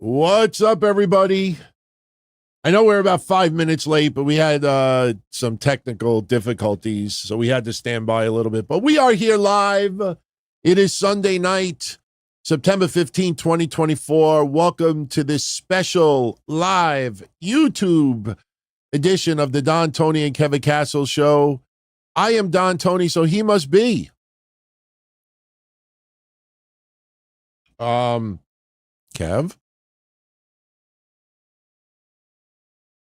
What's up, everybody? I know we're about 5 minutes late, but we had some technical difficulties, so we had to stand by a little bit. But we are here live. It is Sunday night, September 15, 2024. Welcome to this special live YouTube edition of the Don, Tony, and Kevin Castle Show. I am Don Tony, so he must be. Kev?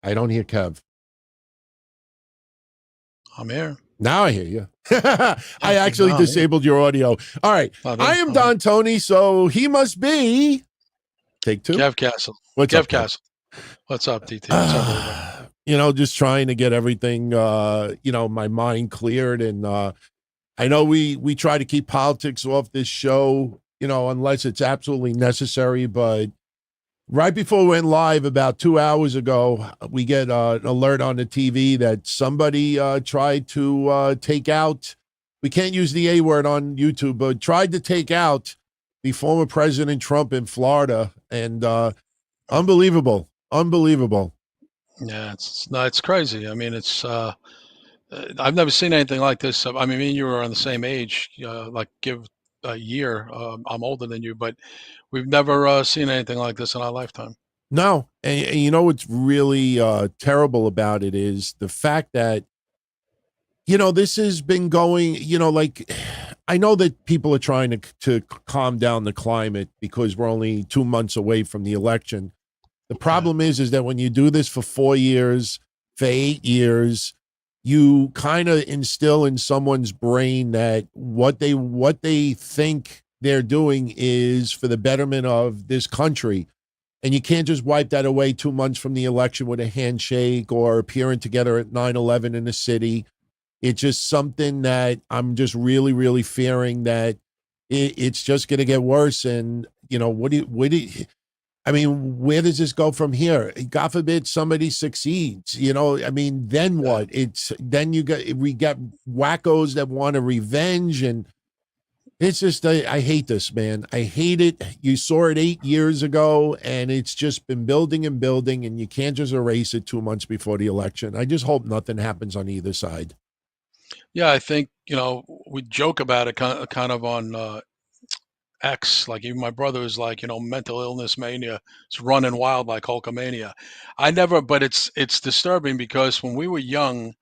I don't hear Kev. I'm here. Now I hear you. I actually disabled your audio. All right. I am Don Tony, so he must be. Take two. Kev Castle. What's Kev up, Castle. What's up, DT? What's up, everybody? Just trying to get everything, my mind cleared. And I know we try to keep politics off this show, unless it's absolutely necessary. But right before we went live about 2 hours ago, we get an alert on the TV that somebody tried to take out, we can't use the A word on YouTube, but tried to take out the former President Trump in Florida. And unbelievable. Yeah, it's crazy. I mean, it's I've never seen anything like this. I mean, me and you were on the same age, give a year. I'm older than you, but we've never seen anything like this in our lifetime. No. And you know what's really terrible about it is the fact that, this has been going, I know that people are trying to calm down the climate because we're only 2 months away from the election. The problem is that when you do this for 4 years, for 8 years, you kind of instill in someone's brain that what they think they're doing is for the betterment of this country. And you can't just wipe that away 2 months from the election with a handshake or appearing together at 9/11 in the city. It's just something that I'm just really, really fearing that it's just going to get worse. And, where does this go from here? God forbid somebody succeeds, then what? We got wackos that want a revenge, and it's just, I hate this, man. I hate it. You saw it 8 years ago, and it's just been building and building, and you can't just erase it 2 months before the election. I just hope nothing happens on either side. Yeah, I think, we joke about it kind of on X, like even my brother is like, mental illness mania. It's running wild like Hulkamania. But it's disturbing because when we were young,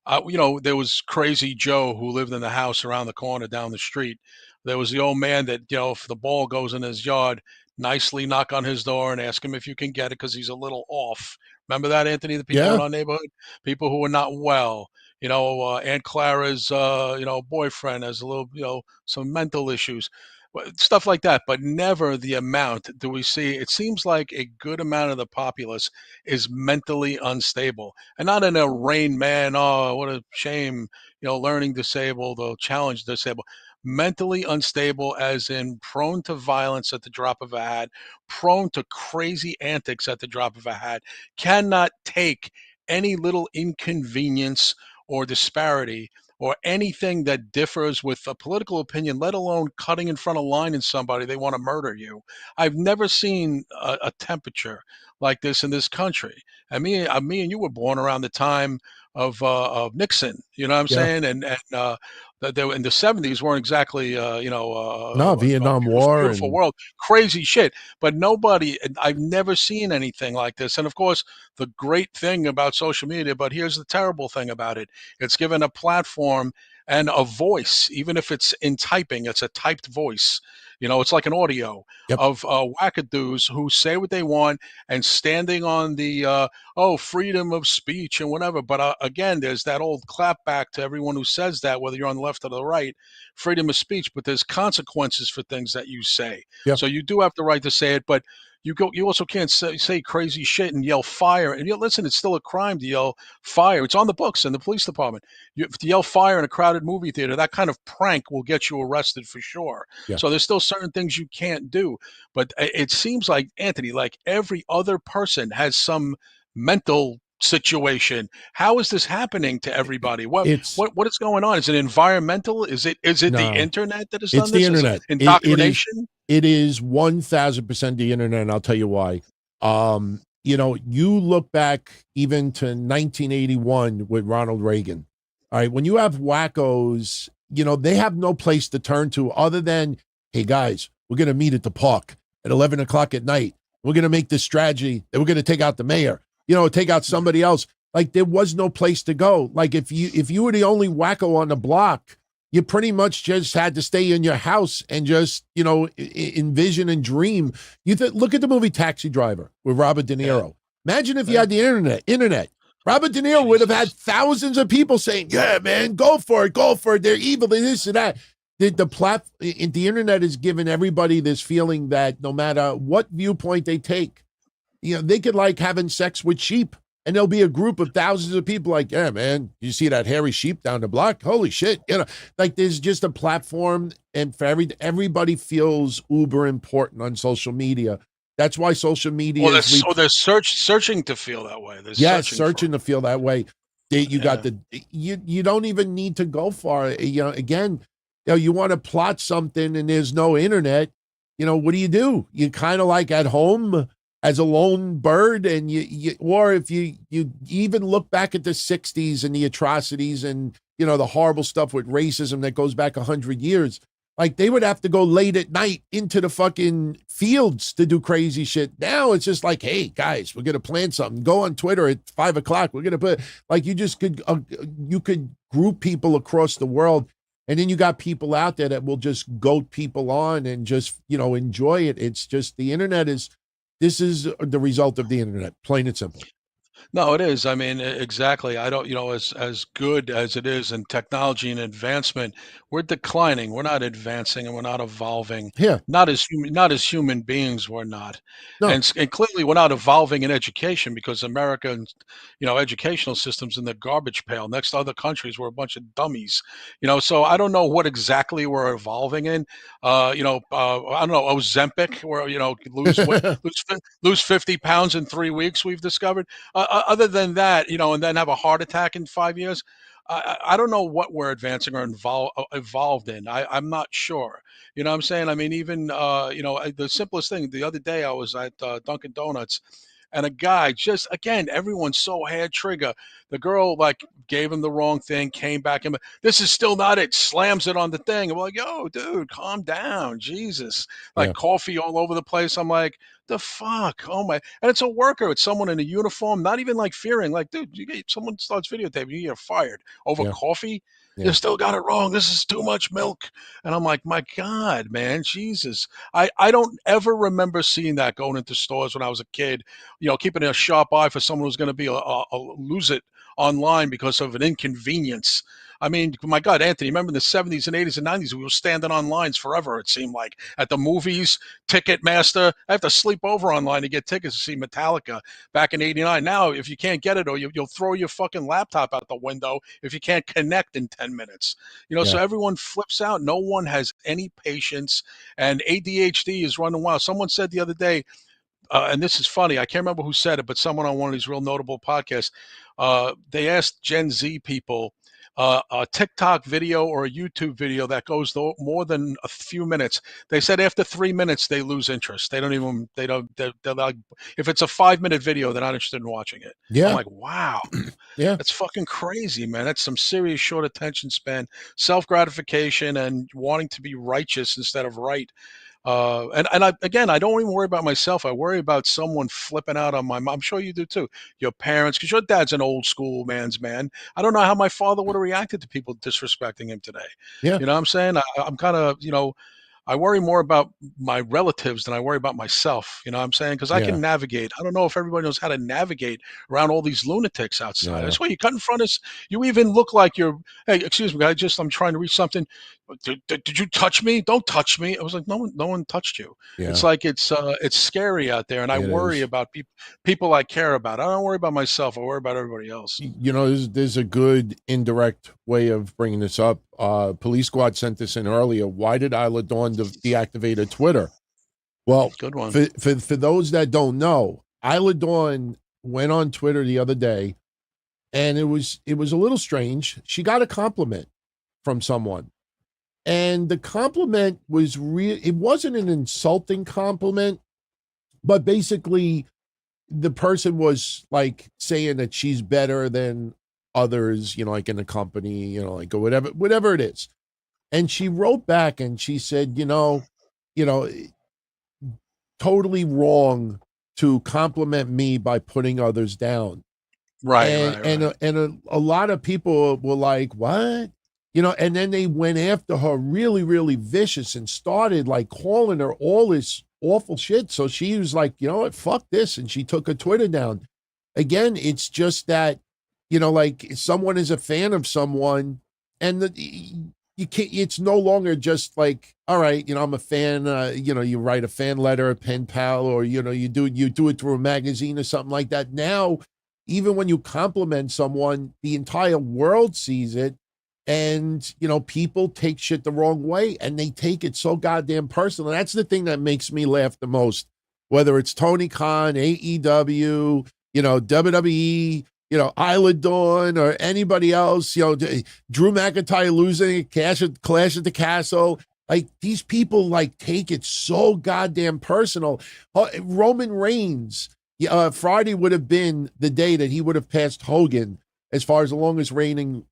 there was Crazy Joe who lived in the house around the corner down the street. There was the old man that, if the ball goes in his yard, nicely knock on his door and ask him if you can get it because he's a little off. Remember that, Anthony? The people in our neighborhood, people who were not well. Aunt Clara's, boyfriend has a little, some mental issues, stuff like that, but never the amount do we see. It seems like a good amount of the populace is mentally unstable, and not in a Rain Man, oh, what a shame, learning disabled or challenge disabled. Mentally unstable, as in prone to violence at the drop of a hat, prone to crazy antics at the drop of a hat, cannot take any little inconvenience or disparity or anything that differs with a political opinion, let alone cutting in front of line in somebody, they want to murder you. I've never seen a temperature like this in this country. Me and you were born around the time of Nixon, you know what I'm saying? And they in the 70s weren't exactly, Vietnam War. Beautiful world, crazy shit. But I've never seen anything like this. And of course, the great thing about social media, but here's the terrible thing about it. It's given a platform and a voice, even if it's in typing, it's a typed voice. It's like an audio of wackadoos who say what they want and standing on the, freedom of speech and whatever. But again, there's that old clap back to everyone who says that, whether you're on the left or the right, freedom of speech, but there's consequences for things that you say. Yep. So you do have the right to say it, but you also can't say crazy shit and yell fire. And listen, it's still a crime to yell fire. It's on the books in the police department. You have to yell fire in a crowded movie theater. That kind of prank will get you arrested for sure. Yeah. So there's still certain things you can't do. But it seems like, Anthony, like every other person has some mental situation. How is this happening to everybody? What It's what what is going on? Is it environmental? Is it the no, internet that has it's done the this? Is it internet. indoctrination? It is 1000% the internet, and I'll tell you why. You look back even to 1981 with Ronald Reagan. All right, when you have wackos, they have no place to turn to other than, hey guys, we're gonna meet at the park at 11 o'clock at night. We're gonna make this strategy that we're gonna take out the mayor, take out somebody else. Like there was no place to go. Like if you were the only wacko on the block, you pretty much just had to stay in your house and just, envision and dream. Look at the movie Taxi Driver with Robert De Yeah. Niro. Imagine if you had the internet. Robert De Niro would have had thousands of people saying, yeah, man, go for it. They're evil, they're this and that. The internet has given everybody this feeling that no matter what viewpoint they take, they could like having sex with sheep. And there'll be a group of thousands of people like, yeah, man, you see that hairy sheep down the block? Holy shit. Like there's just a platform, and for everybody feels uber important on social media. That's why social media Well, is... they're searching to feel that way. They're searching to feel that way. You don't even need to go far. Again, you want to plot something and there's no internet. What do? You kind of like at home as a lone bird, and or if you even look back at the 60s and the atrocities and the horrible stuff with racism that goes back 100 years, like they would have to go late at night into the fucking fields to do crazy shit. Now it's just like, hey guys, we're gonna plan something. Go on Twitter at 5 o'clock. We're gonna put, like, you could group people across the world, and then you got people out there that will just goat people on and just enjoy it. It's just this is the result of the internet, plain and simple. No, it is. I mean, exactly. I don't, as good as it is in technology and advancement, we're declining. We're not advancing, and we're not evolving. Yeah. Not as human beings. We're not, No. and clearly we're not evolving in education, because American, educational systems in the garbage pail. Next to other countries, we're a bunch of dummies. So I don't know what exactly we're evolving in. I don't know, Ozempic, where lose 50 pounds in 3 weeks. We've discovered. Other than that, and then have a heart attack in 5 years. I don't know what we're advancing or evolved in. I'm not sure. You know what I'm saying? I mean, even, the simplest thing, the other day I was at Dunkin' Donuts, and a guy, just, again, everyone's so hair trigger. The girl, like, gave him the wrong thing, came back, and this is still not it, slams it on the thing. I'm like, yo, dude, calm down. Jesus. Like, Yeah. coffee all over the place. I'm like, the fuck? Oh my! And it's a worker. It's someone in a uniform. Not even like fearing. Like, dude, someone starts videotaping, you get fired over coffee. Yeah. You still got it wrong. This is too much milk. And I'm like, my God, man, Jesus. I don't ever remember seeing that going into stores when I was a kid. Keeping a sharp eye for someone who's going to be a lose it online because of an inconvenience. I mean, my God, Anthony, remember in the 70s and 80s and 90s, we were standing on lines forever, it seemed like, at the movies, Ticketmaster. I have to sleep over online to get tickets to see Metallica back in 89. Now, if you can't get it, or you'll throw your fucking laptop out the window if you can't connect in 10 minutes. So everyone flips out. No one has any patience, and ADHD is running wild. Someone said the other day, and this is funny, I can't remember who said it, but someone on one of these real notable podcasts, they asked Gen Z people, a TikTok video or a YouTube video that goes more than a few minutes. They said after 3 minutes, they lose interest. They're like, if it's a 5-minute video, they're not interested in watching it. Yeah. I'm like, wow. Yeah. That's fucking crazy, man. That's some serious short attention span, self-gratification, and wanting to be righteous instead of right. Again, I don't even worry about myself. I worry about someone flipping out on my mom. I'm sure you do too. Your parents, because your dad's an old school man's man. I don't know how my father would have reacted to people disrespecting him today. Yeah. You know what I'm saying? I'm kind of, I worry more about my relatives than I worry about myself. You know what I'm saying? Because I can navigate. I don't know if everybody knows how to navigate around all these lunatics outside. That's why you cut in front of us. You even look like you're, hey, excuse me, I'm trying to reach something. Did you touch me? Don't touch me. I was like, no one touched you. Yeah. It's like, it's scary out there. And I worry about people I care about. I don't worry about myself. I worry about everybody else. There's a good indirect way of bringing this up. Police Squad sent this in earlier. Why did Isla Dawn deactivate her Twitter? Well, good one. For those that don't know, Isla Dawn went on Twitter the other day, and it was a little strange. She got a compliment from someone, and the compliment was real. It wasn't an insulting compliment, but basically the person was like saying that she's better than others, like in the company, like or whatever it is. And she wrote back and she said, you know, totally wrong to compliment me by putting others down. Right, And right, and right. a lot of people were like, what? And then they went after her really, really vicious and started like calling her all this awful shit. So she was like, you know what, fuck this. And she took her Twitter down. Again, it's just that, like someone is a fan of someone and you can't, it's no longer just like, all right, I'm a fan, you write a fan letter, a pen pal, or, you do it through a magazine or something like that. Now, even when you compliment someone, the entire world sees it. And, people take shit the wrong way and they take it so goddamn personal. And that's the thing that makes me laugh the most, whether it's Tony Khan, AEW, WWE, Isla Dawn or anybody else, Drew McIntyre losing a Clash at the Castle. Like these people like take it so goddamn personal. Roman Reigns, Friday would have been the day that he would have passed Hogan as far as the longest reigning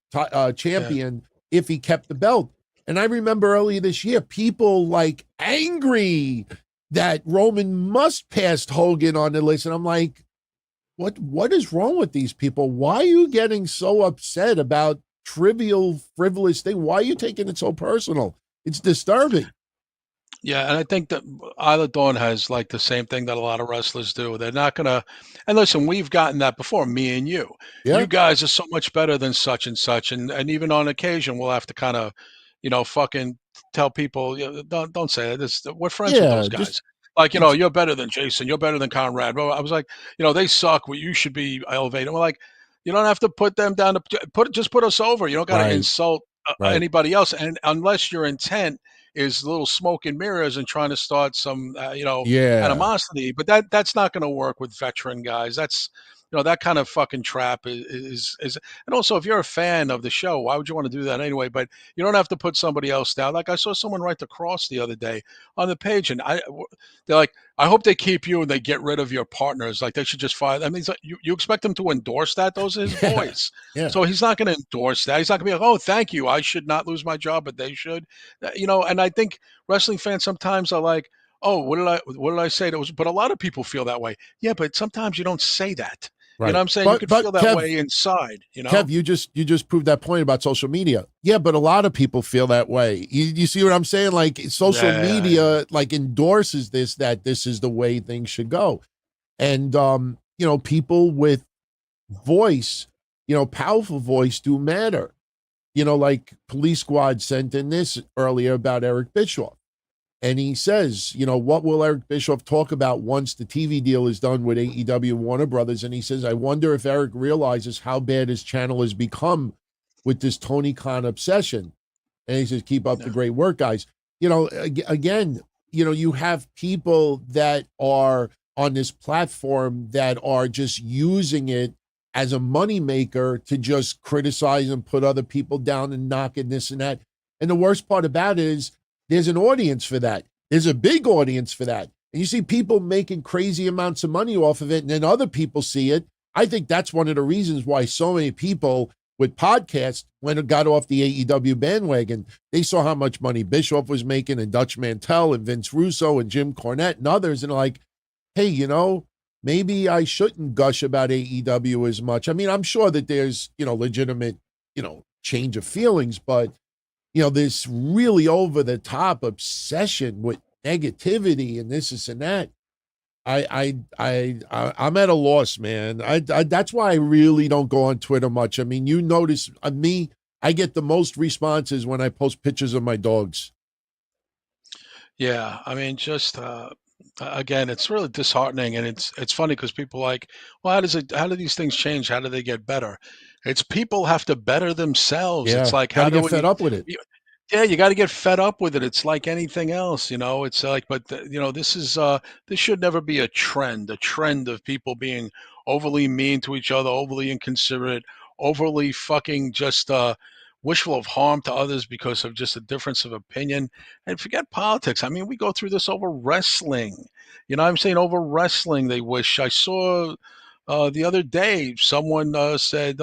champion if he kept the belt. And I remember earlier this year, people like angry that Roman must pass Hogan on the list. And I'm like, what is wrong with these people? Why are you getting so upset about trivial, frivolous thing? Why are you taking it so personal? It's disturbing. Yeah, and I think that Isla Dawn has like the same thing that a lot of wrestlers do. They're not gonna, and listen, we've gotten that before, me and you. Yeah. You guys are so much better than such and such, and even on occasion we'll have to kind of, fucking tell people, don't say that. We're friends with Yeah. those Just, guys. Like, it's, you're better than Jason, you're better than Conrad. Well, I was like, they suck. Well, you should be elevated. We're like, you don't have to put them down to just put us over. You don't got to right. insult Right. anybody else, and unless your intent is little smoke and mirrors and trying to start some Yeah. animosity, but that's not going to work with veteran guys. That's that kind of fucking trap is and also if you're a fan of the show, why would you want to do that anyway? But you don't have to put somebody else down. Like I saw someone write the cross the other day on the page, and they're like, I hope they keep you and they get rid of your partners. Like they should just fire. I mean, like, you expect them to endorse that? Those are his Yeah. boys. Yeah. So he's not going to endorse that. He's not going to be like, oh, thank you. I should not lose my job, but they should. And I think wrestling fans sometimes are like, oh, what did I say? That was, but a lot of people feel that way. Yeah, but sometimes you don't say that. You know Right. what I'm saying? You But could feel that Kev, way inside, you just proved that point about social media. Yeah, but a lot of people feel that way. You see what I'm saying? Like social Yeah. media like endorses that this is the way things should go. And people with voice, powerful voice do matter. Like Police Squad sent in this earlier about Eric Bischoff. And he says, what will Eric Bischoff talk about once the TV deal is done with AEW and Warner Brothers? And he says, I wonder if Eric realizes how bad his channel has become with this Tony Khan obsession. And he says, keep up the great work, guys. Again, you have people that are on this platform that are just using it as a moneymaker to just criticize and put other people down and knock and this and that. And the worst part about it is there's an audience for that. There's a big audience for that. And you see people making crazy amounts of money off of it, and then other people see it. I think that's one of the reasons why so many people with podcasts got off the AEW bandwagon. They saw how much money Bischoff was making, and Dutch Mantel, and Vince Russo, and Jim Cornette, and others, and like, hey, maybe I shouldn't gush about AEW as much. I mean, I'm sure that there's, legitimate, change of feelings, but this really over the top obsession with negativity and this and that. I'm at a loss, man. That's why I really don't go on Twitter much. I mean, you notice me, I get the most responses when I post pictures of my dogs. Yeah, I mean, just again, it's really disheartening, and it's funny because people like, well, how do these things change? How do they get better? It's people have to better themselves. It's Yeah, like, got how to do get fed we? up with it. Yeah, you got to get fed up with it. It's like anything else, It's like, but this should never be a trend of people being overly mean to each other, overly inconsiderate, overly fucking just wishful of harm to others because of just a difference of opinion. And forget politics. I mean, we go through this over wrestling. I'm saying over wrestling. They wish I saw. The other day, someone said,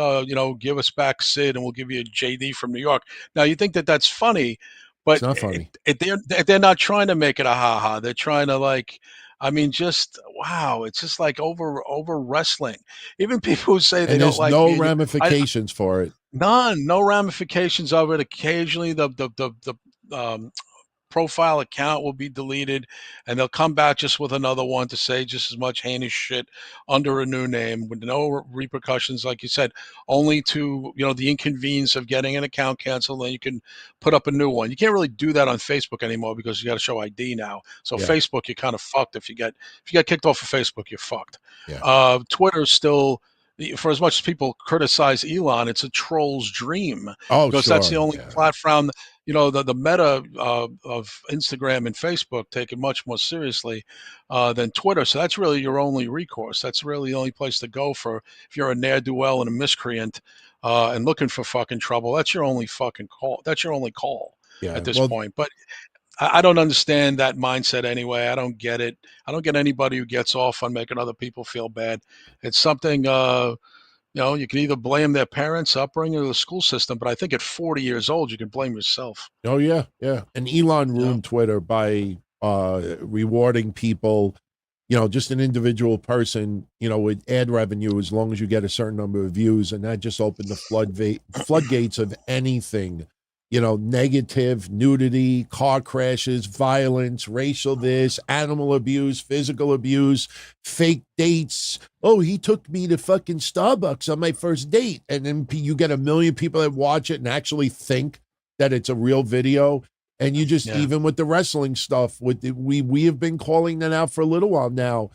give us back Sid and we'll give you a JD from New York. Now you think that that's funny, It's but not funny. they're not trying to make it a ha ha. They're trying to I mean, just wow. It's just like over wrestling. Even people who say they And don't there's like no me, I ramifications for it. none, no ramifications of it. Occasionally, the profile account will be deleted and they'll come back just with another one to say just as much heinous shit under a new name with no repercussions, like you said, only to the inconvenience of getting an account canceled, and you can put up a new one. You can't really do that on Facebook anymore because you got to show ID now. So Yeah, Facebook, you're kind of fucked. If you get kicked off of Facebook, you're fucked. yeah. Twitter's still, for as much as people criticize Elon, it's a troll's dream Oh, because that's the sure. only Yeah. platform, the meta of Instagram and Facebook take it much more seriously than Twitter. So that's really your only recourse. That's really the only place to go for if you're a ne'er-do-well and a miscreant and looking for fucking trouble. That's your only fucking call. That's your only call at Yeah. this Well, point. But I don't understand that mindset anyway. I don't get it. I don't get anybody who gets off on making other people feel bad. It's something. You can either blame their parents' upbringing or the school system, but I think at 40 years old, you can blame yourself. oh yeah, yeah. And Elon You know? ruined Twitter by rewarding people, just an individual person, with ad revenue as long as you get a certain number of views, and that just opened the floodgates of anything, negative, nudity, car crashes, violence, racial this, animal abuse, physical abuse, fake dates. Oh, he took me to fucking Starbucks on my first date, and then you get a million people that watch it and actually think that it's a real video. And you just, Yeah. even with the wrestling stuff, we have been calling that out for a little while now.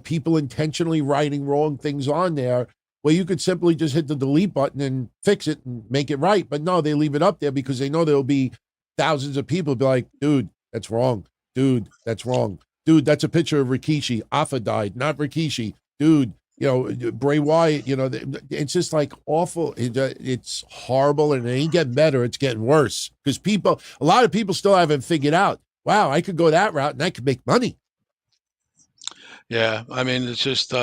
People intentionally writing wrong things on there where you could simply just hit the delete button and fix it and make it right. But no, they leave it up there because they know there'll be thousands of people be like, dude, that's wrong. Dude, that's wrong. Dude, that's a picture of Rikishi. Alpha died, not Rikishi. Dude, Bray Wyatt, it's just like awful. It's horrible, and it ain't getting better. It's getting worse because a lot of people still haven't figured out, wow, I could go that route and I could make money. Yeah. I mean, it's just,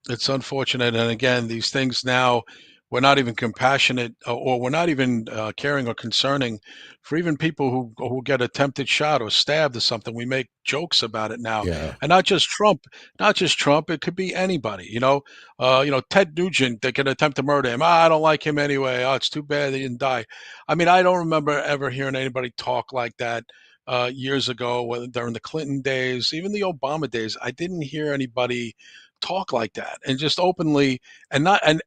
it's unfortunate. And again, these things now, we're not even compassionate or we're not even caring or concerning for even people who get attempted shot or stabbed or something. We make jokes about it now, Yeah. and not just Trump. It could be anybody. Ted Nugent. They can attempt to murder him. I don't like him anyway. Oh, it's too bad he didn't die. I mean, I don't remember ever hearing anybody talk like that years ago, whether during the Clinton days, even the Obama days. I didn't hear anybody talk like that and just openly and not and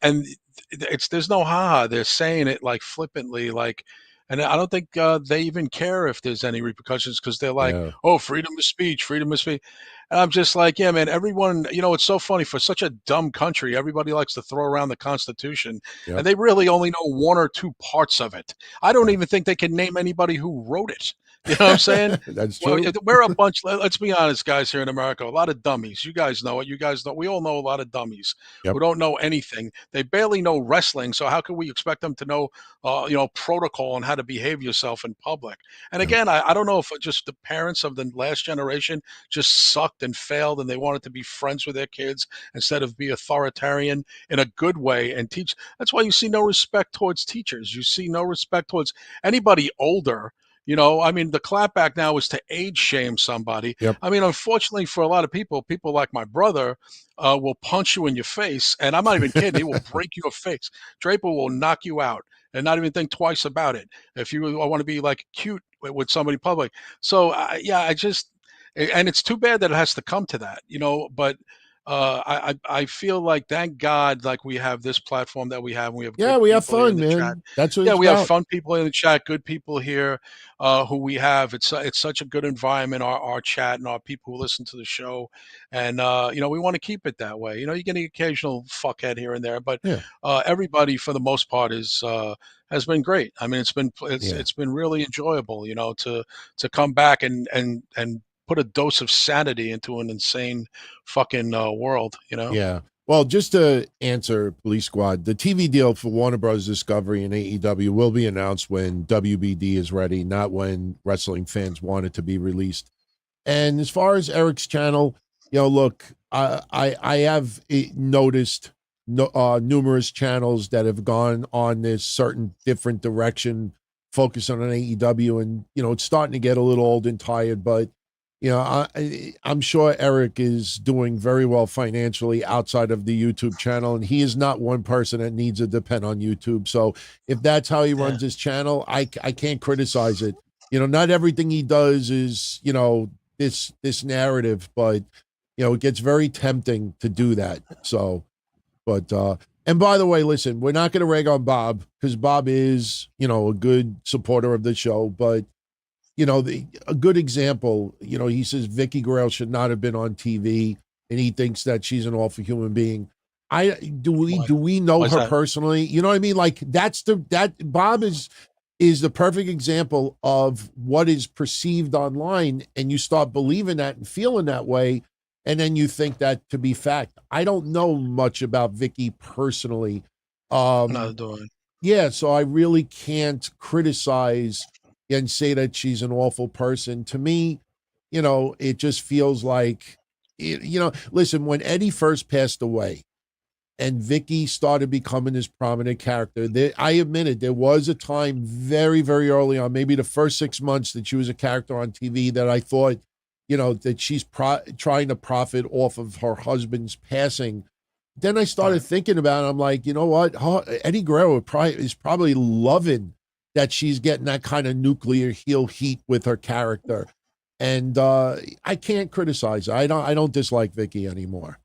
it's there's no ha. They're saying it like flippantly, like, and I don't think they even care if there's any repercussions because they're like, Yeah. oh, freedom of speech, freedom of speech. And I'm just like, yeah, man, everyone, it's so funny for such a dumb country. Everybody likes to throw around the Constitution and Yep. they really only know one or two parts of it. I don't Yeah. even think they can name anybody who wrote it. You know what I'm saying? That's Well, true. we're a bunch. Let's be honest, guys. Here in America, a lot of dummies. You guys know it. You guys know. We all know a lot of dummies Yep. who don't know anything. They barely know wrestling. So how can we expect them to know, protocol and how to behave yourself in public? And Yep. again, I don't know if just the parents of the last generation just sucked and failed, and they wanted to be friends with their kids instead of be authoritarian in a good way and teach. That's why you see no respect towards teachers. You see no respect towards anybody older. I mean, the clapback now is to age shame somebody. Yep. I mean, unfortunately for a lot of people like my brother will punch you in your face. And I'm not even kidding. He will break your face. Draper will knock you out and not even think twice about it if you want to be like cute with somebody public. So, yeah, and it's too bad that it has to come to that, but I feel like, thank God, like we have this platform that we have. And we have Yeah, good we have people here in fun, the chat. man. That's what Yeah, it's we have about. fun people in the chat, good people here who we have. It's such a good environment, our chat and our people who listen to the show. And, we want to keep it that way. You get an occasional fuckhead here and there, but Yeah, everybody for the most part has been great. I mean, yeah, it's been really enjoyable, to come back and put a dose of sanity into an insane fucking world. yeah. Well, just to answer Police Squad, the TV deal for Warner Bros. Discovery and AEW will be announced when WBD is ready, not when wrestling fans want it to be released. And as far as Eric's channel, look, I have noticed numerous channels that have gone on this certain different direction, focusing on AEW, and it's starting to get a little old and tired. But I'm sure Eric is doing very well financially outside of the YouTube channel, and he is not one person that needs to depend on YouTube. So if that's how he Yeah. runs his channel, I can't criticize it. Not everything he does is this narrative, but it gets very tempting to do that. So, but and by the way, listen, we're not going to rag on Bob because Bob is a good supporter of the show, but a good example, he says Vicky Guerrero should not have been on TV, and he thinks that she's an awful human being. Why? Do we know Why's her that? personally? You know what I mean? Like that Bob is the perfect example of what is perceived online, and you start believing that and feeling that way, and then you think that to be fact. I don't know much about Vicky personally. Not Um, doing. yeah, so I really can't criticize and say that she's an awful person. To me, it just feels like, listen, when Eddie first passed away and Vicky started becoming this prominent character, I admit it, there was a time very, very early on, maybe the first 6 months that she was a character on TV that I thought, that she's trying to profit off of her husband's passing. Then I started Right. thinking about it. I'm like, you know what? Eddie Guerrero is probably loving that she's getting that kind of nuclear heel heat with her character. And I can't criticize her. I don't dislike Vicky anymore.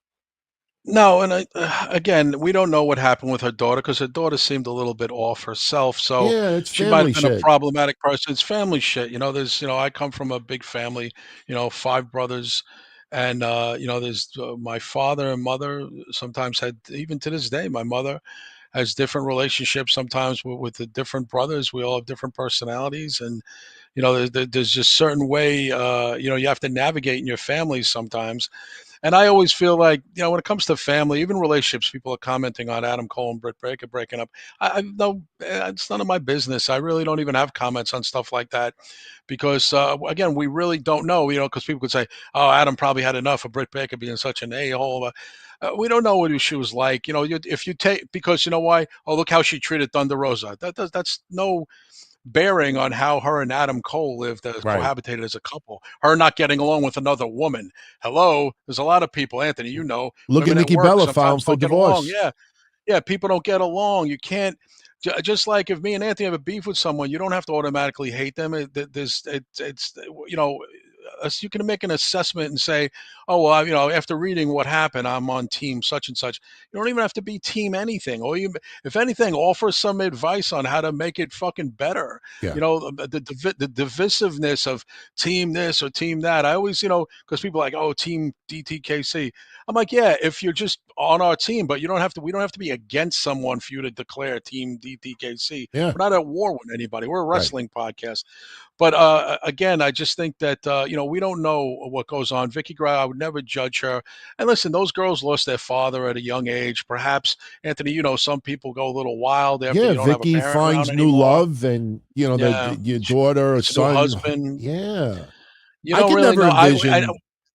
No, and again, we don't know what happened with her daughter because her daughter seemed a little bit off herself. So Yeah, it's she might family have been a shit. problematic person. It's family shit. I come from a big family, five brothers. And, there's my father and mother sometimes had, even to this day, my mother has different relationships sometimes with the different brothers. We all have different personalities. And, there's just certain way, you have to navigate in your families sometimes. And I always feel like, when it comes to family, even relationships, people are commenting on Adam Cole and Britt Baker breaking up. I no, it's none of my business. I really don't even have comments on stuff like that because, again, we really don't know, because people could say, oh, Adam probably had enough of Britt Baker being such an a-hole. We don't know what she was like. If you take, because you know why? Oh, look how she treated Thunder Rosa. That's no bearing on how her and Adam Cole lived as Right. cohabitated as a couple. Her not getting along with another woman. Hello, there's a lot of people, Anthony. Look at Women at Nikki work Bella filing sometimes for don't get along. divorce. Yeah, yeah, people don't get along. You can't. Just like if me and Anthony have a beef with someone, you don't have to automatically hate them. It's you can make an assessment and say, oh well, after reading what happened, I'm on team such and such. You don't even have to be team anything, or if anything, offer some advice on how to make it fucking better. Yeah. The divisiveness of team this or team that. I always, because people are like, oh, team DTKC. I'm like, yeah, if you're just on our team, but you don't have to. We don't have to be against someone for you to declare Team DTKC. Yeah. We're not at war with anybody. We're a Right. wrestling podcast. But again, I just think that we don't know what goes on. Vicky Guerrero, I would never judge her. And listen, those girls lost their father at a young age. Perhaps, Anthony, some people go a little wild after Yeah. you don't have a Vicky parent around finds new anymore. love, and Yeah, your daughter or gets a new son. husband. Yeah. You I don't could really never know. envision.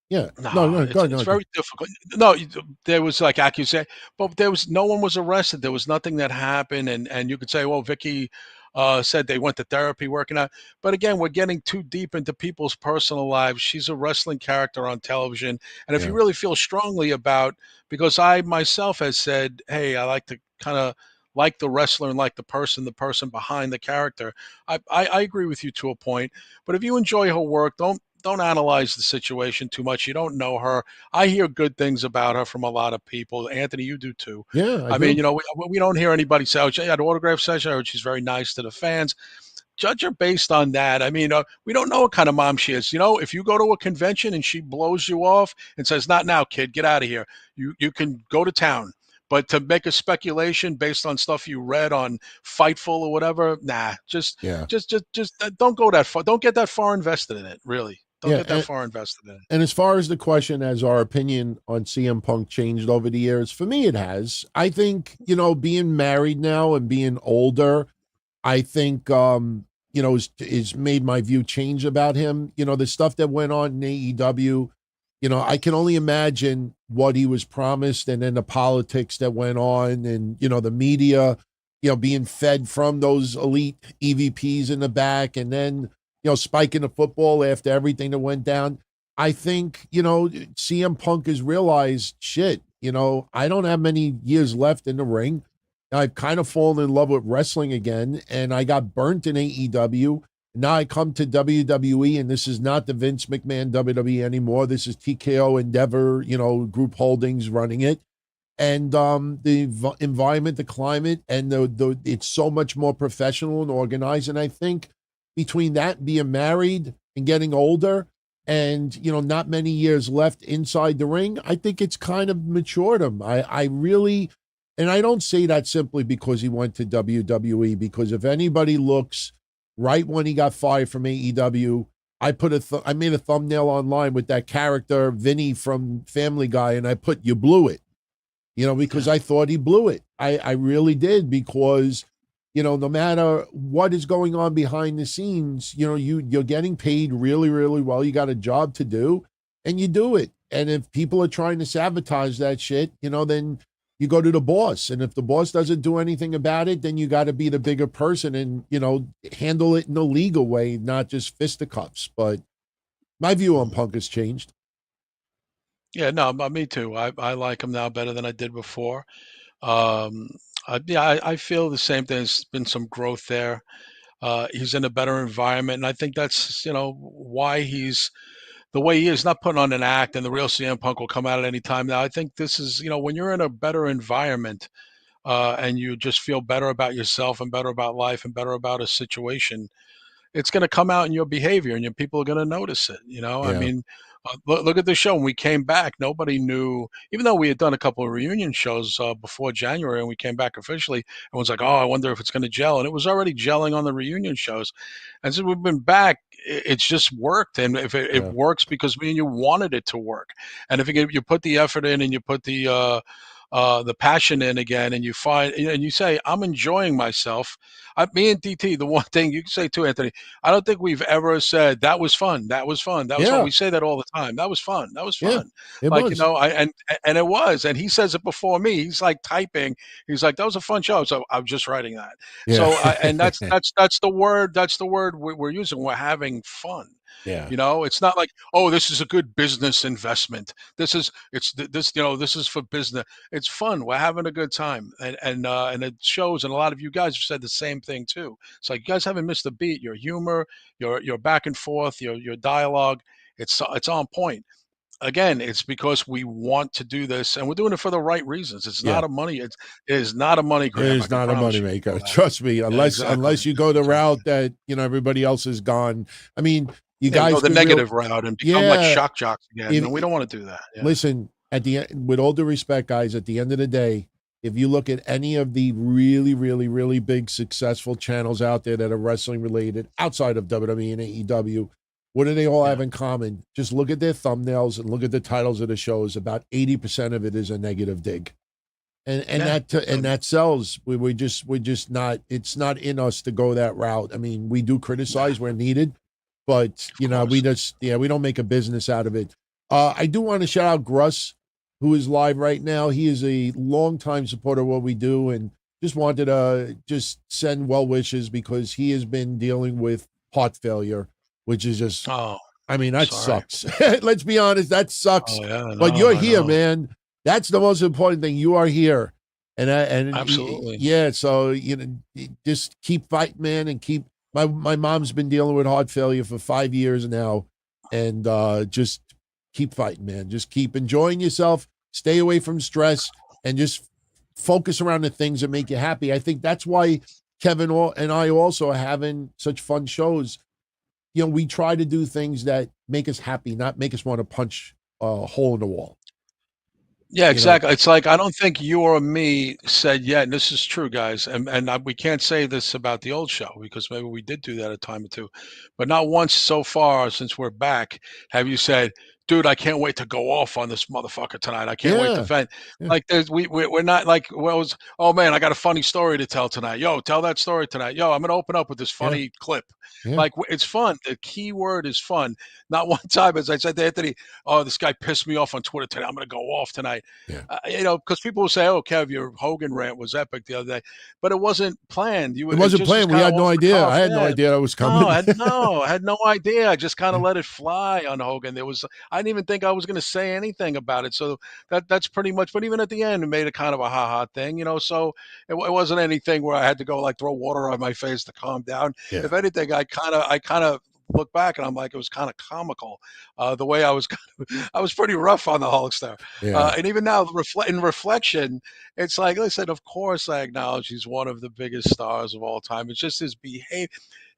Yeah. No, No, no, go, it's no, go. very difficult. No, there was like accusation, but there was no one was arrested. There was nothing that happened, and you could say, well, Vicky said they went to therapy, working out. But again, we're getting too deep into people's personal lives. She's a wrestling character on television, and if you Yeah. really feel strongly about, because I myself has said, hey, I like to kind of like the wrestler and like the person behind the character. I agree with you to a point, but if you enjoy her work, don't analyze the situation too much. You don't know her. I hear good things about her from a lot of people. Anthony, you do too. Yeah, I I mean, do. we don't hear anybody say, "Oh, she had an autograph session," or she's very nice to the fans. Judge her based on that. I mean, we don't know what kind of mom she is. If you go to a convention and she blows you off and says, "Not now, kid, get out of here," you can go to town. But to make a speculation based on stuff you read on Fightful or whatever, nah, Yeah. just don't go that far. Don't get that far invested in it. Really, don't Yeah. get that far invested in it. And as far as the question, has our opinion on CM Punk changed over the years? For me, it has. I think, being married now and being older, I think, is made my view change about him. The stuff that went on in AEW, I can only imagine what he was promised, and then the politics that went on, and, the media, being fed from those elite EVPs in the back, and then, spiking the football after everything that went down. I think, CM Punk has realized, shit, I don't have many years left in the ring. I've kind of fallen in love with wrestling again, and I got burnt in AEW. Now I come to WWE, and this is not the Vince McMahon WWE anymore. This is TKO Endeavor, Group Holdings running it. And the environment, the climate, and the it's so much more professional and organized. And I think between that, being married and getting older, and not many years left inside the ring, I think it's kind of matured him. I really, and I don't say that simply because he went to WWE, because if anybody looks right when he got fired from AEW, I made a thumbnail online with that character Vinny from Family Guy, and I put, "You blew it," because I thought he blew it. I really did, because no matter what is going on behind the scenes, you're getting paid really, really well. You got a job to do, and you do it. And if people are trying to sabotage that shit, then you go to the boss. And if the boss doesn't do anything about it, then you got to be the bigger person and, handle it in a legal way, not just fisticuffs. But my view on Punk has changed. Yeah, no, me too. I like him now better than I did before. Um, I feel the same thing. There's been some growth there. He's in a better environment, and I think that's why he's the way he is. Not putting on an act, and the real CM Punk will come out at any time. Now, I think this is when you're in a better environment, and you just feel better about yourself and better about life and better about a situation, it's going to come out in your behavior, and your people are going to notice it. I Yeah. mean, look at the show. When we came back, nobody knew, even though we had done a couple of reunion shows before January, and we came back officially, everyone's like, "Oh, I wonder if it's going to gel." And it was already gelling on the reunion shows. And since we've been back, it's just worked. And if it Yeah. works because me and you wanted it to work. And if you put the effort in, and you put the passion in again, and you say, "I'm enjoying myself." Me and DT, the one thing you can say too, Anthony, I don't think we've ever said that was fun. That was fun. That was fun. Yeah. We say that all the time. That was fun. That was Yeah. fun. It Like, was. and it was. And he says it before me. He's like typing. He's like, "That was a fun show." So I'm just writing that. Yeah. So and that's the word. That's the word we're using. We're having fun. Yeah. It's not like, "Oh, this is a good business investment. This is this is for business." It's fun. We're having a good time, and it shows. And a lot of you guys have said the same thing too. It's like, you guys haven't missed a beat. Your humor, your back and forth, your dialogue, it's on point. Again, it's because we want to do this, and we're doing it for the right reasons. It's Yeah. not a money. It is not a money It grab. I is can not a promise you moneymaker. that. Trust me, Yeah, unless exactly. unless you go the Exactly. route that everybody else is gone. I mean, you Yeah, go guys the could real negative route and become like yeah. shock jocks again. If No, we don't want to do that. Yeah. listen, at the end, with all due respect, guys, at the end of the day, if you look at any of the really, really, really big successful channels out there that are wrestling related outside of WWE and AEW, what do they all have Yeah. in common? Just look at their thumbnails and look at the titles of the shows. About 80% of it is a negative dig. And Yeah. that sells. We're just not. It's not in us to go that route. I mean, we do criticize where needed, but Of course. we don't make a business out of it. I do want to shout out Gruss, who is live right now. He is a longtime supporter of what we do, and just wanted to just send well wishes, because he has been dealing with heart failure, which is just. Oh, I mean, I'm that sorry. sucks. Let's be honest, that sucks. Oh, yeah, I But know, you're I here, know. man. That's the most important thing. You are here, Absolutely. yeah. So just keep fighting, man, and keep. My mom's been dealing with heart failure for 5 years now, and just keep fighting, man. Just keep enjoying yourself. Stay away from stress and just focus around the things that make you happy. I think that's why Kevin and I also are having such fun shows. You know, we try to do things that make us happy, not make us want to punch a hole in the wall. Yeah, You know, exactly. It's like I don't think you or me said yet, and this is true, guys, and we can't say this about the old show because maybe we did do that a time or two, but not once so far since we're back have you said, "Dude, I can't wait to go off on this motherfucker tonight. I can't wait to yeah, vent." yeah, Like we're not like well, oh man, I got a funny story to tell tonight. Yo, tell that story tonight. Yo, I'm gonna open up with this yeah, funny clip. yeah, Like it's fun. The key word is fun. Not one time, as I said to Anthony, oh, this guy pissed me off on Twitter today. I'm gonna go off tonight. yeah. Because people will say, "Oh, Kev, your Hogan rant was epic the other day," but it wasn't planned. It It wasn't just was planned. We kind of had no off the idea. cuff. I had no Yeah, idea that was no, coming. I had no idea. I just kind of Yeah, let it fly on Hogan. I didn't even think I was going to say anything about it. So that's pretty much. But even at the end, it made it kind of a ha ha thing, you know. So it wasn't anything where I had to go like throw water on my face to calm down. yeah, If anything, I kind of look back and I'm like, it was kind of comical, the way I was. I was pretty rough on the Hulkster. yeah. And even now, in reflection, it's like, listen, of course I acknowledge he's one of the biggest stars of all time. It's just his behavior.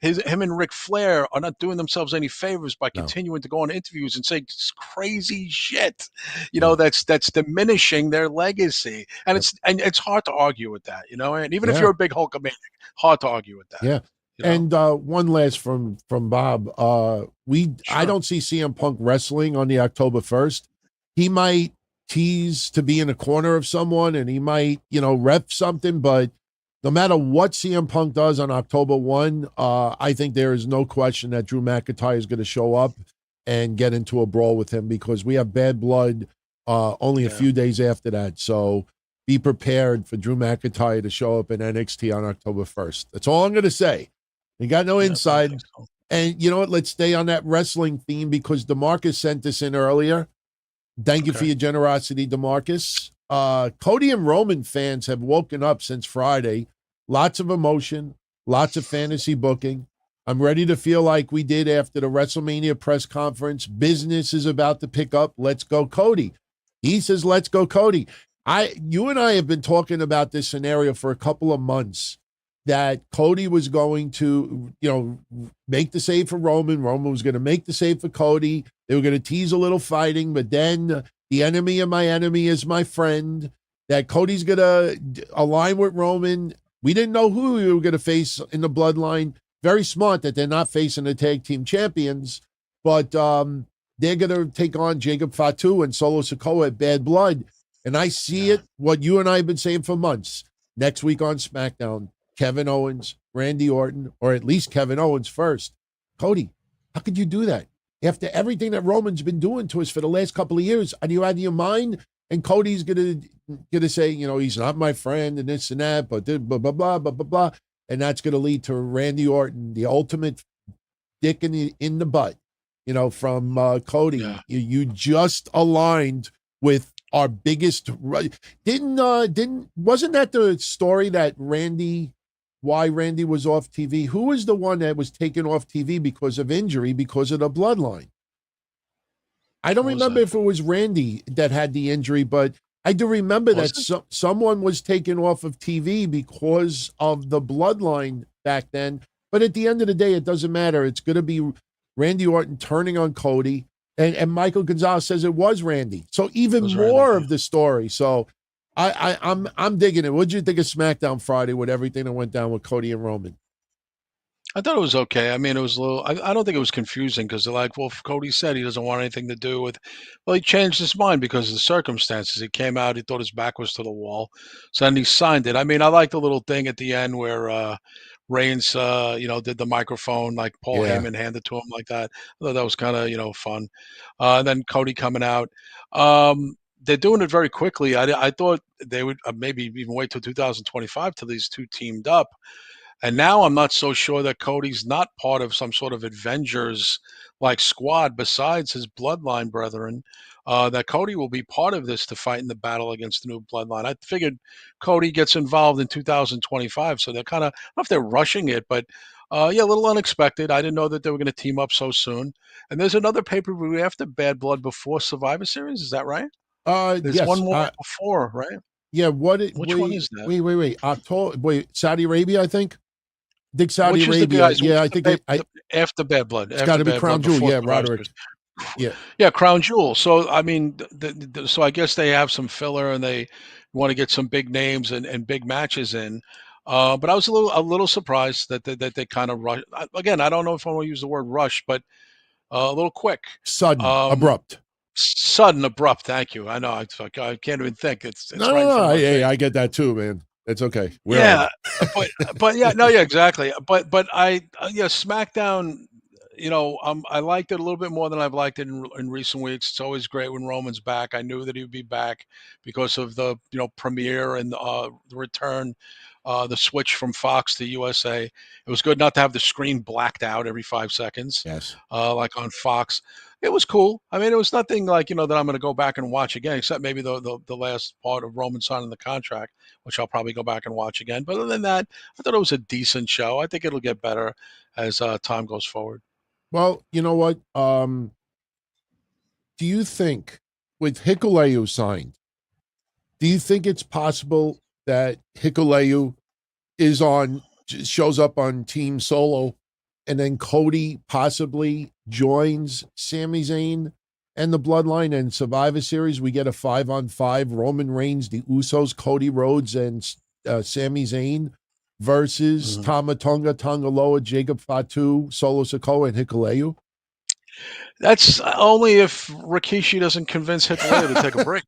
Him and Ric Flair are not doing themselves any favors by No, continuing to go on interviews and say crazy shit, no. that's diminishing their legacy. And Yep. it's hard to argue with that, and even if Yeah, you're a big Hulkamaniac, hard to argue with that, yeah. you know. And one last from Bob. I Sure. don't see CM Punk wrestling on the October 1st. He might tease to be in a corner of someone, and he might rep something. But no matter what CM Punk does on October 1, I think there is no question that Drew McIntyre is going to show up and get into a brawl with him because we have Bad Blood only a Yeah. few days after that. So be prepared for Drew McIntyre to show up in NXT on October 1st. That's all I'm going to say. You got no Yeah, I think inside. so. And you know what? Let's stay on that wrestling theme because DeMarcus sent this in earlier. Thank you for Okay. your generosity, DeMarcus. Cody and Roman fans have woken up since Friday. Lots of emotion, lots of fantasy booking. I'm ready to feel like we did after the WrestleMania press conference. Business is about to pick up. Let's go, Cody. He says, let's go, Cody. You and I have been talking about this scenario for a couple of months that Cody was going to, make the save for Roman. Roman was going to make the save for Cody. They were going to tease a little fighting, but then the enemy of my enemy is my friend. That Cody's going to align with Roman. We didn't know who we were going to face in the Bloodline. Very smart that they're not facing the tag team champions, but they're going to take on Jacob Fatu and Solo Sikoa at Bad Blood. And I see Yeah. it, what you and I have been saying for months. Next week on SmackDown, Kevin Owens, Randy Orton, or at least Kevin Owens first. Cody, how could you do that? After everything that Roman's been doing to us for the last couple of years, are you out of your mind? And Cody's gonna say, he's not my friend and this and that, but blah blah blah blah blah blah, and that's gonna lead to Randy Orton, the ultimate dick in the butt, from Cody. Yeah. You just aligned with our biggest. Wasn't that the story that why Randy was off TV? Who was the one that was taken off TV because of injury, because of the Bloodline? I don't What was remember that? if it was Randy that had the injury, but I do remember Was that it? someone was taken off of TV because of the Bloodline back then. But at the end of the day, it doesn't matter. It's going to be Randy Orton turning on Cody. And Michael Gonzalez says it was Randy. So It even was Randy. more Yeah. of the story. So I'm digging it. What did you think of SmackDown Friday with everything that went down with Cody and Roman? I thought it was okay. I mean, it was a little. I don't think it was confusing because they're like, well, Cody said he doesn't want anything to do with. Well, he changed his mind because of the circumstances. He came out. He thought his back was to the wall, so then he signed it. I mean, I liked the little thing at the end where Reigns, did the microphone like Paul Yeah. Heyman handed to him like that. I thought that was kind of fun. And then Cody coming out. They're doing it very quickly. I thought they would maybe even wait till 2025 till these two teamed up. And now I'm not so sure that Cody's not part of some sort of Avengers like squad besides his bloodline brethren. That Cody will be part of this to fight in the battle against the new bloodline. I figured Cody gets involved in 2025, so they're kind of, I don't know if they're rushing it, but Yeah, a little unexpected. I didn't know that they were going to team up so soon. And there's another pay-per-view after Bad Blood before Survivor Series. Is that right? There's one Yes. more before, right? Yeah. Which one is that? Wait. October. Wait. Saudi Arabia, I think. Dig Saudi Which is the Arabia. guys? Yeah, Which I is the, think after Bad Blood? it's got After to be Bad Blood, Crown Jewel. before Yeah, Survivor Roderick. Series. Yeah. Yeah, Crown Jewel. So I mean, so I guess they have some filler and they want to get some big names and big matches in. But I was a little surprised that they kind of rush. Again, I don't know if I want to use the word rush, but a little quick, Sudden, um, abrupt. sudden, abrupt. Thank you. I know. I can't even think. It's No, right no, in no. front of my face. I get that too, man. It's okay. We're Yeah, old. but yeah, no, yeah, exactly. But yeah, SmackDown. I liked it a little bit more than I've liked it in recent weeks. It's always great when Roman's back. I knew that he would be back because of the premiere and the return, the switch from Fox to USA. It was good not to have the screen blacked out every 5 seconds, Yes. like on Fox. It was cool. I mean, it was nothing like that I'm going to go back and watch again, except maybe the last part of Roman signing the contract, which I'll probably go back and watch again. But other than that, I thought it was a decent show. I think it'll get better as time goes forward. Well, you know what? Do you think with Hikuleu signed, do you think it's possible that Hikuleu shows up on Team Solo, and then Cody possibly joins Sami Zayn and the Bloodline and Survivor Series? We get a 5-on-5 Roman Reigns, the Usos, Cody Rhodes, and Sami Zayn versus Tama Tonga, Tongaloa, Jacob Fatu, Solo Sikoa, and Hikuleu. That's only if Rikishi doesn't convince Hikuleo to take a break.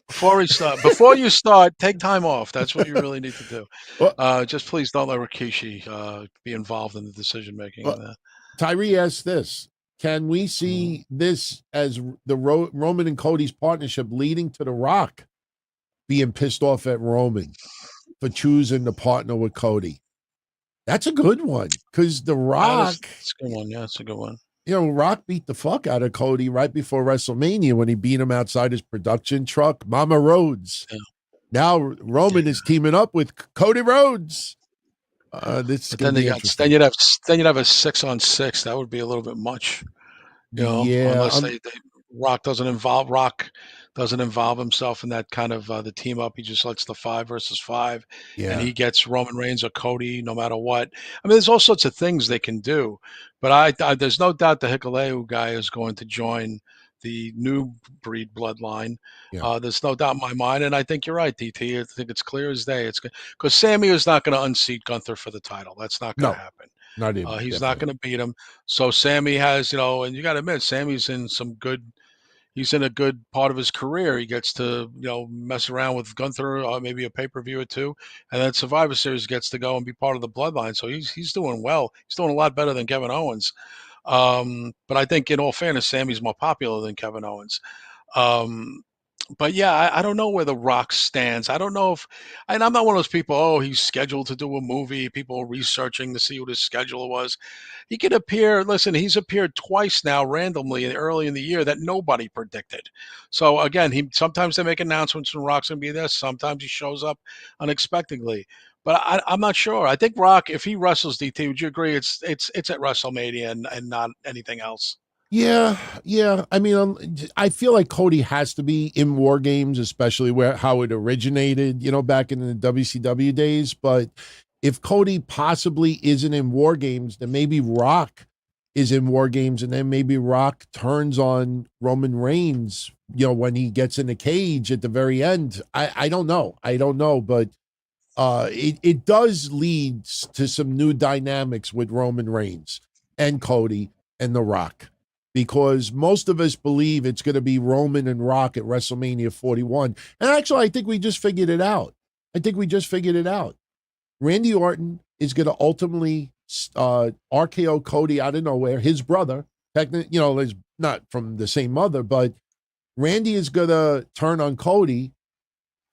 Before you start, take time off. That's what you really need to do. Well, Just please don't let Rikishi be involved in the decision making. well, Tyree asks this: can we see this as the Roman and Cody's partnership leading to The Rock being pissed off at Roman for choosing to partner with Cody? That's a good one because The Rock. That's a good one. Yeah, that's a good one. Rock beat the fuck out of Cody right before WrestleMania when he beat him outside his production truck, Mama Rhodes. Yeah. Now Roman is teaming up with Cody Rhodes. This is going to be interesting. Then you'd have a 6-on-6. That would be a little bit much, unless Rock doesn't involve himself in that kind of the team up. He just lets the 5 versus 5, and he gets Roman Reigns or Cody no matter what. I mean, there's all sorts of things they can do, but there's no doubt the Hikuleu guy is going to join the new breed bloodline. Yeah. There's no doubt in my mind, and I think you're right, DT. I think it's clear as day. It's because Sammy is not going to unseat Gunther for the title. That's not going to happen. Not even. He's not going to beat him. So Sammy has, and you got to admit, Sammy's in some good. He's in a good part of his career. He gets to, mess around with Gunther, maybe a pay-per-view or two, and then Survivor Series gets to go and be part of the Bloodline. So he's doing well. He's doing a lot better than Kevin Owens. But I think, in all fairness, Sammy's more popular than Kevin Owens. But yeah, I don't know where The Rock stands. I don't know if, and I'm not one of those people, he's scheduled to do a movie, people researching to see what his schedule was. He could appear, listen, he's appeared twice now randomly early in the year that nobody predicted. So again, sometimes they make announcements when Rock's going to be there. Sometimes he shows up unexpectedly. But I'm not sure. I think Rock, if he wrestles DT, would you agree it's at WrestleMania and not anything else? Yeah. I mean, I feel like Cody has to be in War Games, especially how it originated, back in the WCW days. But if Cody possibly isn't in War Games, then maybe Rock is in War Games, and then maybe Rock turns on Roman Reigns, when he gets in the cage at the very end. I don't know. But it does lead to some new dynamics with Roman Reigns and Cody and The Rock, because most of us believe it's going to be Roman and Rock at WrestleMania 41. And actually, I think we just figured it out. Randy Orton is going to ultimately RKO Cody out of nowhere, his brother. Is not from the same mother, but Randy is going to turn on Cody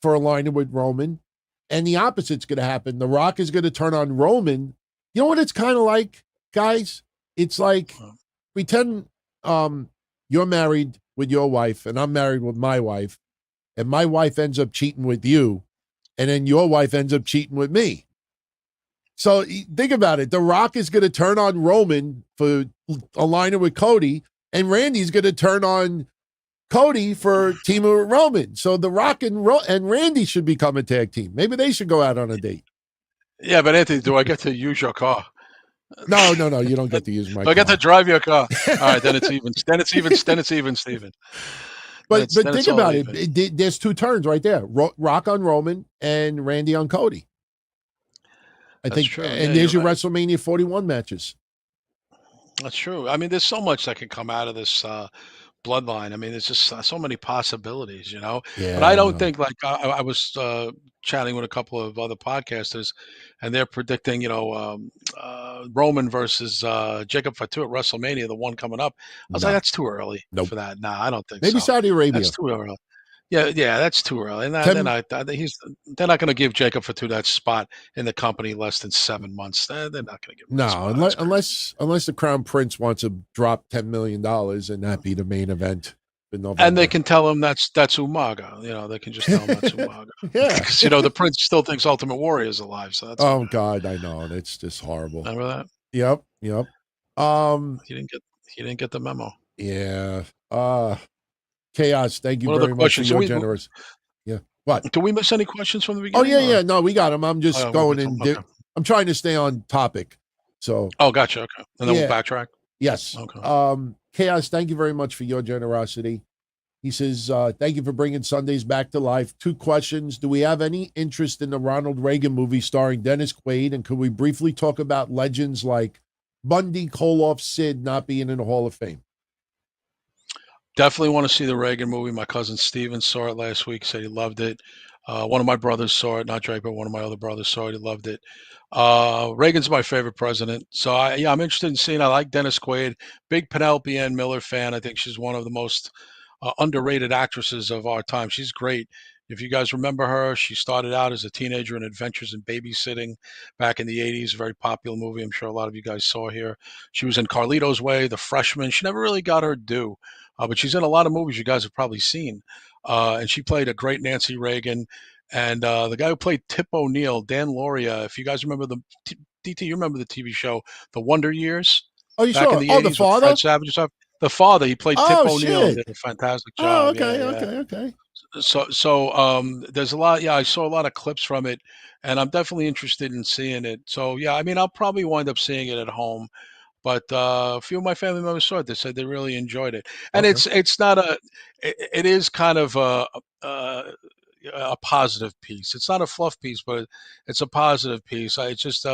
for aligning with Roman. And the opposite's going to happen. The Rock is going to turn on Roman. You know what it's kind of like, guys? It's like, pretend you're married with your wife and I'm married with my wife, and my wife ends up cheating with you, and then your wife ends up cheating with me. So think about it. The Rock is going to turn on Roman for aligning with Cody, and Randy's going to turn on Cody for teaming with Roman. So The Rock and Randy should become a tag team. Maybe they should go out on a date. Yeah, but Anthony, do I get to use your car? No. You don't get to use my car. I get to drive your car. All right, then it's even. Then it's even, Steven. But think about it. There's two turns right there. Rock on Roman and Randy on Cody. That's think, true. and there's your WrestleMania 41 matches. That's true. I mean, there's so much that could come out of this bloodline. I mean, there's just so many possibilities, Yeah. But I don't think, like, I was chatting with a couple of other podcasters, and they're predicting, Roman versus Jacob Fatu at WrestleMania, the one coming up. I was like, that's too early for that. Nah, I don't think so. Maybe Saudi Arabia. That's too early. Yeah, that's too early. And they're not going to give Jacob Fatu that spot in the company less than 7 months. They're not going to give him that spot. Unless the Crown Prince wants to drop $10 million and that be the main event. And they can tell him that's Umaga. They can just tell him that's Umaga. Yeah. Because, the Prince still thinks Ultimate Warrior is alive. So that's God, I know. It's just horrible. Remember that? Yep. He didn't get the memo. Yeah. Chaos, thank you very much for your generous. Yeah. What? Do we miss any questions from the beginning? Oh, yeah. No, we got them. I'm just going in. Okay. I'm trying to stay on topic. So. Oh, gotcha. Okay. And then we'll backtrack. Yes. Okay. Chaos, thank you very much for your generosity. He says, thank you for bringing Sundays back to life. 2 questions. Do we have any interest in the Ronald Reagan movie starring Dennis Quaid? And could we briefly talk about legends like Bundy, Koloff, Sid not being in the Hall of Fame? Definitely want to see the Reagan movie. My cousin Steven saw it last week, said he loved it. One of my brothers saw it, not Drake, but one of my other brothers saw it. He loved it. Reagan's my favorite president. So, I'm interested in seeing. I like Dennis Quaid. Big Penelope Ann Miller fan. I think she's one of the most underrated actresses of our time. She's great. If you guys remember her, she started out as a teenager in Adventures in Babysitting back in the 80s, a very popular movie. I'm sure a lot of you guys saw here. She was in Carlito's Way, The Freshman. She never really got her due, but she's in a lot of movies you guys have probably seen. And she played a great Nancy Reagan. And the guy who played Tip O'Neill, Dan Lauria, if you guys remember DT, you remember the TV show, The Wonder Years? Oh, you saw it? Oh, the father? Fred Savage and stuff. The father, he played Tip O'Neill, did a fantastic job. Okay. So there's a lot. Yeah, I saw a lot of clips from it, and I'm definitely interested in seeing it. So yeah, I mean, I'll probably wind up seeing it at home. But a few of my family members saw it. They said they really enjoyed it, and it's not it is kind of a positive piece. It's not a fluff piece, but it's a positive piece. It's just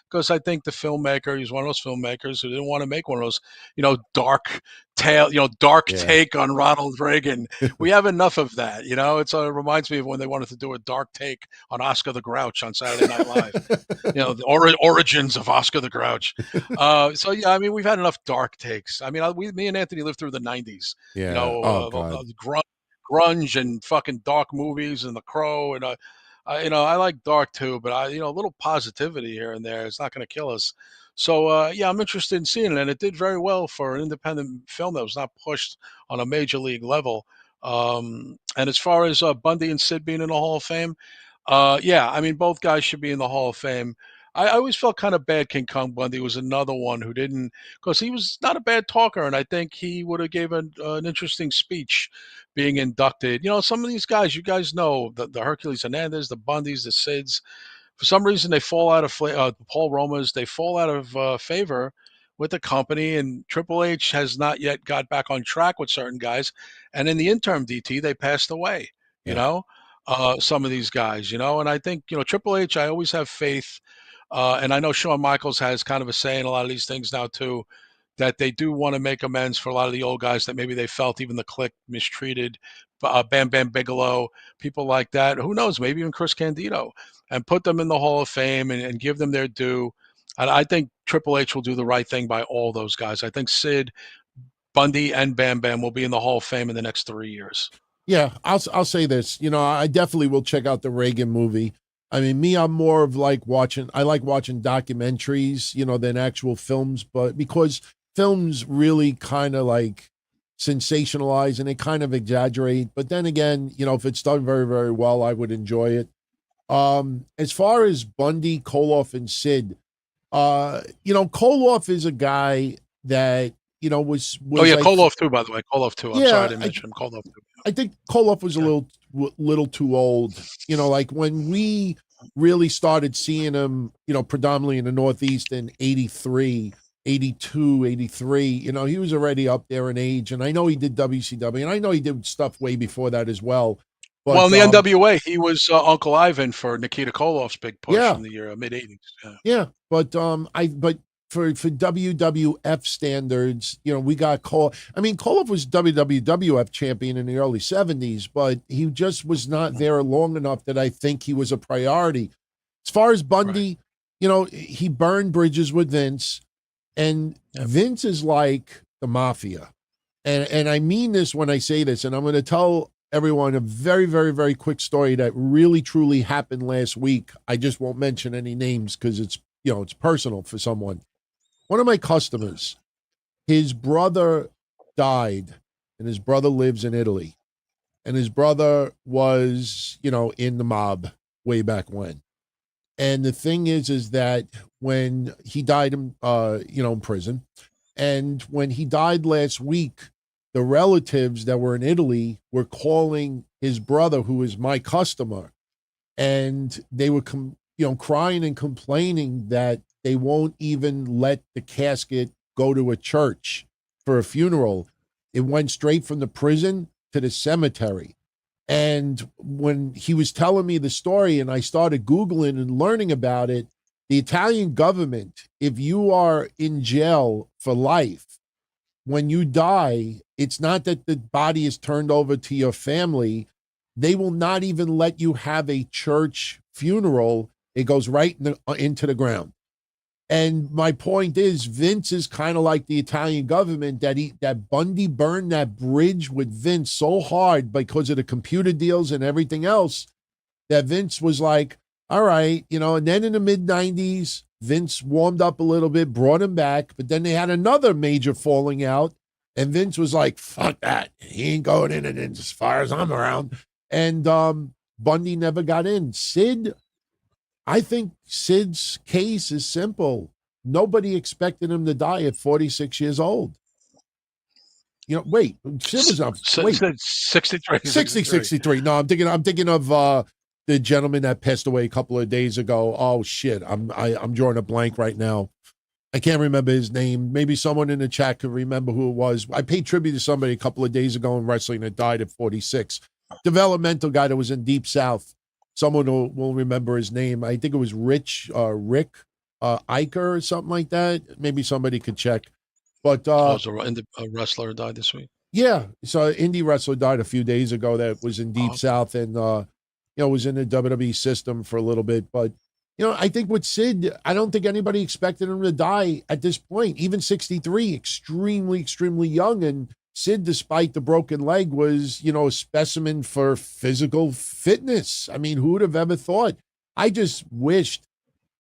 because I think the filmmaker, he's one of those filmmakers who didn't want to make one of those, dark take on Ronald Reagan. We have enough of that, It reminds me of when they wanted to do a dark take on Oscar the Grouch on Saturday Night Live. The origins of Oscar the Grouch. So yeah, I mean, we've had enough dark takes. I mean, me and Anthony lived through the '90s. Grunge and fucking dark movies and The Crow, and I like dark too, but a little positivity here and there is not going to kill us. So I'm interested in seeing it, and it did very well for an independent film that was not pushed on a major league level. And as far as Bundy and Sid being in the Hall of Fame, I mean, both guys should be in the Hall of Fame. I always felt kind of bad. King Kong Bundy was another one who didn't, because he was not a bad talker, and I think he would have gave an interesting speech being inducted. Some of these guys, you guys know, the Hercules Hernandez, the Bundys, the Sids, for some reason they fall out of Paul Romas, they fall out of favor with the company, and Triple H has not yet got back on track with certain guys. And in the interim, DT, they passed away. Some of these guys, and I think Triple H, I always have faith. And I know Shawn Michaels has kind of a say in a lot of these things now too, that they do want to make amends for a lot of the old guys that maybe they felt, even the Clique, mistreated. Bam Bam Bigelow, people like that. Who knows? Maybe even Chris Candido, and put them in the Hall of Fame and give them their due. And I think Triple H will do the right thing by all those guys. I think Sid, Bundy, and Bam Bam will be in the Hall of Fame in the next 3 years. Yeah, I'll say this. I definitely will check out the Reagan movie. I mean, I'm more of I like watching documentaries, than actual films, but because films really kind of sensationalize and they kind of exaggerate. But then again, if it's done very, very well, I would enjoy it. As far as Bundy, Koloff, and Sid, Koloff is a guy that was Oh yeah, I Koloff too. By the way, Koloff too. I'm sorry I yeah, didn't mention him. Koloff too. I think Koloff was a Okay. little too old. Like when we really started seeing him, predominantly in the Northeast in 83, 82, 83, he was already up there in age. And I know he did WCW, and I know he did stuff way before that as well. Well, But in the NWA, he was Uncle Ivan for Nikita Koloff's big push yeah, in the mid '80s. Yeah. yeah. But for WWF standards, we got Cole. I mean, Koloff was WWF champion in the early 70s, but he just was not there long enough that I think he was a priority. As far as Bundy, he burned bridges with Vince, and Vince is like the mafia. And I mean this when I say this, and I'm going to tell everyone a very, very, very quick story that really, truly happened last week. I just won't mention any names because it's personal for someone. One of my customers, his brother died, and his brother lives in Italy. And his brother was, in the mob way back when. And the thing is that when he died, in prison, and when he died last week, the relatives that were in Italy were calling his brother, who is my customer, and they were, crying and complaining that they won't even let the casket go to a church for a funeral. It went straight from the prison to the cemetery. And when he was telling me the story and I started Googling and learning about it, the Italian government, if you are in jail for life, when you die, it's not that the body is turned over to your family. They will not even let you have a church funeral. It goes right into the ground. And my point is, Vince is kind of like the Italian government, that Bundy burned that bridge with Vince so hard because of the computer deals and everything else, that Vince was like, all right, and then in the mid-90s, Vince warmed up a little bit, brought him back, but then they had another major falling out, and Vince was like, fuck that. He ain't going in as far as I'm around. And Bundy never got in. I think Sid's case is simple. Nobody expected him to die at 46 years old. Wait, Sid was up. Wait, 63. 63. No, I'm thinking of the gentleman that passed away a couple of days ago. Oh shit, I'm drawing a blank right now. I can't remember his name. Maybe someone in the chat could remember who it was. I paid tribute to somebody a couple of days ago in wrestling that died at 46. Developmental guy that was in Deep South. Someone will remember his name. I think it was Rick Iker or something like that. Maybe somebody could check. But a wrestler died this week. Yeah, so an indie wrestler died a few days ago that was in Deep South and was in the WWE system for a little bit. But I think with Sid, I don't think anybody expected him to die at this point. Even 63, extremely, extremely young. And Sid, despite the broken leg, was, a specimen for physical fitness. I mean, who would have ever thought? I just wished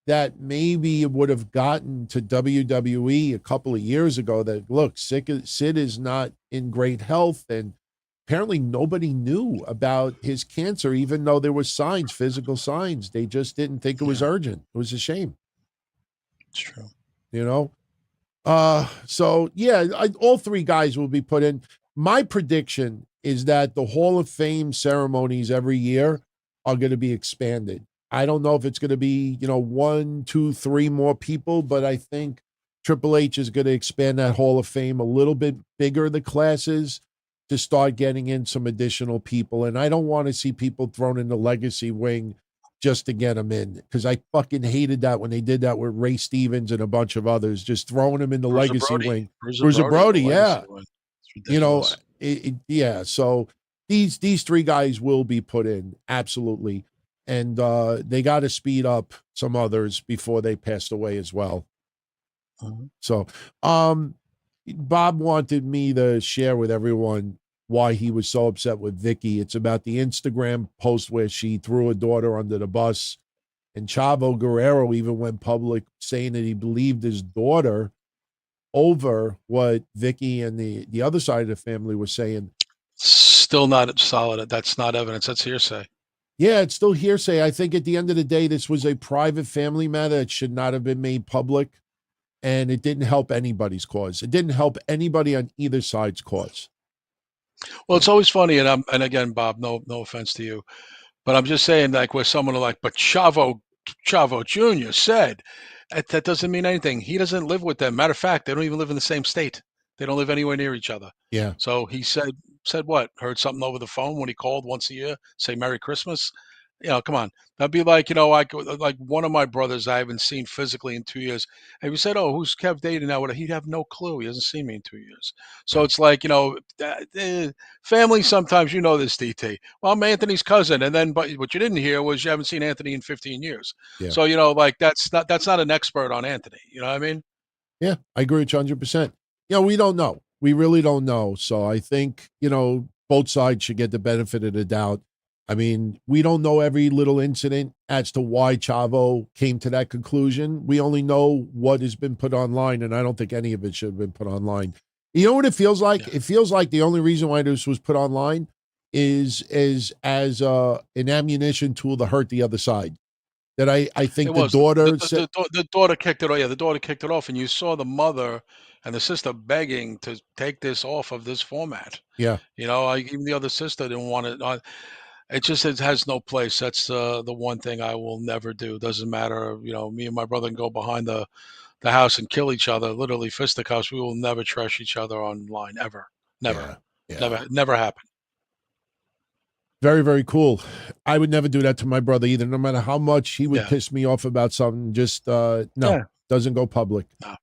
that maybe it would have gotten to WWE a couple of years ago that, look, Sid is not in great health. And apparently nobody knew about his cancer, even though there were signs, physical signs. They just didn't think it was urgent. It was a shame. It's true. So yeah, all three guys will be put in. My prediction is that the Hall of Fame ceremonies every year are going to be expanded. I don't know if it's going to be, 1, 2, 3 more people, but I think Triple H is going to expand that Hall of Fame a little bit bigger, the classes, to start getting in some additional people. And I don't want to see people thrown in the legacy wing just to get them in, because I fucking hated that when they did that with Ray Stevens and a bunch of others, just throwing them in the legacy wing. Bruiser Brody, yeah. Yeah. So these three guys will be put in, absolutely. And they got to speed up some others before they passed away as well. Mm-hmm. So Bob wanted me to share with everyone why he was so upset with Vicky. It's about the Instagram post where she threw her daughter under the bus. And Chavo Guerrero even went public saying that he believed his daughter over what Vicky and the other side of the family was saying. Still not solid. That's not evidence. That's hearsay. Yeah, it's still hearsay. I think at the end of the day, this was a private family matter that should not have been made public, and it didn't help anybody's cause. It didn't help anybody on either side's cause. Well, it's always funny, and again, Bob, no offense to you, but I'm just saying, like, where someone are like, but Chavo Jr. said, that doesn't mean anything. He doesn't live with them. Matter of fact, they don't even live in the same state. They don't live anywhere near each other. Yeah. So he said what? Heard something over the phone when he called once a year, say Merry Christmas. Come on. That'd be like, like one of my brothers I haven't seen physically in 2 years. And we said, "Oh, who's Kev dating now?" He'd have no clue. He hasn't seen me in 2 years. So Right. it's like, family sometimes, this, DT. Well, I'm Anthony's cousin, and then but what you didn't hear was you haven't seen Anthony in 15 years. Yeah. So like that's not an expert on Anthony. You know what I mean? Yeah, I agree with you 100%. We don't know. We really don't know. So I think, both sides should get the benefit of the doubt. I mean, we don't know every little incident as to why Chavo came to that conclusion. We only know what has been put online, and I don't think any of it should have been put online. You know what it feels like? Yeah. It feels like the only reason why this was put online is as an ammunition tool to hurt the other side. That I think the daughter the daughter kicked it off. Yeah, the daughter kicked it off, and you saw the mother and the sister begging to take this off of this format. Yeah. Even the other sister didn't want it. It has no place. That's the one thing I will never do. Doesn't matter. Me and my brother can go behind the house and kill each other, literally fisticuffs. We will never trash each other online ever. Never. Yeah. Never happen. Very, very cool. I would never do that to my brother either, no matter how much he would Yeah. piss me off about something. Just doesn't go public. No.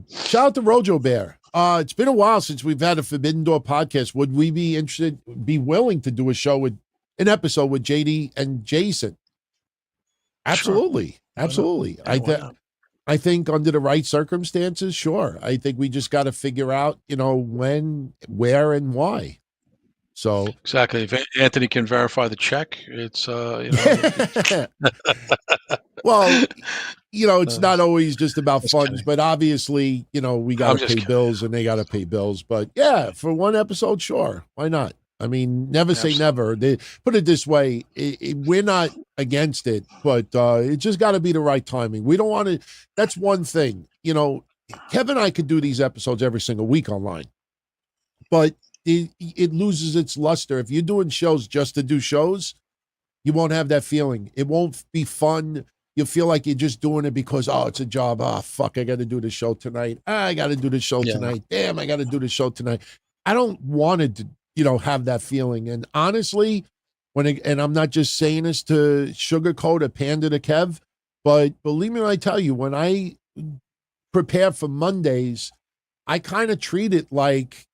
Shout out to Rojo Bear. It's been a while since we've had a Forbidden Door podcast. Would we be willing to do an episode with JD and Jason? Absolutely. Sure. Absolutely. I think under the right circumstances, sure. I think we just got to figure out, when, where, and why. So exactly. If Anthony can verify the check, it's well, it's not always just about funds, but obviously, we got to pay bills and they got to pay bills. But yeah, for one episode, sure, why not? I mean, never say never. Put it this way, we're not against it, but it just got to be the right timing. We don't want to. That's one thing. Kevin and I could do these episodes every single week online, but it loses its luster. If you're doing shows just to do shows, you won't have that feeling. It won't be fun. You'll feel like you're just doing it because, it's a job. Fuck, I got to do the show tonight. I got to do the show tonight. Damn, I got to do the show tonight. I don't want it to, have that feeling. And honestly, and I'm not just saying this to sugarcoat or pander to Kev, but believe me when I tell you, when I prepare for Mondays, I kind of treat it like,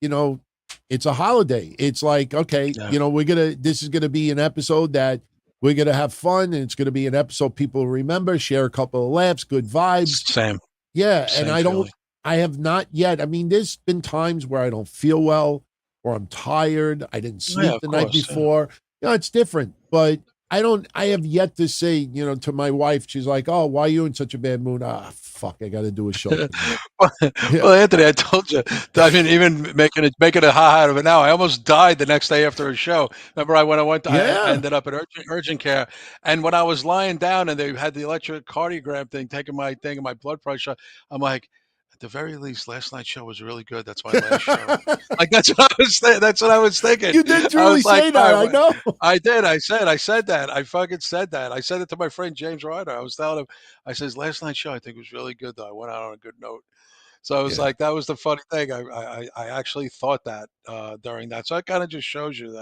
it's a holiday. It's like, okay, this is going to be an episode that we're going to have fun, and it's going to be an episode people remember, share a couple of laughs, good vibes. Same. Yeah. Same and I have not yet. I mean, there's been times where I don't feel well or I'm tired. I didn't sleep the night before. It's different, but I have yet to say, to my wife, she's like, "Oh, why are you in such a bad mood?" Fuck, I got to do a show. Well, Anthony, I told you, I mean, even making a ha out of it now. I almost died the next day after a show. Remember, I ended up at urgent care, and when I was lying down and they had the electrocardiogram thing, taking my thing and my blood pressure, I'm like, at the very least, last night's show was really good. That's my last show. Like that's what I was thinking. You did truly say that. I know. I did. I said that. I fucking said that. I said it to my friend James Ryder. I was telling him. I says last night's show I think was really good though. I went out on a good note. So I was like, that was the funny thing. I actually thought that during that. So it kind of just shows you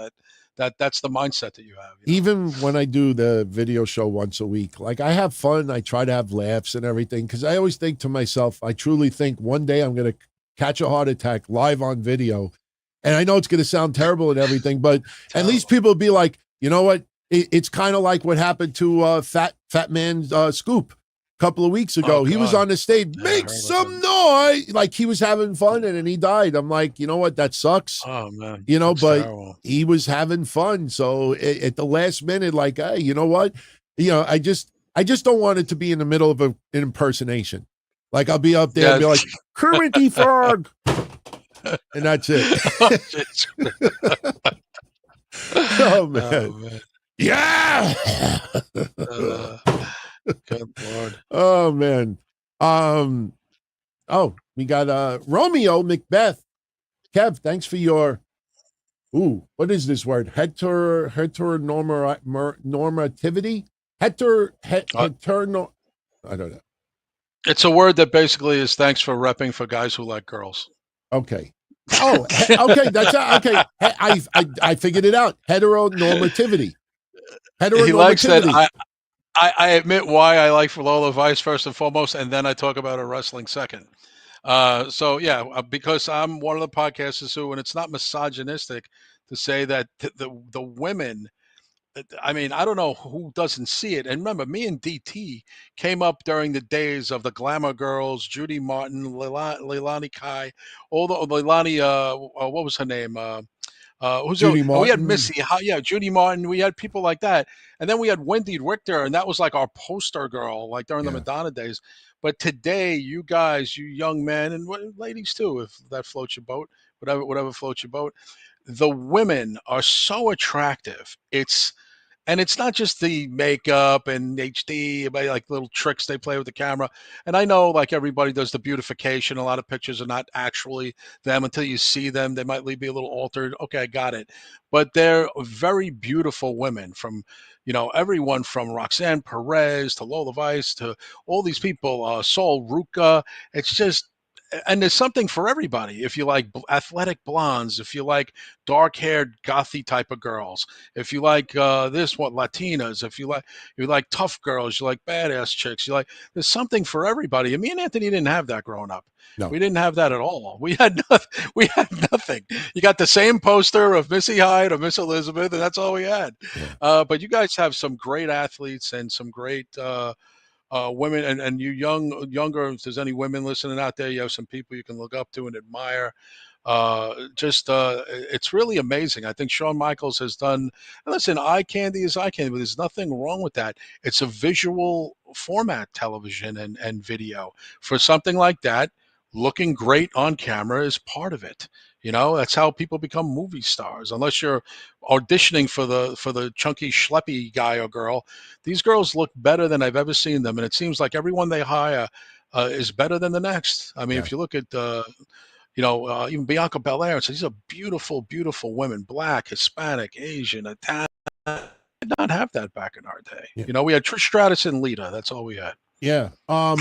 that's the mindset that you have. Even when I do the video show once a week, like I have fun. I try to have laughs and everything because I always think to myself, I truly think one day I'm going to catch a heart attack live on video. And I know it's going to sound terrible and everything, but at least people will be like, you know what? It's kind of like what happened to Fat Man Scoop a couple of weeks ago. He was on the stage, make some noise. Like he was having fun and then he died. I'm like, you know what? That sucks. Oh man. That's terrible. He was having fun. So at the last minute, like, hey, you know what? I just don't want it to be in the middle of an impersonation. Like I'll be up there and be like, Kermit the Frog. And that's it. Oh man. Yeah. Good Lord. Oh man. Oh, we got Romeo Macbeth. Kev, thanks for your what is this word? Heteronormativity? Heterno I don't know. It's a word that basically is thanks for repping for guys who like girls. Okay. Oh, okay. That's okay. I figured it out. Heteronormativity. He likes that. Heteronormativity. I admit why I like Lola Vice first and foremost, and then I talk about her wrestling second. So yeah, because I'm one of the podcasters who, and it's not misogynistic to say that the women. I mean, I don't know who doesn't see it. And remember, me and DT came up during the days of the Glamour Girls, Judy Martin, Leilani Kai, all the Leilani. What was her name? Judy and we had Martin. Missy, Judy Martin. We had people like that, and then we had Wendy Richter, and that was like our poster girl, like during the Yeah. Madonna days. But today, you guys, you young men and ladies too, if that floats your boat, whatever floats your boat, the women are so attractive. It's not just the makeup and HD, but like little tricks they play with the camera. And I know like everybody does the beautification. A lot of pictures are not actually them until you see them. They might be a little altered. Okay, I got it. But they're very beautiful women from, everyone from Roxanne Perez to Lola Vice to all these people, Sol Ruka. It's just, and there's something for everybody. If you like athletic blondes, if you like dark-haired gothy type of girls, if you like this one Latinas, if you like tough girls, you like badass chicks, there's something for everybody. And me and Anthony didn't have that growing up. No. We didn't have that at all. We had nothing. We had nothing. You got the same poster of Missy Hyde or Miss Elizabeth, and that's all we had. Yeah. But you guys have some great athletes and some great women, and you younger. If there's any women listening out there, you have some people you can look up to and admire. It's really amazing. I think Shawn Michaels has done. Listen, eye candy is eye candy, but there's nothing wrong with that. It's a visual format, television and video. For something like that, looking great on camera is part of it. That's how people become movie stars. Unless you're auditioning for the chunky schleppy guy or girl, these girls look better than I've ever seen them, and it seems like everyone they hire is better than the next. I mean, Yeah. if you look at even Bianca Belair, so these are beautiful, beautiful women, black, Hispanic, Asian, Italian. Did not have that back in our day. Yeah. We had Trish Stratus and Lita. That's all we had. Yeah. Well,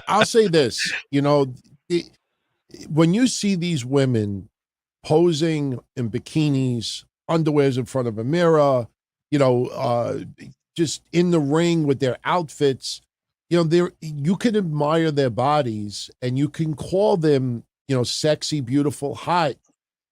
I'll say this, when you see these women posing in bikinis, underwears in front of a mirror, just in the ring with their outfits, you can admire their bodies and you can call them, sexy, beautiful, hot,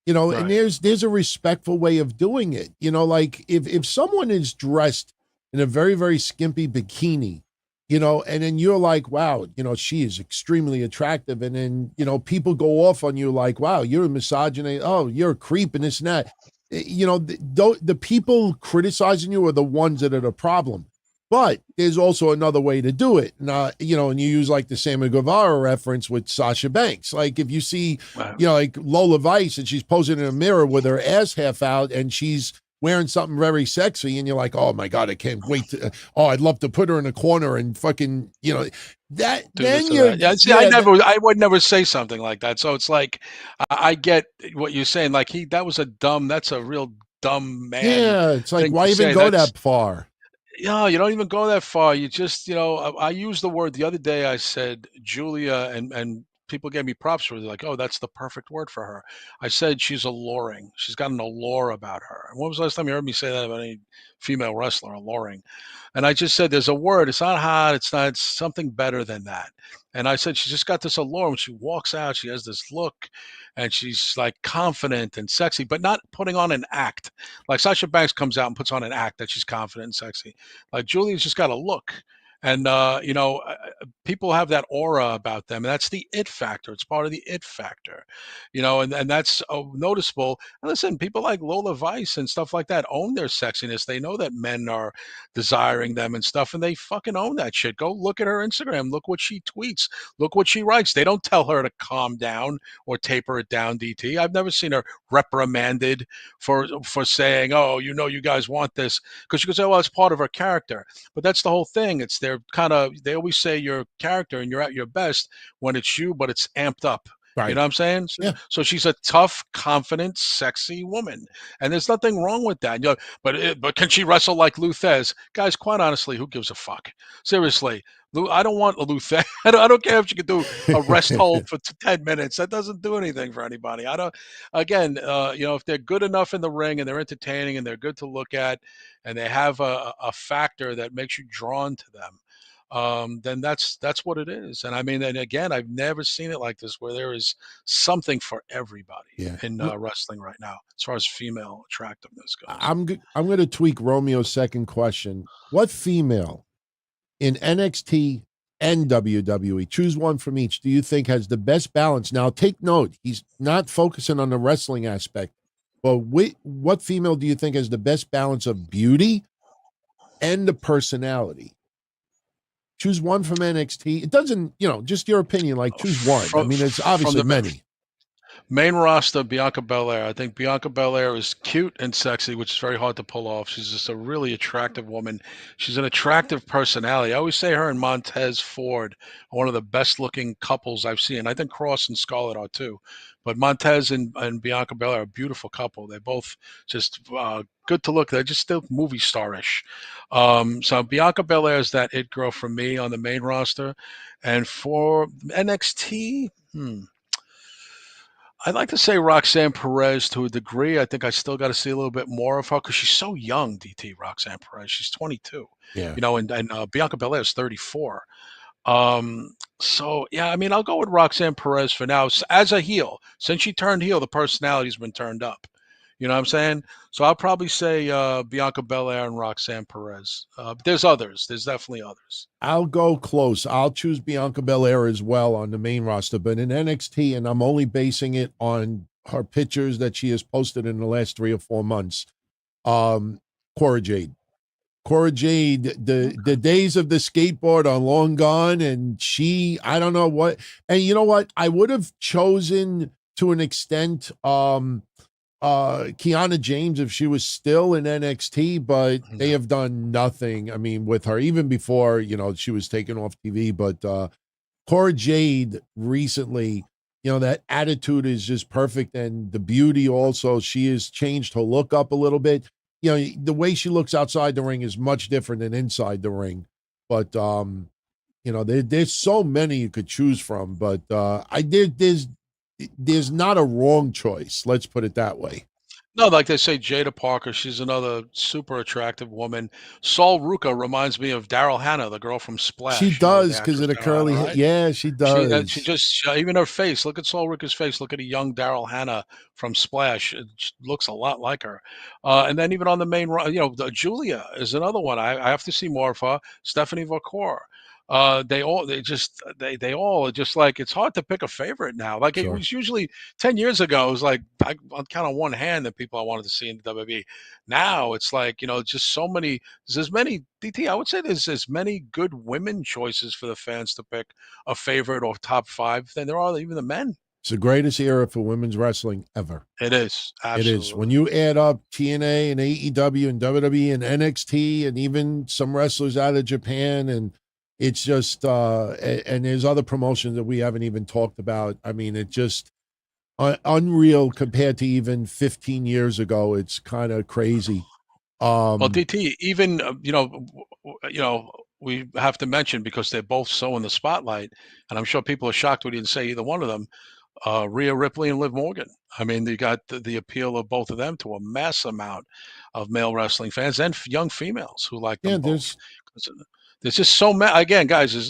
and Right. there's a respectful way of doing it. Like if someone is dressed in a very, very skimpy bikini, and then you're like, wow, she is extremely attractive. And then, people go off on you like, wow, you're a misogynist. Oh, you're a creep and this and that. The people criticizing you are the ones that are the problem. But there's also another way to do it. And, and you use like the Sammy Guevara reference with Sasha Banks. Like if you see, like Lola Vice and she's posing in a mirror with her ass half out and she's wearing something very sexy and you're like, oh my God, I can't wait to, I'd love to put her in a corner and fucking, that, Do then this or you're, that. Yeah, see, yeah, I would never say something like that. So it's like, I get what you're saying. Like that's a real dumb man yeah, it's like, thing why to even say. go that far? Yeah, you don't even go that far. You just, I used the word the other day. I said Julia, and people gave me props for it. They're like, oh, that's the perfect word for her. I said she's alluring. She's got an allure about her. And when was the last time you heard me say that about any female wrestler? Alluring. And I just said, there's a word. It's not hot. It's not. It's something better than that. And I said, she's just got this allure. When she walks out, she has this look, and she's like confident and sexy, but not putting on an act. Like Sasha Banks comes out and puts on an act that she's confident and sexy. Like Julia's just got a look. And people have that aura about them, and that's the it factor. It's part of the it factor, and that's noticeable. And listen, people like Lola Vice and stuff like that own their sexiness. They know that men are desiring them and stuff, and they fucking own that shit. Go look at her Instagram. Look what she tweets. Look what she writes. They don't tell her to calm down or taper it down. DT. I've never seen her reprimanded for saying, "Oh, you guys want this," because you could say, "Well, it's part of her character." But that's the whole thing. It's they always say your character and you're at your best when it's you, but it's amped up. You Right. know what I'm saying? So, Yeah. so she's a tough, confident, sexy woman, and there's nothing wrong with that. But can she wrestle like Luthez? Guys, quite honestly, who gives a fuck? Seriously, I don't want a Luthez. I don't care if she can do a rest hold for 10 minutes. That doesn't do anything for anybody. I don't. Again, if they're good enough in the ring and they're entertaining and they're good to look at, and they have a factor that makes you drawn to them, then that's what it is. And I mean, and again, I've never seen it like this, where there is something for everybody Yeah. in wrestling right now, as far as female attractiveness goes. I'm going to tweak Romeo's second question. What female in NXT and WWE, choose one from each, do you think has the best balance? Now, take note, he's not focusing on the wrestling aspect, but what female do you think has the best balance of beauty and the personality? Choose one from NXT. It doesn't, just your opinion, like choose one. I mean, it's From obviously the many. main roster, Bianca Belair. I think Bianca Belair is cute and sexy, which is very hard to pull off. She's just a really attractive woman. She's an attractive personality. I always say her and Montez Ford are one of the best looking couples I've seen. I think Cross and Scarlett are too. But Montez and Bianca Belair are a beautiful couple. They're both just good to look. They're just still movie starish. So Bianca Belair is that it girl for me on the main roster. And for NXT, I'd like to say Roxanne Perez to a degree. I think I still got to see a little bit more of her because she's so young, DT Roxanne Perez. She's 22, Yeah. and Bianca Belair is 34. So, yeah, I mean, I'll go with Roxanne Perez for now. As a heel, since she turned heel, the personality's been turned up. You know what I'm saying? So I'll probably say Bianca Belair and Roxanne Perez. But there's others. There's definitely others. I'll go close. I'll choose Bianca Belair as well on the main roster, but in NXT, and I'm only basing it on her pictures that she has posted in the last 3 or 4 months. Cora Jade. Cora Jade, the days of the skateboard are long gone, and I don't know what. And you know what? I would have chosen to an extent Kiana James if she was still in NXT, but they have done nothing. I mean, with her, even before, she was taken off TV, but Cora Jade recently, that attitude is just perfect. And the beauty also, she has changed her look up a little bit. The way she looks outside the ring is much different than inside the ring. But, there's so many you could choose from, but there's not a wrong choice. Let's put it that way. No, like they say, Jada Parker, she's another super attractive woman. Sol Ruka reminds me of Daryl Hannah, the girl from She Splash. The does because actress of the Daryl curly Hannah, hair. right? Yeah, she She does. just even her face. Look at Sol Ruka's face. Look at a young Daryl Hannah from Splash. It looks a lot like her. And then even on the main, Julia is another one. I have to see more of her. Stephanie Vaquer. They all are just like, it's hard to pick a favorite now. Like it Sure. was usually 10 years ago. It was like I count on one hand the people I wanted to see in the WWE. Now it's like, just so many. There's as many DT. I would say there's as many good women choices for the fans to pick a favorite or top 5 than there are even the men. It's the greatest era for women's wrestling ever. It is. It is. When Absolutely. you add up TNA and AEW and WWE and NXT and even some wrestlers out of Japan, and it's just and there's other promotions that we haven't even talked about. I mean, it just unreal compared to even 15 years ago. It's kind of crazy. Well, DT, even we have to mention, because they're both so in the spotlight, and I'm sure people are shocked we didn't say either one of them. Rhea Ripley and Liv Morgan. I mean, you got the appeal of both of them to a mass amount of male wrestling fans and young females who like Yeah, them both. There's just so many. Again, guys, there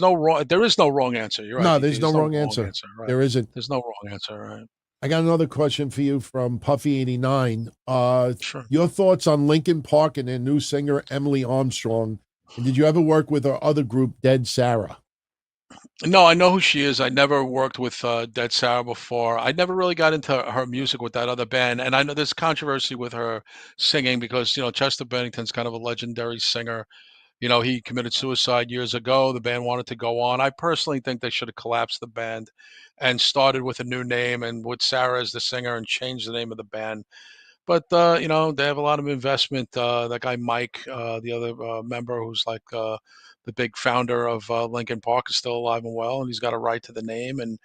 is no wrong answer. You're right, no, DT. there's no There's no wrong wrong answer. answer. Right. There isn't. There's no wrong answer. Right. I got another question for you from Puffy89. Sure. Your thoughts on Linkin Park and their new singer, Emily Armstrong, And did you ever work with our other group, Dead Sarah? No, I know who she is. I never worked with Dead Sarah before. I never really got into her music with that other band, and I know there's controversy with her singing because Chester Bennington's kind of a legendary singer. He committed suicide years ago. The band wanted to go on. I personally think they should have collapsed the band and started with a new name and with Sarah as the singer and changed the name of the band. But they have a lot of investment. That guy Mike, the other member, who's like the big founder of Linkin Park, is still alive and well, and he's got a right to the name. And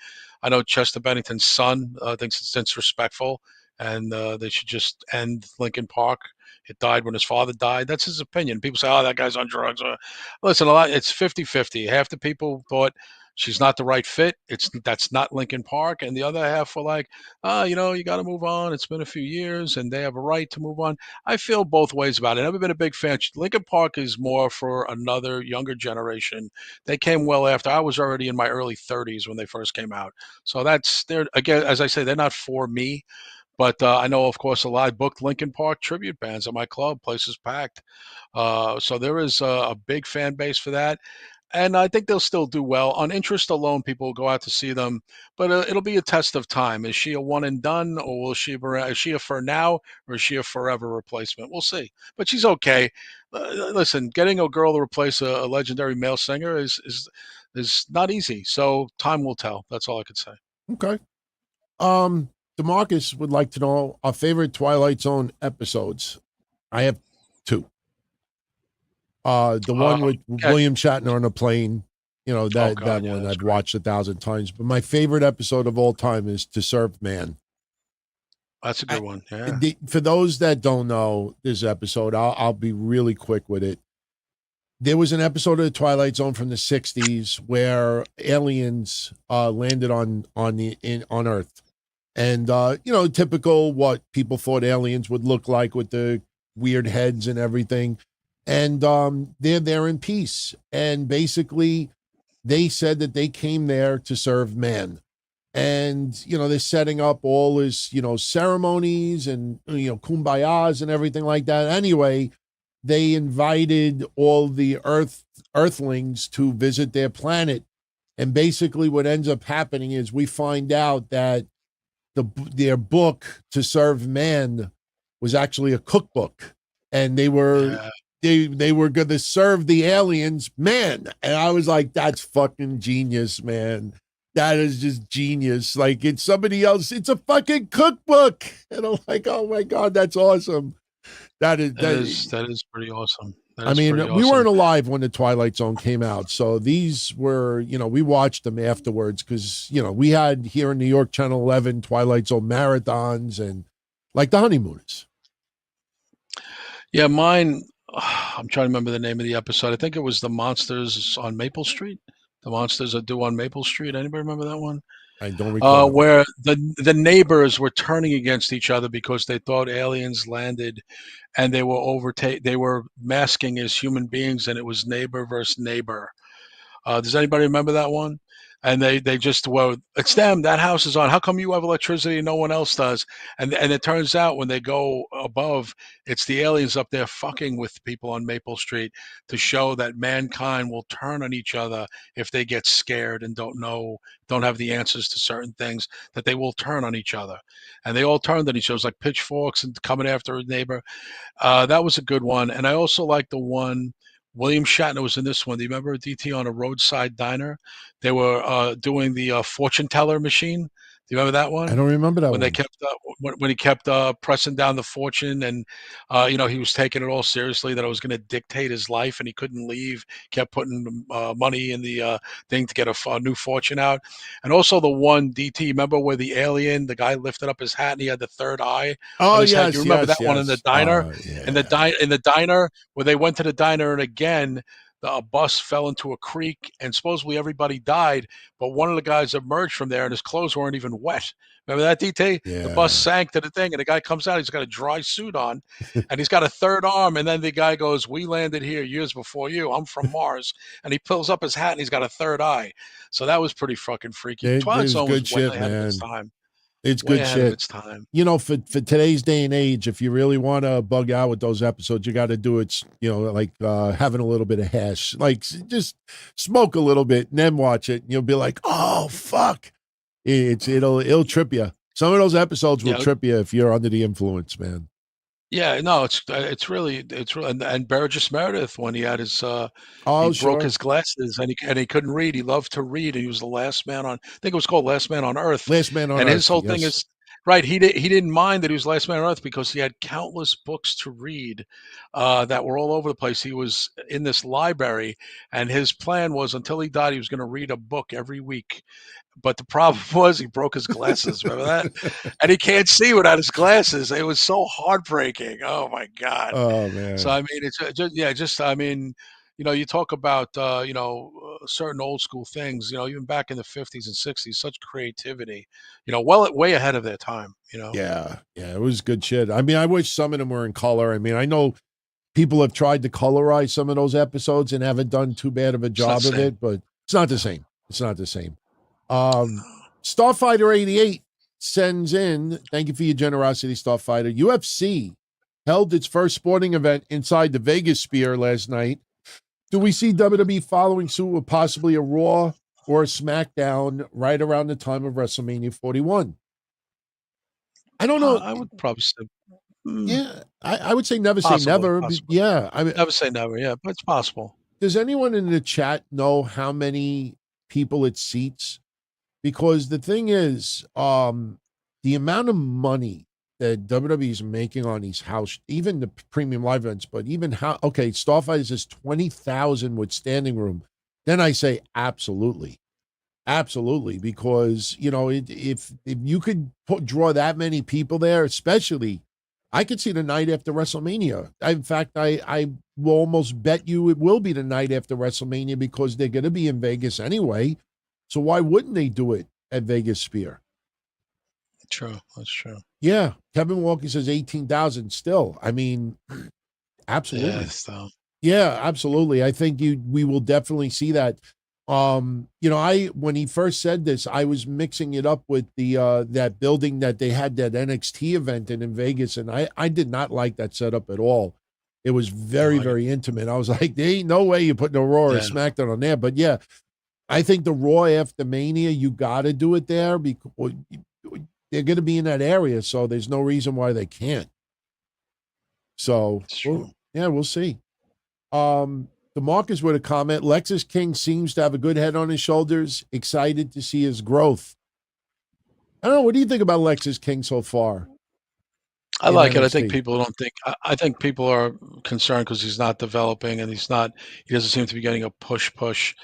I know Chester Bennington's son thinks it's disrespectful, and they should just end Linkin Park. It died when his father died. That's his opinion. People say, "Oh, that guy's on drugs." Listen, a lot. It's 50-50. Half the people thought she's not the right fit. That's not Linkin Park, and the other half were like, you got to move on. It's been a few years and they have a right to move on. I feel both ways about it. I've never been a big fan. Lincoln Park is more for another younger generation. They came well after. I was already in my early 30s when they first came out. So they're, again, as I say, they're not for me. But I know, of course, a lot. I booked Lincoln Park tribute bands at my club. Place is packed. So there is a big fan base for that, and I think they'll still do well. On interest alone, people will go out to see them, but it'll be a test of time. Is she a one and done, or is she a for now, or is she a forever replacement? We'll see. But she's okay. Listen, getting a girl to replace a legendary male singer is not easy. So time will tell. That's all I could say. Okay. DeMarcus would like to know our favorite Twilight Zone episodes. I have two. The one with William Shatner on a plane, that one I've watched 1,000 times. But my favorite episode of all time is To Serve Man. That's a good one. Yeah. For those that don't know this episode, I'll be really quick with it. There was an episode of the Twilight Zone from the 60s where aliens landed on Earth. And typical what people thought aliens would look like with the weird heads and everything. And they're there in peace. And basically, they said that they came there to serve man. And, they're setting up all this, ceremonies and, kumbayas and everything like that. Anyway, they invited all the earthlings to visit their planet. And basically what ends up happening is we find out that their book, To Serve Man, was actually a cookbook. And they were... Yeah. They were going to serve the aliens man. And I was like, that's fucking genius, man. That is just genius. Like, it's somebody else. It's a fucking cookbook. And I'm like, oh my God, that's awesome. That is pretty awesome. We weren't alive when the Twilight Zone came out. So these were, we watched them afterwards because, we had here in New York, Channel 11, Twilight Zone marathons and like the Honeymooners. Yeah, mine... I'm trying to remember the name of the episode. I think it was The Monsters on Maple Street. The Monsters Are Due on Maple Street. Anybody remember that one? I don't recall. Where the neighbors were turning against each other because they thought aliens landed, and they were masking as human beings, and it was neighbor versus neighbor. Does anybody remember that one? And they just, well, it's them. That house is on. How come you have electricity and no one else does? And it turns out when they go above, it's the aliens up there fucking with people on Maple Street to show that mankind will turn on each other if they get scared and don't have the answers to certain things, that they will turn on each other. And they all turned on each other. It was like pitchforks and coming after a neighbor. That was a good one. And I also like the one... William Shatner was in this one. Do you remember DT on a roadside diner? They were doing the fortune teller machine. Do you remember that one? I don't remember that when one. They kept when he kept pressing down the fortune, and he was taking it all seriously that it was going to dictate his life, and he couldn't leave. Kept putting money in the thing to get a new fortune out. And also the one DT. Remember where the guy lifted up his hat and he had the third eye on his head? You remember that one in the diner? Yeah. In the diner where they went to the diner, and again, a bus fell into a creek, and supposedly everybody died, but one of the guys emerged from there and his clothes weren't even wet. Remember that, DT? Yeah. The bus sank to the thing, and the guy comes out, he's got a dry suit on, and he's got a third arm, and then the guy goes, "We landed here years before you. I'm from Mars." And he pulls up his hat, and he's got a third eye. So that was pretty fucking freaky. Twilight Zone was way ahead of its time. It's way good ahead of shit. its time. You know, for today's day and age, if you really want to bug out with those episodes, you got to do it, you know, like having a little bit of hash, like just smoke a little bit and then watch it. And you'll be like, oh, fuck. It'll trip you. Some of those episodes will Yeah, trip you if you're under the influence, man. yeah, no, it's really and Burgess Meredith when he had his he Oh, broke sure. his glasses and he couldn't read. He loved to read. He was the last man on, I think it was called Last Man on Earth. Last Man on And his Earth. whole thing Yes. is right. He didn't mind that he was last man on Earth because he had countless books to read that were all over the place. He was in this library, and his plan was until he died, he was going to read a book every week. But the problem was he broke his glasses. Remember that? And he can't see without his glasses. It was so heartbreaking. Oh my God. Oh, So man. I mean, it's just yeah, just I mean, you talk about certain old school things. Even back in the 50s and 60s, such creativity. Way ahead of their time. Yeah. Yeah. It was good shit. I mean, I wish some of them were in color. I mean, I know people have tried to colorize some of those episodes and haven't done too bad of a It's not job the of same. it, but it's not the same. It's not the same. Starfighter 88 sends in, thank you for your generosity, Starfighter. UFC held its first sporting event inside the Vegas Sphere last night. Do we see WWE following suit with possibly a Raw or a SmackDown right around the time of WrestleMania 41? I don't know. I would probably say Yeah, I would say possibly, never. But possibly. yeah, I mean, Never say never. Yeah, but it's possible. does anyone in the chat know how many people it seats? Because the thing is, the amount of money that WWE is making on these house, even the premium live events, but even how, okay, Starfighter says 20,000 with standing room. Then I say absolutely. Absolutely. Because, you know, if you could draw that many people there, especially, I could see the night after WrestleMania. In fact, I will almost bet you it will be the night after WrestleMania because they're going to be in Vegas anyway. So why wouldn't they do it at Vegas Sphere? True. That's true. Yeah. Kevin Walker says 18,000 still. I mean, absolutely. Yeah. So Yeah, absolutely. I think we will definitely see that. When he first said this, I was mixing it up with the that building that they had that NXT event in Vegas, and I did not like that setup at all. It was very, very intimate. I was like, there ain't no way you're putting a Raw or SmackDown on there. But yeah, I think the Raw after Mania, you got to do it there because they're going to be in that area, so there's no reason why they can't. So, we'll see. DeMarcus with a comment. Lexus King seems to have a good head on his shoulders. Excited to see his growth. I don't know. What do you think about Lexus King so far? I like it. I NXT? think people don't think. I think people are concerned because he's not developing and he doesn't seem to be getting a push. It's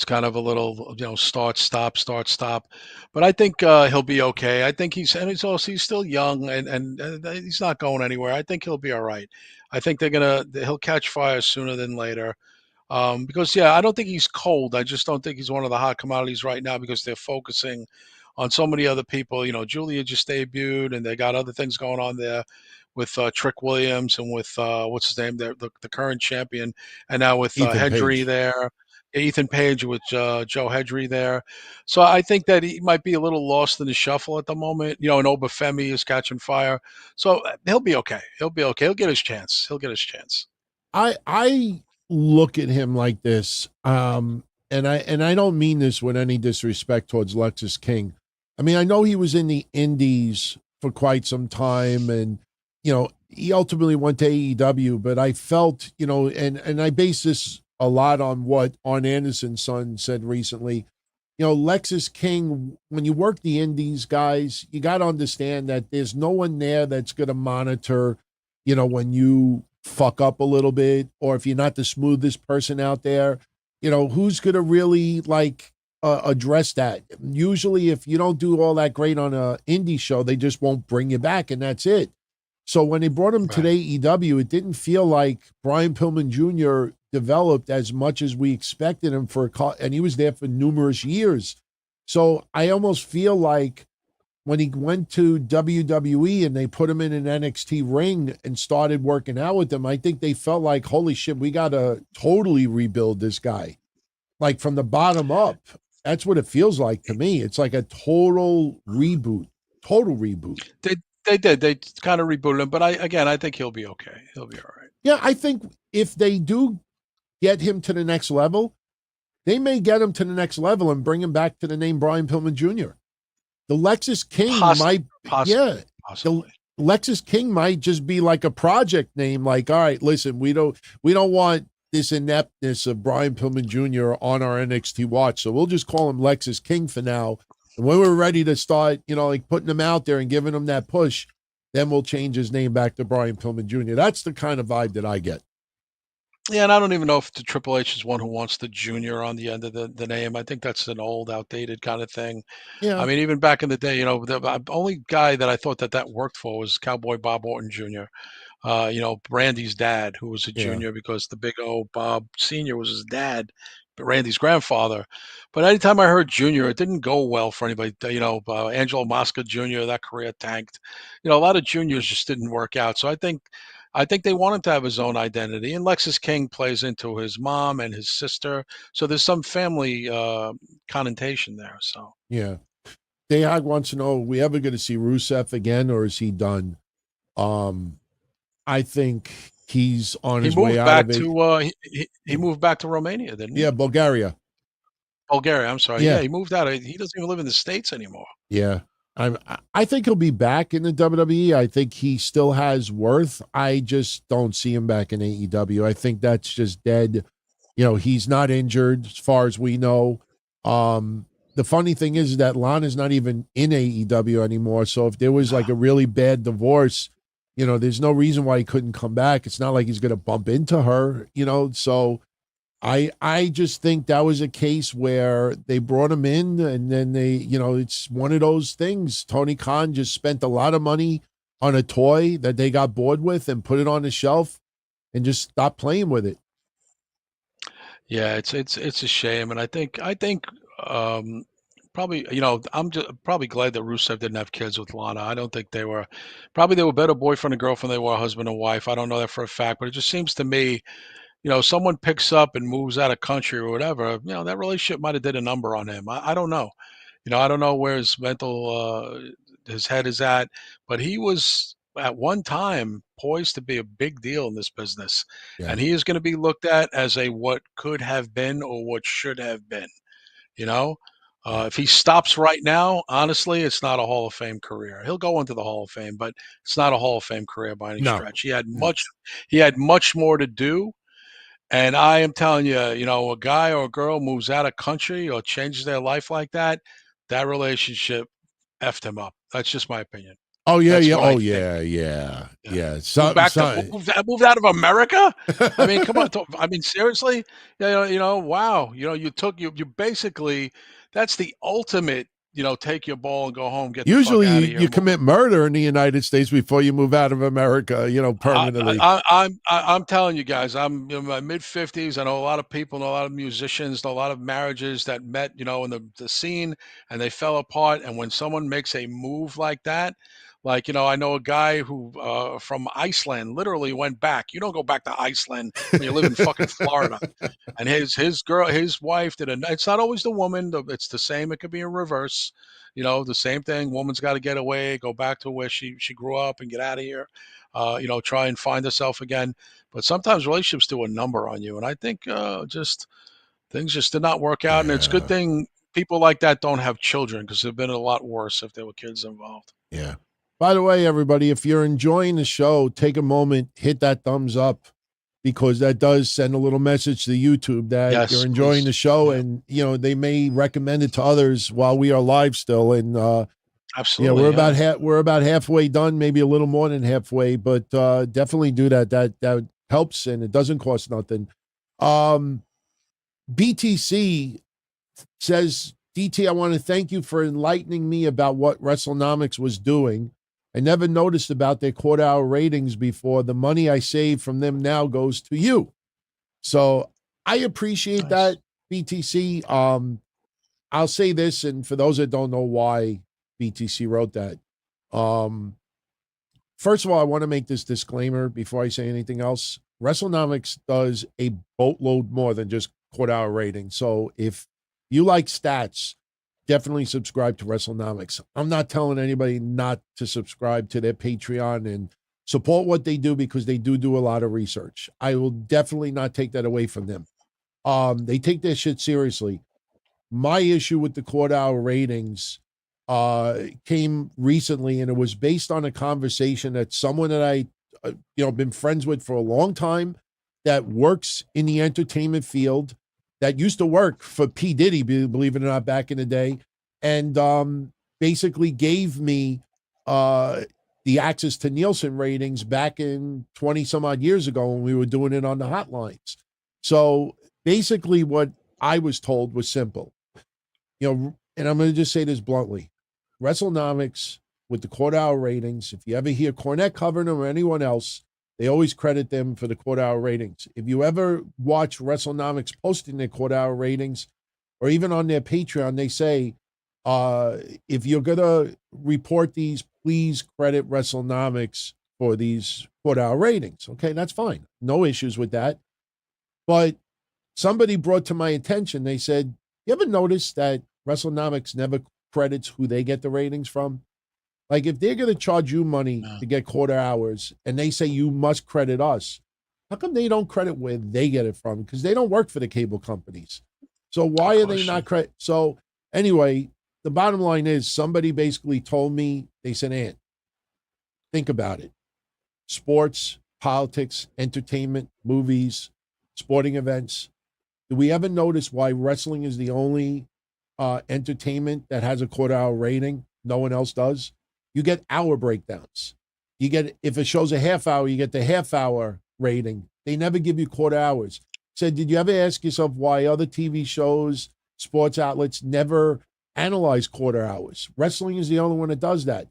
kind of a little, start, stop, start, stop. But I think he'll be okay. I think he's still young and he's not going anywhere. I think he'll be all right. I think he'll catch fire sooner than later. Because I don't think he's cold. I just don't think he's one of the hot commodities right now because they're focusing on so many other people. Julia just debuted, and they got other things going on there with Trick Williams and with what's his name, the current champion, and now with Ethan Hedry Page. there, Ethan Page with Joe Hedry there. So I think that he might be a little lost in the shuffle at the moment. And Obafemi is catching fire, so he'll be okay. He'll be okay. He'll get his chance. I look at him like this, and I don't mean this with any disrespect towards Lexus King. I mean, I know he was in the Indies for quite some time, and he ultimately went to AEW. But I felt, and I base this a lot on what Arn Anderson's son said recently. Lexus King, when you work the Indies, guys, you got to understand that there's no one there that's going to monitor, when you fuck up a little bit, or if you're not the smoothest person out there, who's going to really address that? Usually if you don't do all that great on a indie show, they just won't bring you back, and that's it. So when they brought him to the AEW, it didn't feel like Brian Pillman Jr. developed as much as we expected him and he was there for numerous years. So I almost feel like when he went to WWE and they put him in an NXT ring and started working out with them, I think they felt like, holy shit, we got to totally rebuild this guy, like from the bottom up. That's what it feels like to me. It's like a total reboot. Total reboot. They did. They kind of rebooted him, but I think he'll be okay. He'll be all right. Yeah, I think if they do get him to the next level, they may get him to the next level and bring him back to the name Brian Pillman Jr. The Lexus King might, possibly. The Lexus King might just be like a project name. Like, all right, listen, we don't want this ineptness of Brian Pillman Jr. on our NXT watch, so we'll just call him Lexus King for now. And when we're ready to start, like putting him out there and giving him that push, then we'll change his name back to Brian Pillman Jr. That's the kind of vibe that I get. Yeah, and I don't even know if the Triple H is one who wants the junior on the end of the name. I think that's an old, outdated kind of thing. Yeah. I mean, even back in the day, the only guy that I thought that worked for was Cowboy Bob Orton Jr. Randy's dad, who was a junior because the big O Bob Sr. was his dad, but Randy's grandfather. But anytime I heard junior, it didn't go well for anybody. Angelo Mosca Jr., that career tanked. A lot of juniors just didn't work out. So I think they want him to have his own identity. And Lexus King plays into his mom and his sister. So there's some family connotation there. So yeah. Dayhog wants to know, are we ever going to see Rusev again, or is he done? I think he's on his way out of it. He moved back to Romania, didn't he? Yeah, Bulgaria. I'm sorry. Yeah, he moved out. He doesn't even live in the States anymore. Yeah. I think he'll be back in the WWE. I think he still has worth. I just don't see him back in AEW. I think that's just dead. He's not injured as far as we know. The funny thing is that Lana's not even in AEW anymore. So if there was like a really bad divorce, there's no reason why he couldn't come back. It's not like he's going to bump into her, so I just think that was a case where they brought him in and then they, it's one of those things. Tony Khan just spent a lot of money on a toy that they got bored with and put it on the shelf and just stopped playing with it. Yeah, it's a shame. And I think probably, I'm just probably glad that Rusev didn't have kids with Lana. I don't think they were better boyfriend and girlfriend than they were husband and wife. I don't know that for a fact, but it just seems to me, someone picks up and moves out of country or whatever, that relationship might have did a number on him. I don't know. I don't know where his his head is at, but he was at one time poised to be a big deal in this business. Yeah. And he is going to be looked at as a what could have been or what should have been. If he stops right now, honestly, it's not a Hall of Fame career. He'll go into the Hall of Fame, but it's not a Hall of Fame career by any stretch. He had much more to do. And I am telling you, a guy or a girl moves out of country or changes their life like that, that relationship effed him up. That's just my opinion. Oh yeah, That's yeah. Oh yeah. Yeah. Moved out of America. I mean, come on. I mean, seriously. Wow. You basically. That's the ultimate. Take your ball and go home. Usually, the fuck out of here. You commit murder in the United States before you move out of America. Permanently. I'm telling you guys. I'm in my mid-50s. I know a lot of people, know a lot of musicians, know a lot of marriages that met, in the scene, and they fell apart. And when someone makes a move like that. Like, I know a guy who from Iceland literally went back. You don't go back to Iceland when you live in fucking Florida. And his wife did it's not always the woman. It's the same. It could be in reverse. The same thing. Woman's got to get away, go back to where she grew up and get out of here. Try and find herself again. But sometimes relationships do a number on you. And I think things just did not work out. And it's a good thing people like that don't have children because it'd been a lot worse if there were kids involved. Yeah. By the way, everybody, if you're enjoying the show, take a moment, hit that thumbs up, because that does send a little message to YouTube that you're enjoying the show, and they may recommend it to others while we are live still. And absolutely, we're about halfway done, maybe a little more than halfway, but definitely do that. That helps, and it doesn't cost nothing. BTC says, DT, I want to thank you for enlightening me about what WrestleNomics was doing. I never noticed about their quarter-hour ratings before. The money I save from them now goes to you. So I appreciate that, BTC. I'll say this, and for those that don't know why BTC wrote that. First of all, I want to make this disclaimer before I say anything else. WrestleNomics does a boatload more than just quarter-hour rating. So if You like stats, definitely subscribe to WrestleNomics. I'm not telling anybody not to subscribe to their Patreon and support what they do because they do a lot of research. I will definitely not take that away from them. They take their shit seriously. My issue with the court hour ratings came recently, and it was based on a conversation that someone that I, been friends with for a long time, that works in the entertainment field, that used to work for P Diddy, believe it or not, back in the day, and basically gave me the access to Nielsen ratings back in 20 some odd years ago when we were doing it on the hotlines. So basically, what I was told was simple. And I'm going to just say this bluntly. WrestleNomics with the court hour ratings, if you ever hear Cornette covering them or anyone else, they always credit them for the court hour ratings. If you ever watch WrestleNomics posting their court hour ratings, or even on their Patreon, they say, if you're going to report these, please credit WrestleNomics for these court hour ratings. Okay, that's fine. No issues with that. But somebody brought to my attention, they said, you ever notice that WrestleNomics never credits who they get the ratings from? Like, if they're going to charge you money to get quarter hours and they say you must credit us, how come they don't credit where they get it from? Because they don't work for the cable companies. So why are they not credit? So anyway, the bottom line is somebody basically told me, they said, Ant, think about it. Sports, politics, entertainment, movies, sporting events. Do we ever notice why wrestling is the only entertainment that has a quarter hour rating? No one else does. You get hour breakdowns. You get, if it shows a half hour, you get the half hour rating. They never give you quarter hours. So did you ever ask yourself why other TV shows, sports outlets never analyze quarter hours? Wrestling is the only one that does that.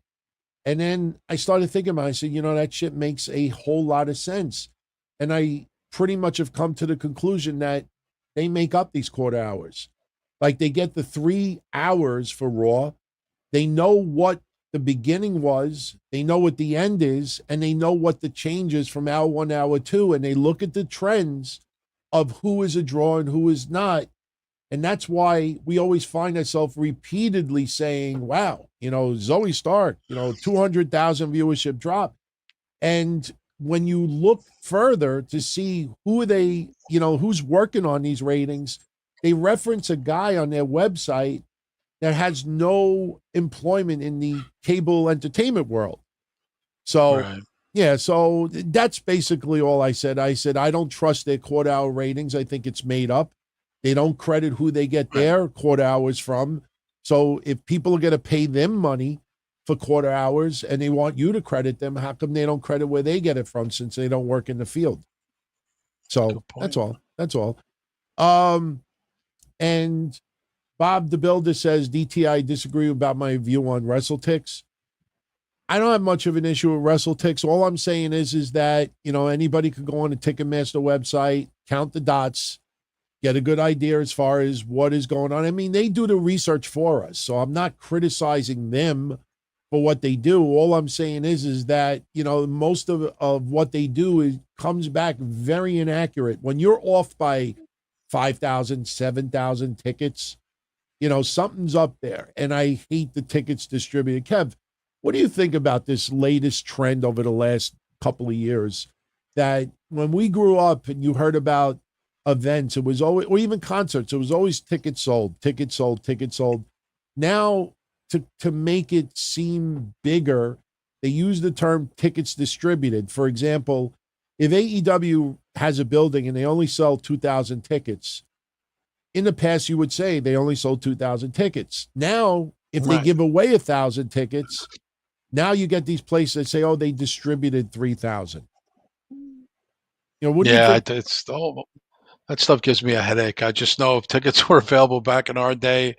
And then I started thinking about it. I said, that shit makes a whole lot of sense. And I pretty much have come to the conclusion that they make up these quarter hours. Like, they get the 3 hours for Raw. They know what the beginning was. They know what the end is. And they know what the changes from hour 1 to hour 2. And they look at the trends of who is a draw and who is not. And that's why we always find ourselves repeatedly saying, wow, Zoe Stark, 200,000 viewership drop. And when you look further to see who they, who's working on these ratings, they reference a guy on their website that has no employment in the cable entertainment world. So, Right. yeah, so that's basically all I said. I said, I don't trust their quarter hour ratings. I think it's made up. They don't credit who they get their quarter hours from. So if people are going to pay them money for quarter hours and they want you to credit them, how come they don't credit where they get it from since they don't work in the field? So that's all. That's all. And Bob the Builder says, DT, I disagree about my view on WrestleTix. I don't have much of an issue with WrestleTix. All I'm saying is that, anybody could go on the Ticketmaster website, count the dots, get a good idea as far as what is going on. I mean, they do the research for us, so I'm not criticizing them for what they do. All I'm saying is that, most of what they do comes back very inaccurate. When you're off by 5,000, 7,000 tickets, something's up there. And I hate the tickets distributed. Kev, what do you think about this latest trend over the last couple of years, that when we grew up and you heard about events, it was always, or even concerts, it was always tickets sold, tickets sold, tickets sold. Now, to make it seem bigger, they use the term tickets distributed. For example, if AEW has a building and they only sell 2,000 tickets, in the past you would say they only sold 2,000 tickets. Now, if they give away 1,000 tickets, now you get these places that say, oh, they distributed 3,000. What do you think? That stuff gives me a headache. I just know if tickets were available back in our day,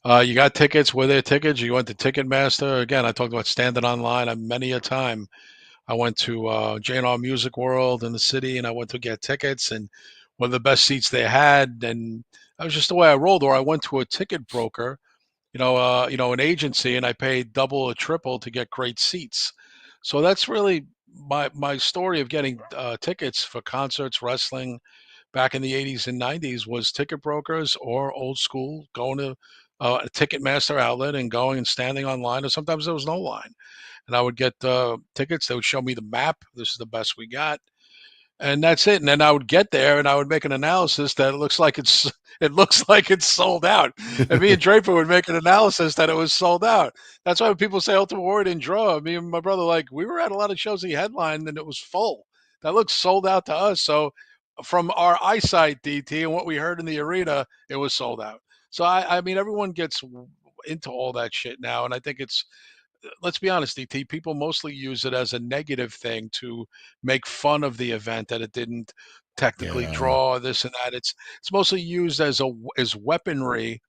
you got tickets, were there tickets? You went to Ticketmaster. Again, I talked about standing online many a time. I went to J&R Music World in the city, and I went to get tickets, and one of the best seats they had. And that was just the way I rolled. Or I went to a ticket broker, an agency, and I paid double or triple to get great seats. So that's really my story of getting tickets for concerts, wrestling, back in the 80s and 90s was ticket brokers or old school going to a Ticketmaster outlet and going and standing online, or sometimes there was no line. And I would get tickets. They would show me the map. This is the best we got, and that's it. And then I would get there and I would make an analysis that it looks like it's sold out. And me and Draper would make an analysis that it was sold out. That's why when people say Ultimate Warrior didn't draw, me and my brother, like, we were at a lot of shows he headlined and it was full. That looks sold out to us. So from our eyesight, DT, and what we heard in the arena, it was sold out. So I mean, everyone gets into all that shit now, and I think it's, let's be honest, DT, people mostly use it as a negative thing to make fun of the event that it didn't technically Yeah. draw this and that. It's mostly used as weaponry,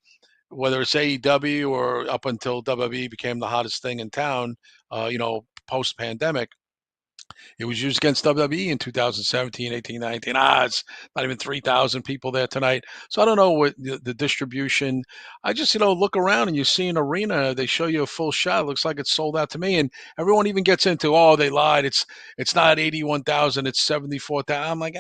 whether it's AEW or up until WWE became the hottest thing in town, post pandemic. It was used against WWE in 2017, 18, 19. It's not even 3,000 people there tonight. So I don't know what the distribution. I just, look around and you see an arena, they show you a full shot. It looks like it's sold out to me. And everyone even gets into, oh, they lied. It's not 81,000, it's 74,000. I'm like,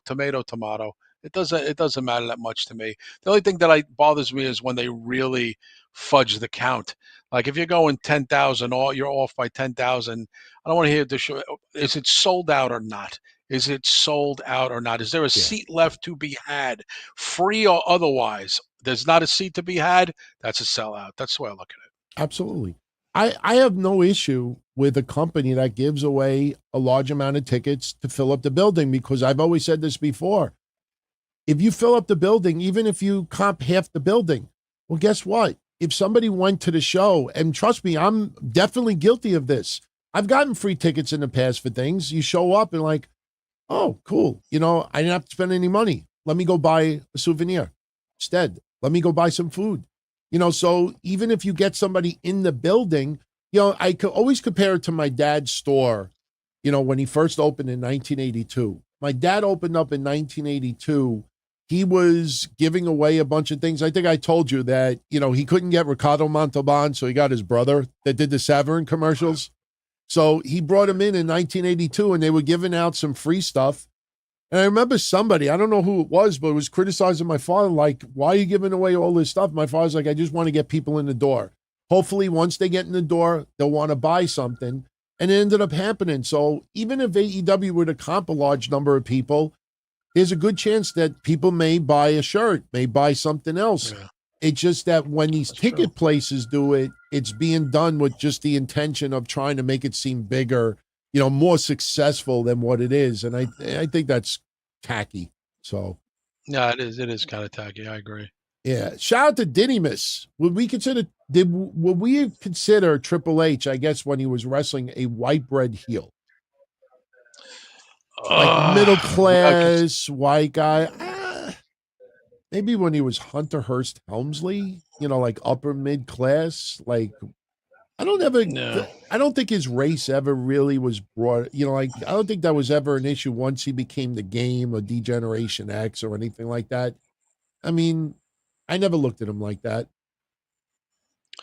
tomato, tomato. It doesn't matter that much to me. The only thing that bothers me is when they really fudge the count. Like if you're going 10,000, you're off by 10,000. I don't want to hear the show. Is it sold out or not? Is it sold out or not? Is there a Yeah. seat left to be had, free or otherwise? There's not a seat to be had. That's a sellout. That's the way I look at it. Absolutely. I have no issue with a company that gives away a large amount of tickets to fill up the building, because I've always said this before. If you fill up the building, even if you comp half the building, well, guess what? If somebody went to the show, and trust me, I'm definitely guilty of this. I've gotten free tickets in the past for things. You show up and like, oh, cool. I didn't have to spend any money. Let me go buy a souvenir instead. Let me go buy some food. So even if you get somebody in the building, I could always compare it to my dad's store, when he first opened in 1982. My dad opened up in 1982. He was giving away a bunch of things. I think I told you that, he couldn't get Ricardo Montalban, so he got his brother that did the Savagecorn commercials. So he brought him in 1982, and they were giving out some free stuff. And I remember somebody, I don't know who it was, but it was criticizing my father, like, why are you giving away all this stuff? My father's like, I just want to get people in the door. Hopefully, once they get in the door, they'll want to buy something. And it ended up happening. So even if AEW were to comp a large number of people, there's a good chance that people may buy a shirt, may buy something else. Yeah. It's just that when these ticket places do it, it's being done with just the intention of trying to make it seem bigger, more successful than what it is. And I think that's tacky. So Yeah, it is. It is kind of tacky. I agree. yeah. Shout out to Didymus. Would we consider Triple H, I guess, when he was wrestling, a white bread heel? Like middle class white guy. Maybe when he was Hunter Hearst Helmsley, like upper mid class. Like I don't think his race ever really was brought. I don't think that was ever an issue once he became the Game or Degeneration X or anything like that. I mean, I never looked at him like that.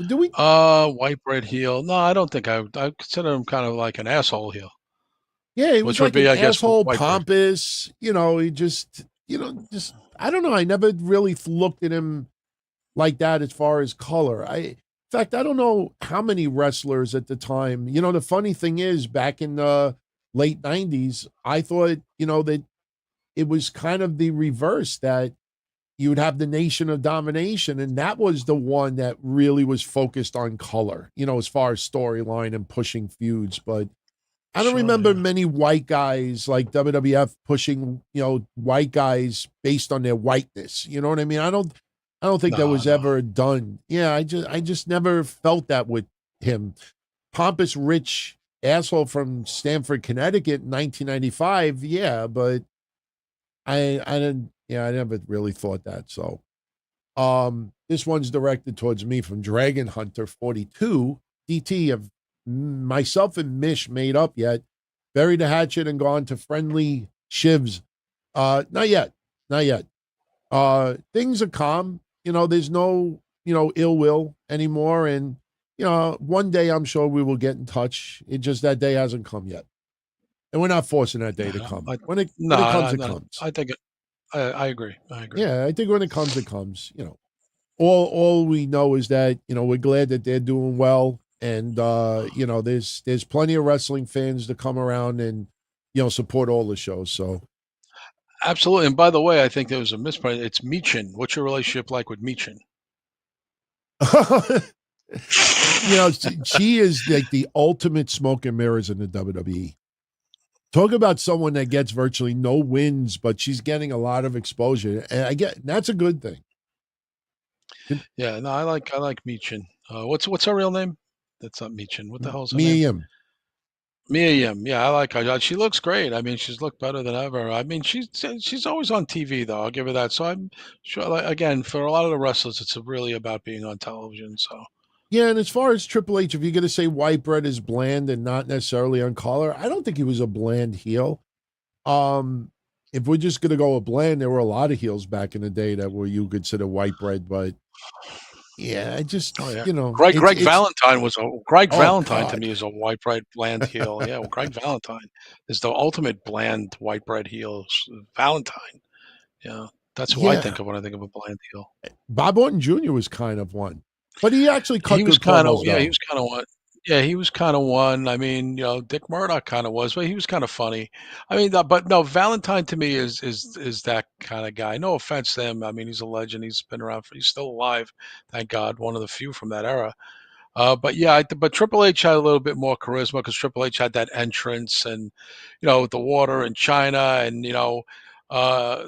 Do we? White bread heel. No, I don't think I consider him kind of like an asshole heel. Yeah, he was Which like would be, an I guess, asshole, white bread. pompous. He just, I don't know. I never really looked at him like that as far as color. In fact, I don't know how many wrestlers at the time. The funny thing is, back in the late 90s, I thought, that it was kind of the reverse, that you would have the Nation of Domination, and that was the one that really was focused on color, as far as storyline and pushing feuds. But I don't remember many white guys like WWF pushing, white guys based on their whiteness. You know what I mean? I don't think that was ever done. Yeah, I just never felt that with him. Pompous, rich asshole from Stamford, Connecticut in 1995. Yeah, but I never really thought that. So this one's directed towards me from Dragon Hunter 42. DT, have myself and Mish made up yet? Buried the hatchet and gone to friendly shivs? Not yet. Things are calm. There's no, ill will anymore. And, one day I'm sure we will get in touch. It just, that day hasn't come yet. And we're not forcing that day to come. When it comes, it comes. I think I agree. I agree. Yeah, I think when it comes, it comes. All we know is that we're glad that they're doing well, and there's plenty of wrestling fans to come around and support all the shows. So Absolutely. And by the way, I think there was a misprint. It's Michin. What's your relationship like with Michin? she is like the ultimate smoke and mirrors in the WWE. Talk about someone that gets virtually no wins, but she's getting a lot of exposure, and that's a good thing. Yeah, no, I like Michin. What's her real name? That's not Michin. What the hell's her Mia name? Yim. Mia Yim. Yeah, I like her. She looks great. I mean, she's looked better than ever. I mean, she's always on TV though. I'll give her that. So I'm sure. Like, again, for a lot of the wrestlers, it's really about being on television. So Yeah, and as far as Triple H, if you're going to say white bread is bland and not necessarily on collar, I don't think he was a bland heel. If we're just going to go with bland, there were a lot of heels back in the day that were you consider white bread, but yeah, I just oh yeah, Greg it's Valentine was a Greg oh Valentine to God, me is a white bread bland heel. Yeah, well, Greg Valentine is the ultimate bland white bread heel. Valentine. Yeah, that's who I yeah. think of when I think of a bland heel. Bob Orton Jr. was kind of one, but he actually cut He was good kind of promos yeah, he though. was kind of one. Yeah, he was kind of one. I mean, Dick Murdoch kind of was, but he was kind of funny. I mean, but no, Valentine to me is that kind of guy. No offense to him. I mean, he's a legend. He's been around he's still alive, thank God. One of the few from that era. But yeah, but Triple H had a little bit more charisma because Triple H had that entrance and, the water in China and,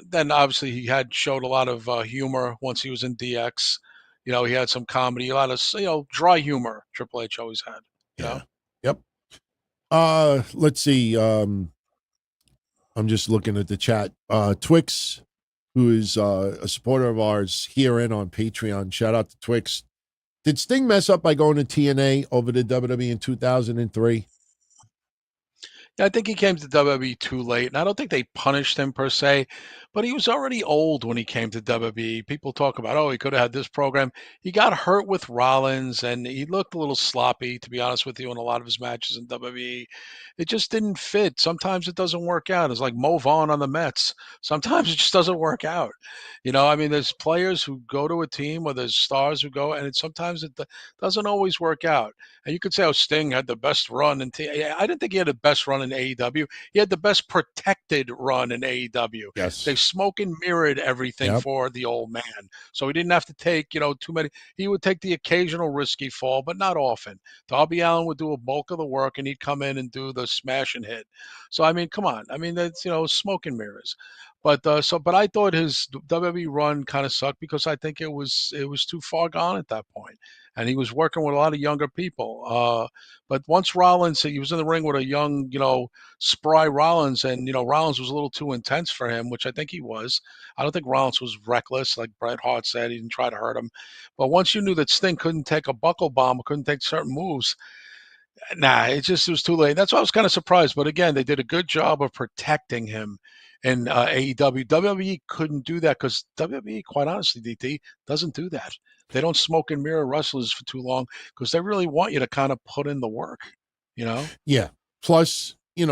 then obviously he had showed a lot of humor once he was in DX. He had some comedy, a lot of, dry humor Triple H always had, you know? Yeah. Yep. Let's see. I'm just looking at the chat. Twix, who is a supporter of ours here and on Patreon. Shout out to Twix. Did Sting mess up by going to TNA over to WWE in 2003? Yeah, I think he came to WWE too late, and I don't think they punished him per se, but he was already old when he came to WWE. People talk about, oh, he could have had this program. He got hurt with Rollins, and he looked a little sloppy, to be honest with you, in a lot of his matches in WWE. It just didn't fit. Sometimes it doesn't work out. It's like Mo Vaughn on the Mets. Sometimes it just doesn't work out. I mean, there's players who go to a team, or there's stars who go, and sometimes it doesn't always work out. And you could say, oh, Sting had the best run in I didn't think he had the best run in AEW. He had the best protected run in AEW. They Yes. smoke and mirrored everything Yep. for the old man. So he didn't have to take, too many. He would take the occasional risky fall, but not often. Darby Allin would do a bulk of the work and he'd come in and do the smash and hit. So I mean, come on. I mean, that's smoke and mirrors. But I thought his WWE run kind of sucked because I think it was too far gone at that point, and he was working with a lot of younger people. But once Rollins, he was in the ring with a young, spry Rollins, and Rollins was a little too intense for him, which I think he was. I don't think Rollins was reckless, like Bret Hart said. He didn't try to hurt him. But once you knew that Sting couldn't take a buckle bomb, or couldn't take certain moves, nah, it was too late. That's why I was kind of surprised. But again, they did a good job of protecting him in AEW. WWE couldn't do that because WWE, quite honestly, DT doesn't do that. They don't smoke and mirror wrestlers for too long because they really want you to kind of put in the work. You know? Yeah. Plus, you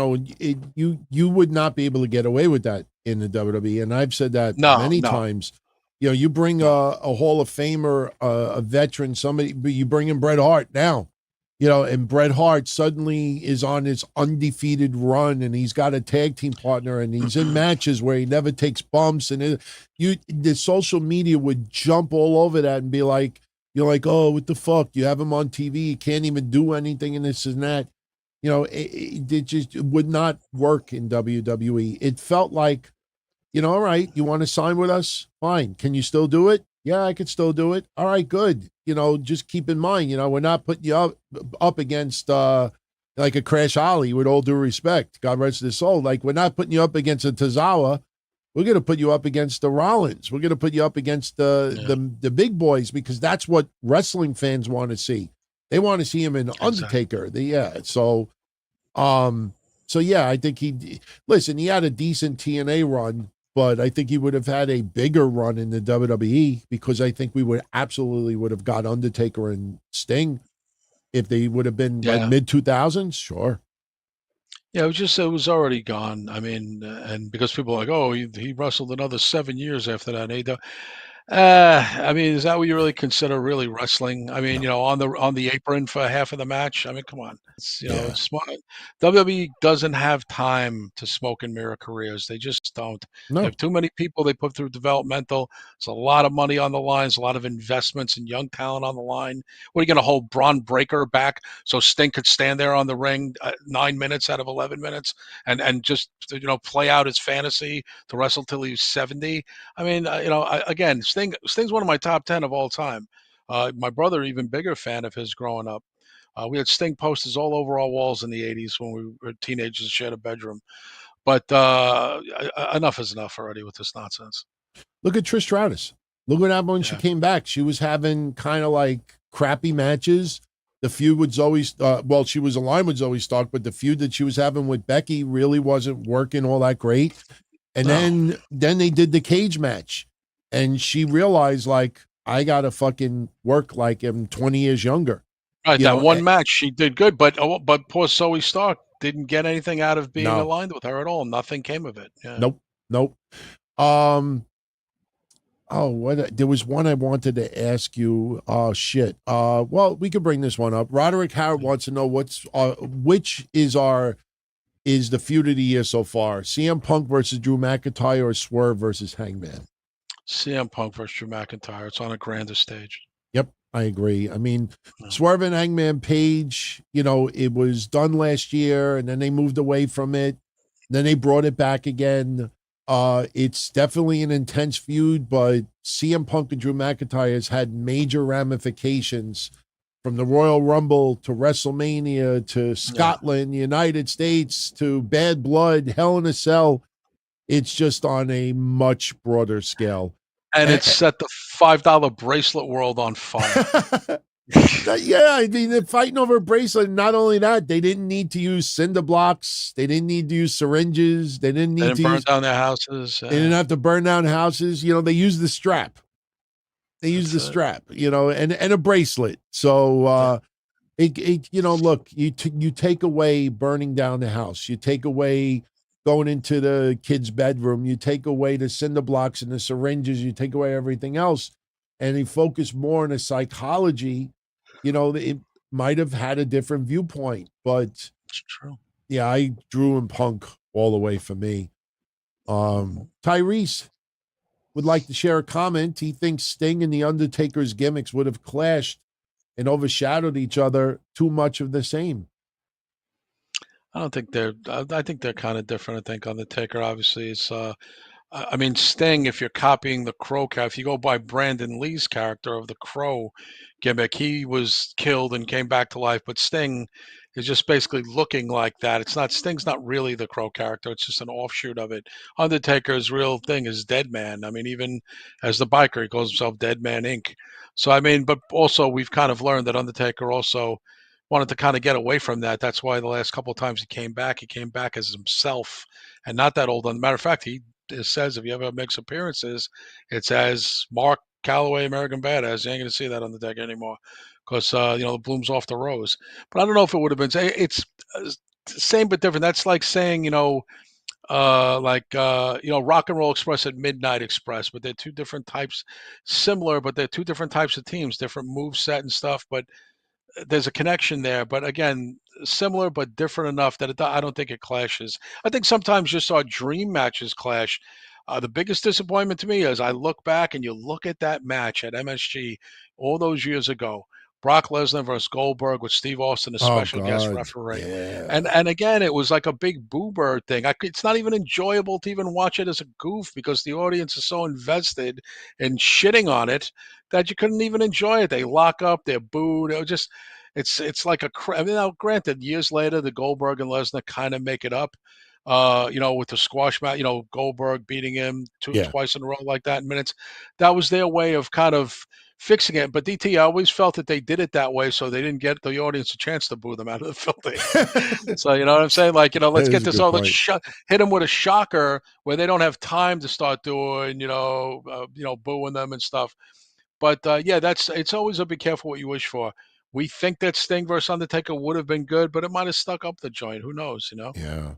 would not be able to get away with that in the WWE, and I've said that No, many no, times. You bring no. a Hall of Famer, a veteran, somebody, but you bring in Bret Hart now. And Bret Hart suddenly is on his undefeated run, and he's got a tag team partner, and he's in matches where he never takes bumps, and the social media would jump all over that and be like, you're like, oh, what the fuck? You have him on TV, you can't even do anything, and this and that. It just would not work in WWE. It felt like, all right, you want to sign with us? Fine. Can you still do it? Yeah, I could still do it. All right, good. Just keep in mind, we're not putting you up against like a Crash Olley, with all due respect. God rest his soul. Like, we're not putting you up against a Tozawa. We're going to put you up against the Rollins. We're going to put you up against the big boys, because that's what wrestling fans want to see. They want to see him in Undertaker. Exactly. So yeah, I think he had a decent TNA run, but I think he would have had a bigger run in the WWE, because I think we would have got Undertaker and Sting if they would have been like Yeah. mid 2000s. Sure. Yeah, it was already gone. I mean, and because people are like, oh, he wrestled another 7 years after that. I mean, is that what you really consider really wrestling? I mean, No. on the apron for half of the match. I mean, come on. Yeah. It's smart. WWE doesn't have time to smoke and mirror careers. They just don't. They No. have too many people they put through developmental. There's a lot of money on the line. There's a lot of investments and young talent on the line. What are you going to hold Braun Breaker back so Sting could stand there on the ring 9 minutes out of 11 minutes and just play out his fantasy to wrestle till he's 70? I mean, again, Sting's one of my top 10 of all time. My brother, even bigger fan of his growing up. We had Sting posters all over our walls in the 80s when we were teenagers and shared a bedroom. But enough is enough already with this nonsense. Look at Trish Stratus. Look what happened when she Yeah. came back. She was having kind of like crappy matches. The feud was always, she was aligned with Zoe Stark, but the feud that she was having with Becky really wasn't working all that great. And No. then they did the cage match, and she realized like I gotta fucking work like I'm 20 years younger. Right, You that know, one match she did good, but poor Zoe Stark didn't get anything out of being no, aligned with her at all. Nothing came of it. Yeah. nope, nope. Um, oh, there was one I wanted to ask you. Oh shit. Well, we could bring this one up. Roderick Howard wants to know which is the feud of the year so far? CM Punk versus Drew McIntyre or Swerve versus Hangman? CM Punk versus Drew McIntyre. It's on a grander stage. Yep, I agree. I mean, No. Swerve and Hangman Page, it was done last year and then they moved away from it. Then they brought it back again. It's definitely an intense feud, but CM Punk and Drew McIntyre has had major ramifications from the Royal Rumble to WrestleMania to Scotland, United States to Bad Blood, Hell in a Cell. It's just on a much broader scale. And it set the $5 bracelet world on fire. Yeah, I mean, they're fighting over a bracelet. Not only that, they didn't need to use cinder blocks. They didn't need to use syringes. They didn't need to burn use. down their houses. They didn't have to burn down houses. They used the strap. They used the strap. And a bracelet. So look, you take away burning down the house. You take away going into the kid's bedroom. You take away the cinder blocks and the syringes. You take away everything else, and you focus more on the psychology. It might have had a different viewpoint, but it's true. Yeah, I Drew and Punk all the way for me. Tyrese would like to share a comment. He thinks Sting and The Undertaker's gimmicks would have clashed and overshadowed each other too much of the same. I don't think I think they're kind of different. I think Undertaker obviously is. I mean, Sting, if you're copying the Crow character, if you go by Brandon Lee's character of the Crow gimmick, he was killed and came back to life. But Sting is just basically looking like that. Sting's not really the Crow character. It's just an offshoot of it. Undertaker's real thing is Dead Man. I mean, even as the biker, he calls himself Dead Man Inc. So, I mean, but also we've kind of learned that Undertaker also wanted to kind of get away from that. That's why the last couple of times he came back as himself and not that old. As a matter of fact, he says if he ever makes appearances, it's as Mark Calloway, American Badass. You ain't going to see that on the deck anymore because, the bloom's off the rose. But I don't know if it would have been, it's same but different. That's like saying, Rock and Roll Express and Midnight Express, but they're two different types, similar, but they're two different types of teams, different move set and stuff. But there's a connection there, but again, similar but different enough that I don't think it clashes. I think sometimes just our dream matches clash. The biggest disappointment to me is I look back and you look at that match at MSG all those years ago. Brock Lesnar versus Goldberg with Steve Austin as Oh special guest God, referee, yeah. and again it was like a big boo bird thing. It's not even enjoyable to even watch it as a goof because the audience is so invested in shitting on it that you couldn't even enjoy it. They lock up, they're booed. It was just it's like I mean, now granted, years later, the Goldberg and Lesnar kind of make it up. With the squash match, Goldberg beating him Yeah. twice in a row like that in minutes. That was their way of kind of fixing it. But DT, I always felt that they did it that way so they didn't get the audience a chance to boo them out of the building. So you know what I'm saying? Like, That let's is get a this. good Oh, point. hit them with a shocker where they don't have time to start doing, booing them and stuff. But yeah, it's always a be careful what you wish for. we think that Sting versus Undertaker would have been good, but it might have stuck up the joint. Who knows? Yeah.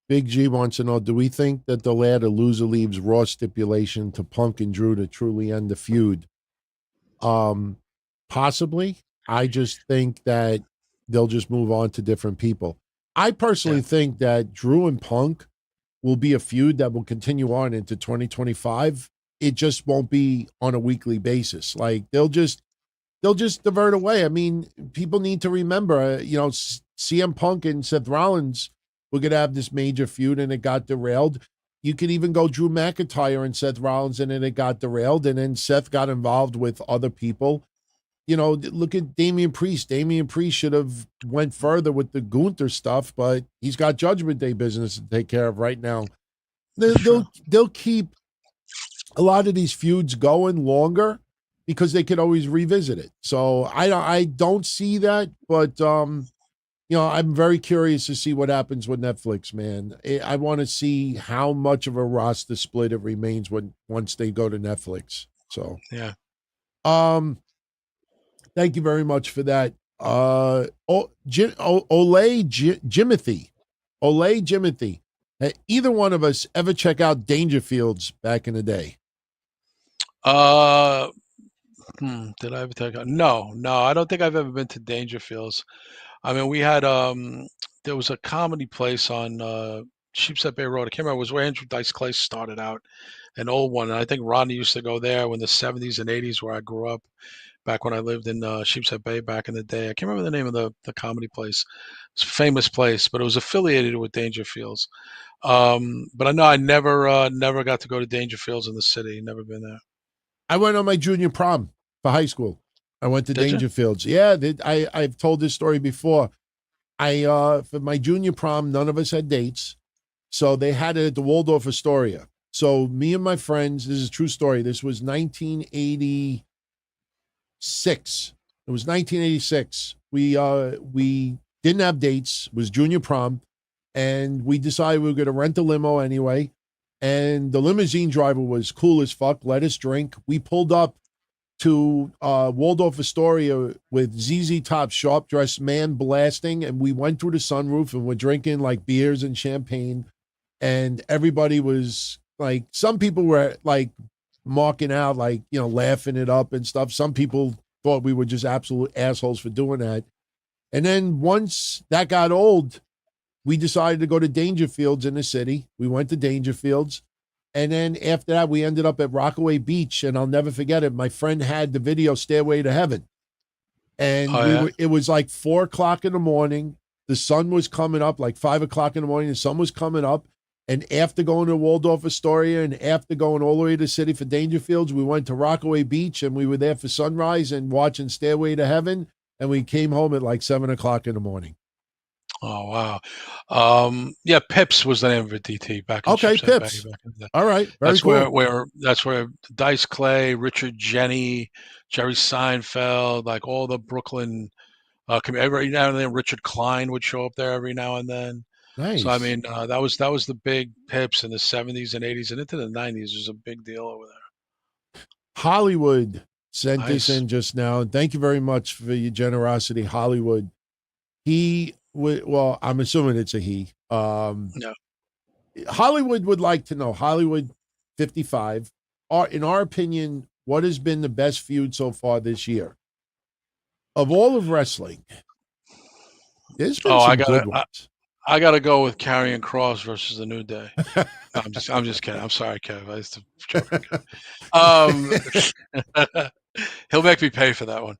Big G wants to know, do we think that they'll add a loser leaves Raw stipulation to Punk and Drew to truly end the feud? Possibly. I just think that they'll just move on to different people. I personally think that Drew and Punk will be a feud that will continue on into 2025. It just won't be on a weekly basis. Like they'll just divert away. I mean, people need to remember, CM Punk and Seth Rollins were going to have this major feud and it got derailed. You could even go Drew McIntyre and Seth Rollins and then it got derailed. And then Seth got involved with other people. Look at Damian Priest. Damian Priest should have went further with the Gunther stuff, but he's got Judgment Day business to take care of right now. They'll keep a lot of these feuds going longer because they could always revisit it. So I don't see that, but I'm very curious to see what happens with Netflix, man. I want to see how much of a roster split it remains once they go to Netflix. So yeah. Thank you very much for that. Olley Jimothy. Either one of us ever check out Dangerfields back in the day? Did I ever take out? No, I don't think I've ever been to Dangerfields. I mean, we had there was a comedy place on Sheepshead Bay Road. I can't remember. It was where Andrew Dice Clay started out, an old one. And I think Rodney used to go there in the 70s and 80s where I grew up, back when I lived in Sheepshead Bay back in the day. I can't remember the name of the comedy place. It's a famous place, but it was affiliated with Dangerfields. But I know I never got to go to Dangerfields in the city. Never been there. I went on my junior prom for high school. I went to Dangerfields. Yeah, I've told this story before. For my junior prom, none of us had dates. So they had it at the Waldorf Astoria. So me and my friends, this is a true story. This was 1986. It was 1986. We didn't have dates. It was junior prom. And we decided we were going to rent a limo anyway. And the limousine driver was cool as fuck, let us drink. We pulled up to Waldorf Astoria with ZZ Top, sharp dressed man blasting, and we went through the sunroof and we're drinking like beers and champagne, and everybody was like, some people were like marking out, like, laughing it up and stuff. Some people thought we were just absolute assholes for doing that. And then once that got old, we decided to go to Dangerfields in the city. We went to Dangerfields. And then after that, we ended up at Rockaway Beach. And I'll never forget it. My friend had the video Stairway to Heaven. And it was like 4:00 in the morning. The sun was coming up, like 5:00 in the morning. The sun was coming up. And after going to Waldorf Astoria and after going all the way to the city for Dangerfields, we went to Rockaway Beach and we were there for sunrise and watching Stairway to Heaven. And we came home at like 7:00 in the morning. Oh, wow. Yeah, Pips was the name of it, DT, back in Okay, Pips. All right, very cool. That's where Dice Clay, Richard Jeni, Jerry Seinfeld, like all the Brooklyn, every now and then Richard Klein would show up there every now and then. Nice. So, I mean, that was the big Pips in the 70s and 80s and into the 90s. It was a big deal over there. Hollywood sent this in just now. And thank you very much for your generosity, Hollywood. Well, I'm assuming it's a he. No. Hollywood would like to know, Hollywood 55, in our opinion, what has been the best feud so far this year? Of all of wrestling, there's been some good ones. I got to go with Karrion Kross versus The New Day. I'm just kidding. I'm sorry, Kev. I used to joke. He'll make me pay for that one.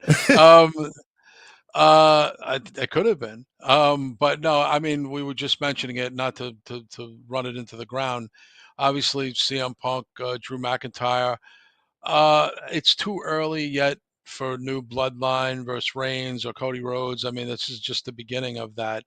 It could have been, but no. I mean, we were just mentioning it, not to run it into the ground. Obviously, CM Punk, Drew McIntyre. It's too early yet for new Bloodline versus Reigns or Cody Rhodes. I mean, this is just the beginning of that.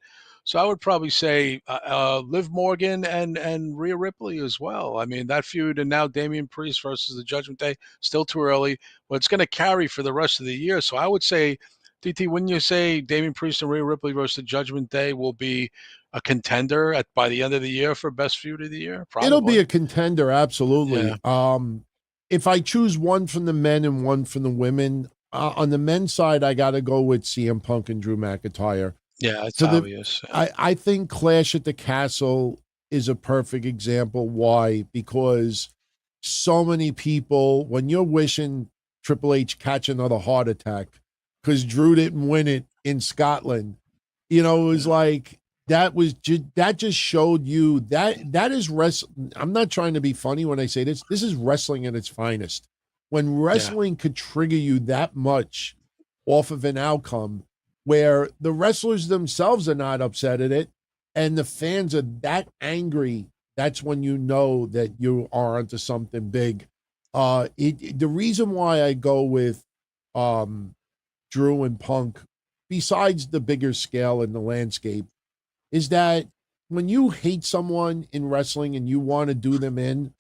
So I would probably say Liv Morgan and Rhea Ripley as well. I mean, that feud, and now Damian Priest versus the Judgment Day, still too early, but it's going to carry for the rest of the year. So I would say, DT, wouldn't you say Damian Priest and Rhea Ripley versus the Judgment Day will be a contender by the end of the year for best feud of the year? Probably. It'll be a contender, absolutely. Yeah. If I choose one from the men and one from the women, On the men's side, I got to go with CM Punk and Drew McIntyre. Yeah, it's To the, obvious. I think Clash at the Castle is a perfect example. Why? Because so many people, when you're wishing Triple H catch another heart attack because Drew didn't win it in Scotland, it was like that just showed you that is wrestling. I'm not trying to be funny when I say this. This is wrestling at its finest. When Yeah, wrestling could trigger you that much off of an outcome where the wrestlers themselves are not upset at it and the fans are that angry, that's when you know that you are onto something big. The reason why I go with Drew and Punk, besides the bigger scale in the landscape, is that when you hate someone in wrestling and you want to do them in,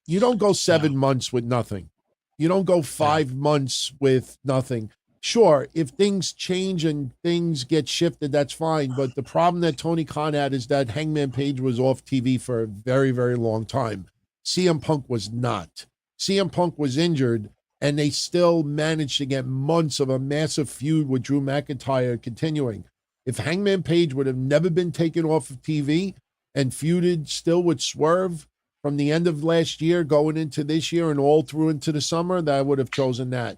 you don't go yeah, 7 months with nothing. You don't go yeah, 5 months with nothing. Sure, if things change and things get shifted, that's fine. But the problem that Tony Khan had is that Hangman Page was off TV for a very, very long time. CM Punk was not. CM Punk was injured, and they still managed to get months of a massive feud with Drew McIntyre continuing. If Hangman Page would have never been taken off of TV and feuded still with Swerve from the end of last year going into this year and all through into the summer, that I would have chosen that.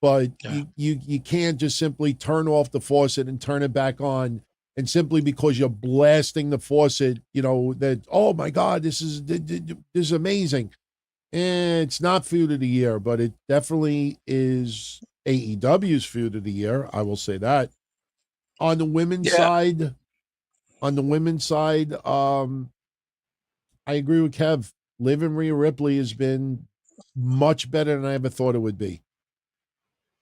But yeah, you can't just simply turn off the faucet and turn it back on, and simply because you're blasting the faucet, that, oh my God, this is amazing. It's not Feud of the Year, but it definitely is AEW's Feud of the Year. I will say that. On the women's yeah, side, on the women's side, I agree with Kev. Liv and Rhea Ripley has been much better than I ever thought it would be.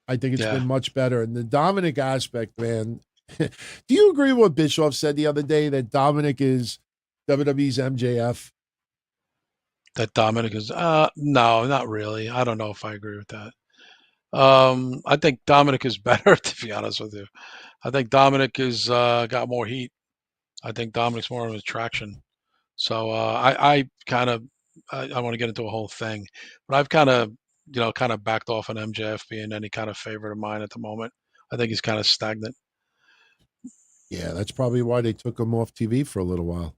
I think it's yeah. been much better. And the Dominic aspect, man. Do you agree with what Bischoff said the other day that Dominic is WWE's MJF? That Dominic is no, not really. I don't know if I agree with that. I think Dominic is better, to be honest with you. I think Dominic is got more heat. I think Dominic's more of an attraction. So I kind of I want to get into a whole thing, but I've kind of backed off on MJF being any kind of favorite of mine at the moment. I think he's kind of stagnant. Yeah, that's probably why they took him off TV for a little while.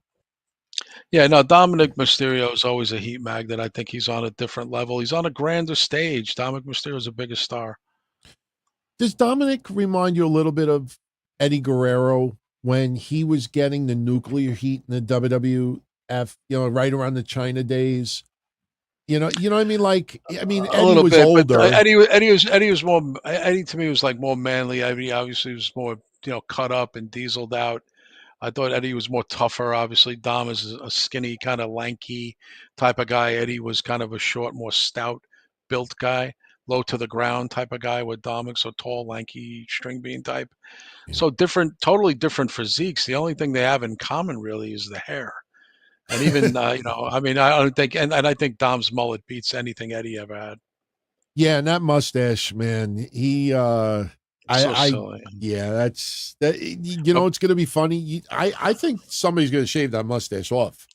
Yeah, no, Dominic Mysterio is always a heat magnet. I think he's on a different level. He's on a grander stage. Dominic Mysterio is the biggest star. Does Dominic remind you a little bit of Eddie Guerrero when he was getting the nuclear heat in the WWF, right around the China days? What I mean? Like, I mean, A Eddie little was bit, but older. Eddie was more. Eddie to me was like more manly. Eddie obviously was more cut up and dieseled out. I thought Eddie was more tougher. Obviously, Dom is a skinny, kind of lanky type of guy. Eddie was kind of a short, more stout built guy, low to the ground type of guy. With Dominic, so tall, lanky, string bean type. Yeah. So different, totally different physiques. The only thing they have in common really is the hair. And even I mean, I don't think, and I think Dom's mullet beats anything Eddie ever had. Yeah, and that mustache, man. So I, silly. yeah, that's that. But It's gonna be funny. I think somebody's gonna shave that mustache off.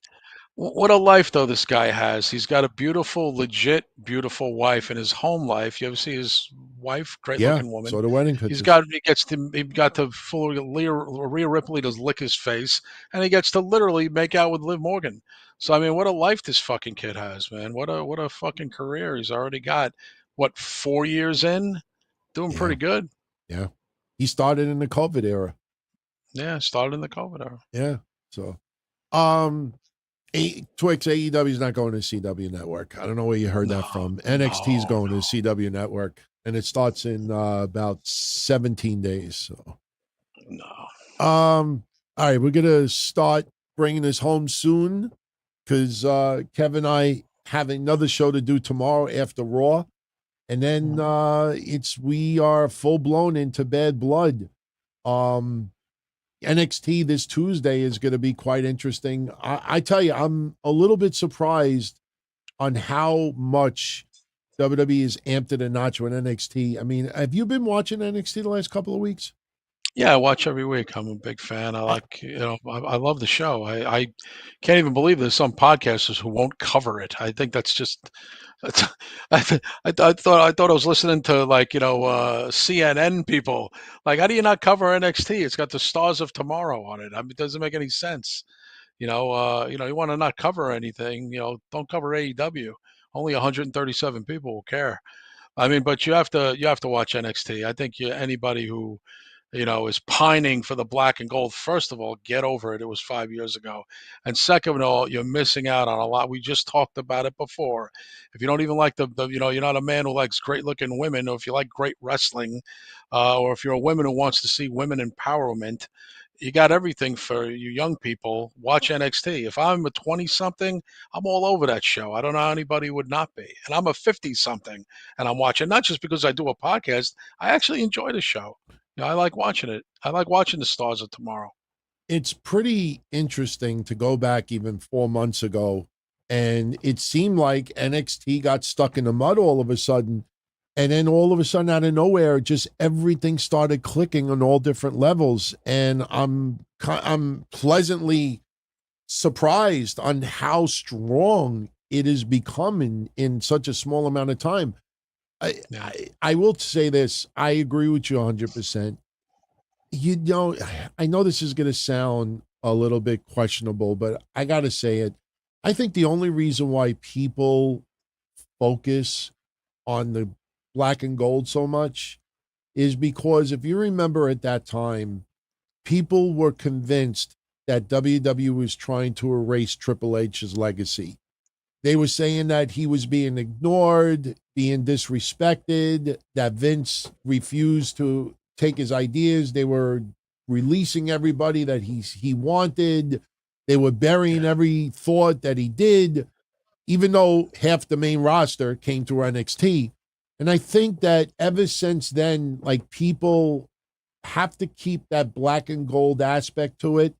what a life though this guy has. He's got a beautiful, legit, beautiful wife in his home life. You ever see his wife? Great Yeah, looking woman. so the wedding He's pictures. got he got to fool Rhea Ripley to lick his face, and he gets to literally make out with Liv Morgan. So I mean, what a life this fucking kid has, man. What a fucking career he's already got. What 4 years in, doing Yeah, pretty good. yeah. He started in the COVID era. Yeah, started in the COVID era. Yeah. So, um, Twix AEW is not going to CW Network. I don't know where you heard No, that from. NXT is no, going to no, CW Network, and it starts in about 17 days. So, no. all right, we're gonna start bringing this home soon because Kevin and I have another show to do tomorrow after Raw, and then we are full blown into Bad Blood. Um, NXT this Tuesday is going to be quite interesting. I tell you, I'm a little bit surprised on how much WWE has amped it a notch with NXT. I mean, have you been watching NXT the last couple of weeks? Yeah, I watch every week. I'm a big fan. I like, I love the show. I can't even believe there's some podcasters who won't cover it. I think that's just, that's, I thought I was listening to like, CNN people. Like, how do you not cover NXT? It's got the Stars of Tomorrow on it. I mean, it doesn't make any sense. You want to not cover anything, don't cover AEW. Only 137 people will care. I mean, but you have to watch NXT. I think anybody who is pining for the black and gold. First of all, get over it. It was 5 years ago. And second of all, you're missing out on a lot. We just talked about it before. If you don't even like you're not a man who likes great looking women, or if you like great wrestling, or if you're a woman who wants to see women empowerment, you got everything for you young people. Watch NXT. If I'm a 20 something, I'm all over that show. I don't know how anybody would not be. And I'm a 50 something and I'm watching, not just because I do a podcast. I actually enjoy the show. I like watching it. I like watching the Stars of Tomorrow. It's pretty interesting to go back even 4 months ago, and it seemed like NXT got stuck in the mud all of a sudden. And then all of a sudden, out of nowhere, just everything started clicking on all different levels. And I'm pleasantly surprised on how strong it has become in such a small amount of time. I will say this. I agree with you 100%. I know this is going to sound a little bit questionable, but I got to say it. I think the only reason why people focus on the black and gold so much is because if you remember at that time, people were convinced that WWE was trying to erase Triple H's legacy. They were saying that he was being ignored, being disrespected, that Vince refused to take his ideas. They were releasing everybody that he wanted. They were burying every thought that he did, even though half the main roster came through NXT. And I think that ever since then, like, people have to keep that black and gold aspect to it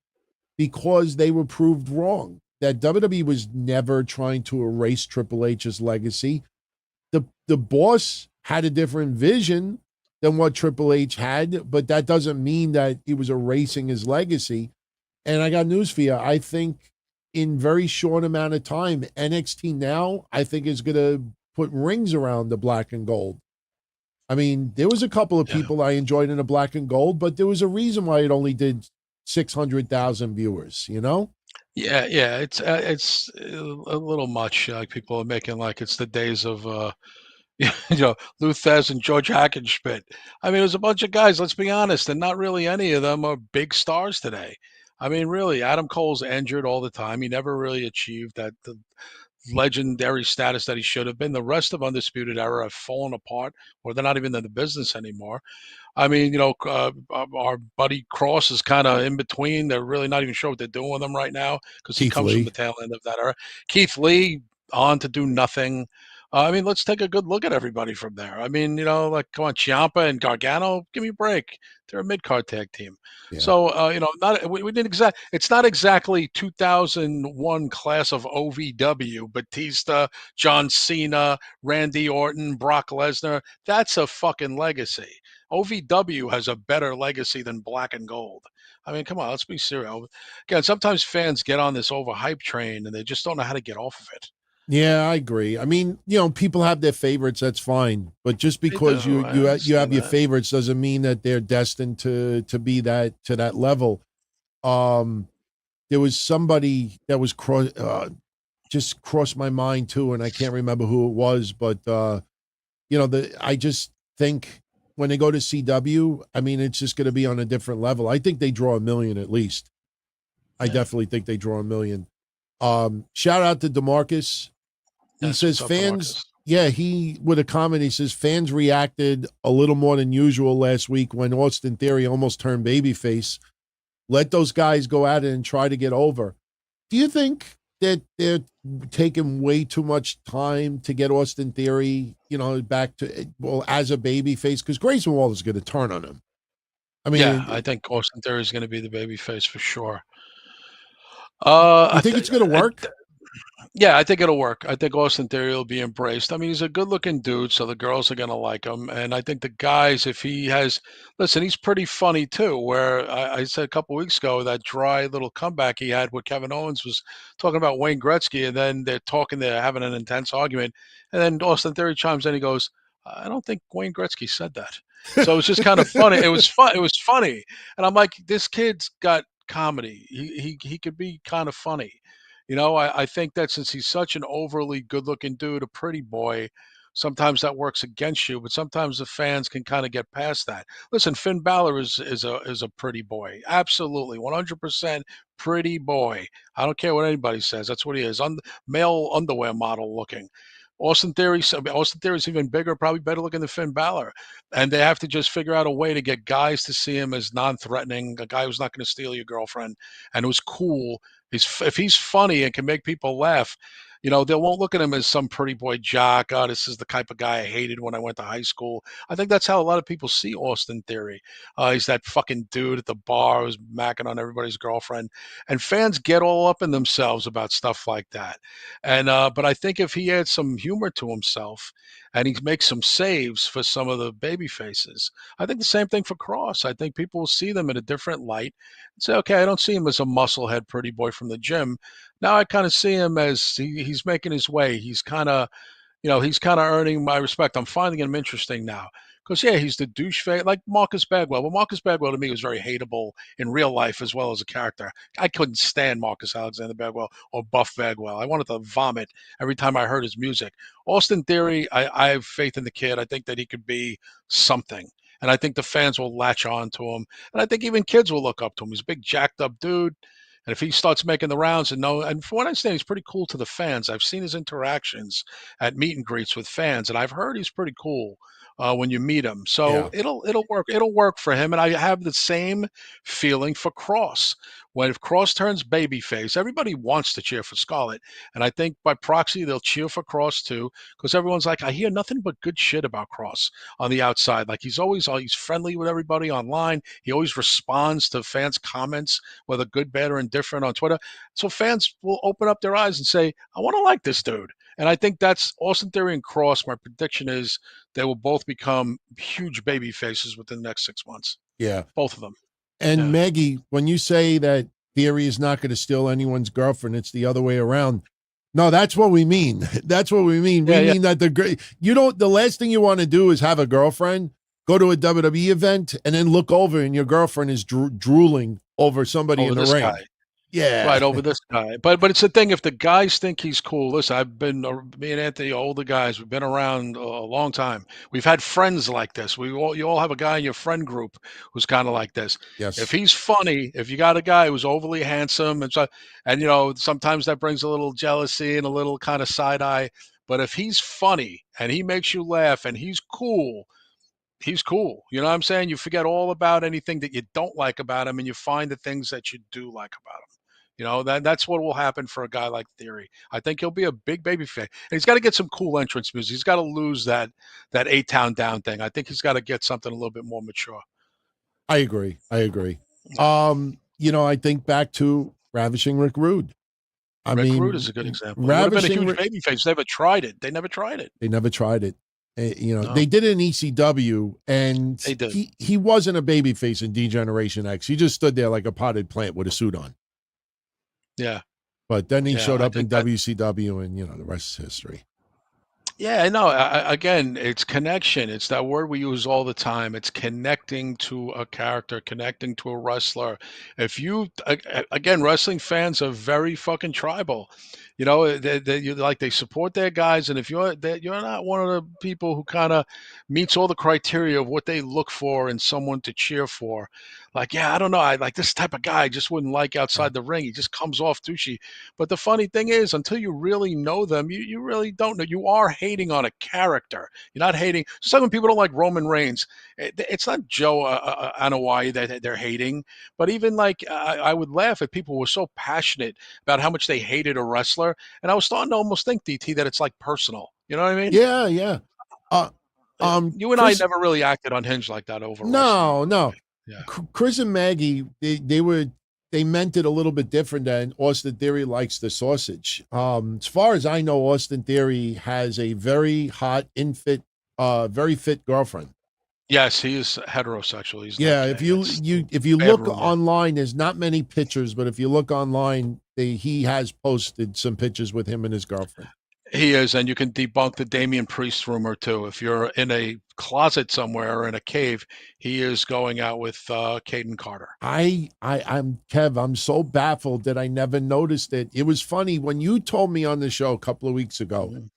because they were proved wrong. That WWE was never trying to erase Triple H's legacy. The boss had a different vision than what Triple H had, but that doesn't mean that he was erasing his legacy. And I got news for you. I think in very short amount of time, NXT now, I think is going to put rings around the black and gold. I mean, there was a couple of people I enjoyed in the black and gold, but there was a reason why it only did 600,000 viewers, Yeah, it's a little much. Like people are making like it's the days of Luthez and George Hackenschmidt. I mean, there's a bunch of guys. Let's be honest, and not really any of them are big stars today. I mean, really, Adam Cole's injured all the time. He never really achieved the legendary status that he should have been. The rest of Undisputed Era have fallen apart, or they're not even in the business anymore. I mean, our buddy Cross is kind of in between. They're really not even sure what they're doing with him right now because he comes from the tail end of that era. Keith Lee on to do nothing. I mean, let's take a good look at everybody from there. I mean, like, come on, Ciampa and Gargano, give me a break. They're a mid-card tag team. Yeah. So, not we didn't exact. It's not exactly 2001 class of OVW. Batista, John Cena, Randy Orton, Brock Lesnar. That's a fucking legacy. OVW has a better legacy than black and gold. I mean, come on, let's be serious. Again, sometimes fans get on this overhype train and they just don't know how to get off of it. Yeah, I agree. I mean, people have their favorites. That's fine. But just because you have your favorites doesn't mean that they're destined to be to that level. There was somebody that was just crossed my mind too, and I can't remember who it was. But I just think when they go to CW, I mean, it's just going to be on a different level. I think they draw 1 million at least. I definitely think they draw 1 million. Shout out to DeMarcus. He says fans, he with a comment, he says fans reacted a little more than usual last week when Austin Theory almost turned babyface. Let those guys go at it and try to get over. Do you think that they're taking way too much time to get Austin Theory, back to, as a babyface? Because Grayson Waller is going to turn on him. I mean, I think Austin Theory is going to be the babyface for sure. You think it's going to work? Yeah, I think it'll work. I think Austin Theory will be embraced. I mean, he's a good-looking dude, so the girls are gonna like him. And I think the guys, if he has, listen, he's pretty funny too. Where I said a couple weeks ago that dry little comeback he had with Kevin Owens was talking about Wayne Gretzky, and then they're having an intense argument, and then Austin Theory chimes in, he goes, "I don't think Wayne Gretzky said that." So it was just kind of funny. It was fun. It was funny, and I'm like, this kid's got comedy. He could be kind of funny. I think that since he's such an overly good-looking dude, a pretty boy, sometimes that works against you, but sometimes the fans can kind of get past that. Listen, Finn Balor is a pretty boy, absolutely, 100% pretty boy. I don't care what anybody says. That's what he is. Male underwear model looking. Austin Theory's even bigger, probably better looking than Finn Balor, and they have to just figure out a way to get guys to see him as non-threatening, a guy who's not going to steal your girlfriend, and who's cool. If he's funny and can make people laugh, they won't look at him as some pretty boy jock. Oh, this is the type of guy I hated when I went to high school. I think that's how a lot of people see Austin Theory. He's that fucking dude at the bar who's macking on everybody's girlfriend, and fans get all up in themselves about stuff like that. And but I think if he adds some humor to himself and he makes some saves for some of the baby faces, I think the same thing for Cross. I think people will see them in a different light and say, okay, I don't see him as a musclehead pretty boy from the gym. Now I kind of see him as he's making his way. He's kind of earning my respect. I'm finding him interesting now. Because, yeah, he's the douche face, like Marcus Bagwell. Well, Marcus Bagwell to me was very hateable in real life as well as a character. I couldn't stand Marcus Alexander Bagwell or Buff Bagwell. I wanted to vomit every time I heard his music. Austin Theory, I have faith in the kid. I think that he could be something. And I think the fans will latch on to him. And I think even kids will look up to him. He's a big, jacked up dude. And if he starts making the rounds and from what I understand, he's pretty cool to the fans. I've seen his interactions at meet and greets with fans, and I've heard he's pretty cool when you meet him. So Yeah. it'll work. It'll work for him. And I have the same feeling for Cross. When if Cross turns babyface, everybody wants to cheer for Scarlett, and I think by proxy they'll cheer for Cross too, because everyone's like, I hear nothing but good shit about Cross on the outside. Like he's friendly with everybody online. He always responds to fans' comments, whether good, bad, or indifferent on Twitter. So fans will open up their eyes and say, I want to like this dude. And I think that's Austin Theory and Cross. My prediction is they will both become huge baby faces within the next 6 months. Yeah. Both of them. And Yeah. Maggie, when you say that Theory is not going to steal anyone's girlfriend, it's the other way around. No, that's what we mean. That's what we mean. Yeah, We yeah. mean that the last thing you want to do is have a girlfriend, go to a WWE event, and then look over and your girlfriend is drooling over somebody Over in the this ring. guy. Yeah. Right, over this guy. But it's the thing, if the guys think he's cool, listen, me and Anthony, older guys, we've been around a long time. We've had friends like this. You all have a guy in your friend group who's kind of like this. Yes. If he's funny, if you got a guy who's overly handsome and sometimes that brings a little jealousy and a little kind of side eye. But if he's funny and he makes you laugh and he's cool. You know what I'm saying? You forget all about anything that you don't like about him and you find the things that you do like about him. That's what will happen for a guy like Theory. I think he'll be a big baby fan. And he's got to get some cool entrance music. He's got to lose that A-Town Down thing. I think he's got to get something a little bit more mature. I agree. I think back to Ravishing Rick Rude. Rick Rude is a good example. He would have been a huge baby face. They never tried it. They never tried it. No. No. They did it in ECW, and They did. he wasn't a babyface in D-Generation X. He just stood there like a potted plant with a suit on. Yeah. But then he Yeah, showed I up in think that WCW, and the rest is history. Yeah, I know. Again, it's connection. It's that word we use all the time. It's connecting to a character, connecting to a wrestler. Again, wrestling fans are very fucking tribal. They support their guys, and if you're not one of the people who kind of meets all the criteria of what they look for in someone to cheer for, like, yeah, I don't know, I like this type of guy. I just wouldn't like outside the ring. He just comes off douchey. But the funny thing is, until you really know them, you really don't know. You are hating on a character. You're not hating. Just like when people don't like Roman Reigns, it's not Joe Anoa'i that they're hating. But even like I would laugh at people who were so passionate about how much they hated a wrestler, and I was starting to almost think, DT, that it's like personal. You know what I mean? Yeah. You and I Chris, never really acted unhinged like that over wrestling. no. Yeah. Chris and Maggie, they were they meant it a little bit different than Austin Theory likes the sausage. As far as I know, Austin Theory has a very hot, very fit girlfriend. Yes, he is heterosexual. He's not Yeah, gay. That's if you bad look rumor. online, there's not many pictures, but if you look online, he has posted some pictures with him and his girlfriend. He is, and you can debunk the Damian Priest rumor too. If you're in a closet somewhere or in a cave, he is going out with Caden Carter. I'm Kev. I'm so baffled that I never noticed it. It was funny when you told me on the show a couple of weeks ago.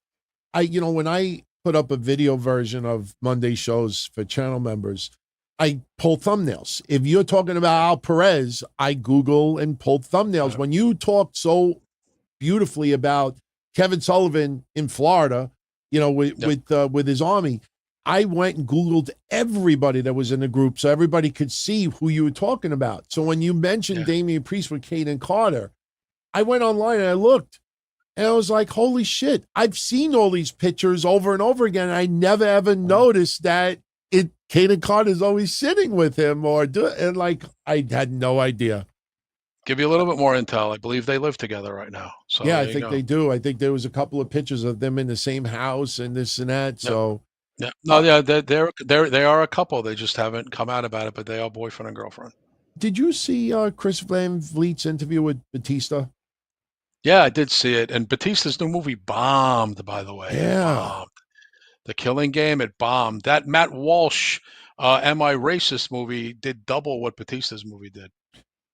When I put up a video version of Monday shows for channel members, I pull thumbnails. If you're talking about Al Perez, I Google and pull thumbnails. When you talked so beautifully about Kevin Sullivan in Florida, with his army, I went and Googled everybody that was in the group so everybody could see who you were talking about. So when you mentioned Damian Priest with Caden Carter, I went online and I looked. And I was like, holy shit, I've seen all these pictures over and over again. I never ever noticed that Caden Carter's always sitting with him I had no idea. Give you a little bit more intel. I believe they live together right now. So yeah, I think they do. I think there was a couple of pictures of them in the same house and this and that. Yep. So yeah, no, yeah, they are a couple. They just haven't come out about it, but they are boyfriend and girlfriend. Did you see Chris Van Vliet's interview with Batista? Yeah, I did see it. And Batista's new movie bombed, by the way. Yeah. Bombed. The Killing Game, it bombed. That Matt Walsh, Am I Racist movie did double what Batista's movie did.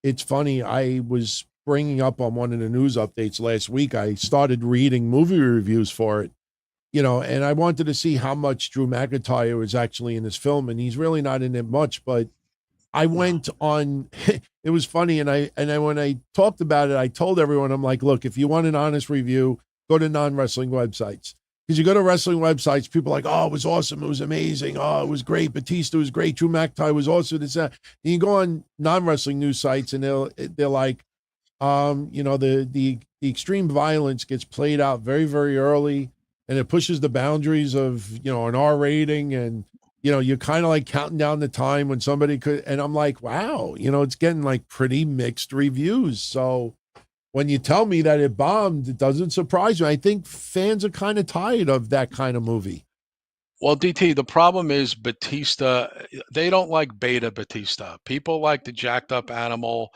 It's funny. I was bringing up on one of the news updates last week. I started reading movie reviews for it, and I wanted to see how much Drew McIntyre was actually in this film. And he's really not in it much, but I went on, it was funny. And when I talked about it, I told everyone, I'm like, look, if you want an honest review, go to non-wrestling websites. Because you go to wrestling websites, people are like, oh, it was awesome. It was amazing. Oh, it was great. Batista was great. Drew McIntyre was awesome. This, that. And you go on non-wrestling news sites and they're like, the extreme violence gets played out very, very early and it pushes the boundaries of, an R rating. And, you're kind of like counting down the time when somebody could. And I'm like, wow, it's getting like pretty mixed reviews. So when you tell me that it bombed, it doesn't surprise me. I think fans are kind of tired of that kind of movie. Well, DT, the problem is Batista, they don't like beta Batista. People like the jacked up animal.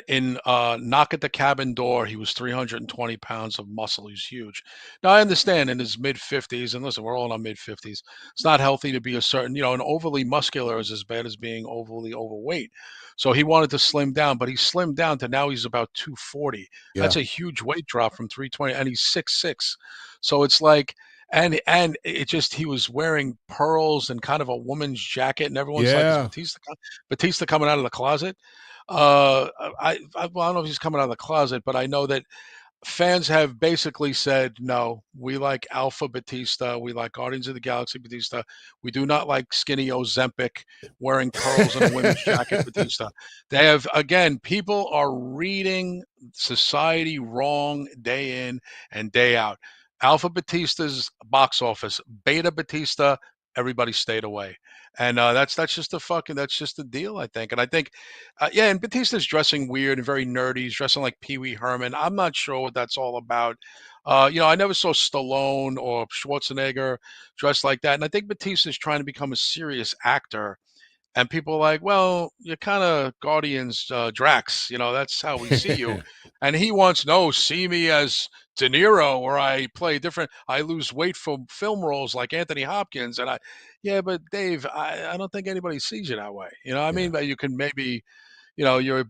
In Knock at the Cabin Door, he was 320 pounds of muscle. He's huge. Now, I understand in his mid-50s, and listen, we're all in our mid-50s. It's not healthy to be a certain, and overly muscular is as bad as being overly overweight. So he wanted to slim down, but he slimmed down to now he's about 240. Yeah. That's a huge weight drop from 320, and he's 6'6". So it's like, and it just, he was wearing pearls and kind of a woman's jacket, and everyone's like, is Batista coming out of the closet? I don't know if he's coming out of the closet, but I know that fans have basically said, no, we like Alpha Batista. We like Guardians of the Galaxy Batista. We do not like skinny Ozempic wearing pearls and a women's jacket Batista. They have, again, people are reading society wrong day in and day out. Alpha Batista's box office, Beta Batista, everybody stayed away. And that's just the deal, I think. And I think, and Batista's dressing weird and very nerdy. He's dressing like Pee Wee Herman. I'm not sure what that's all about. I never saw Stallone or Schwarzenegger dressed like that. And I think Batista's trying to become a serious actor. And people are like, well, you're kind of Guardians Drax. That's how we see you. And he wants, no, see me as De Niro, where I play different. I lose weight for film roles like Anthony Hopkins. And but Dave, I don't think anybody sees you that way. I mean, you can maybe, you're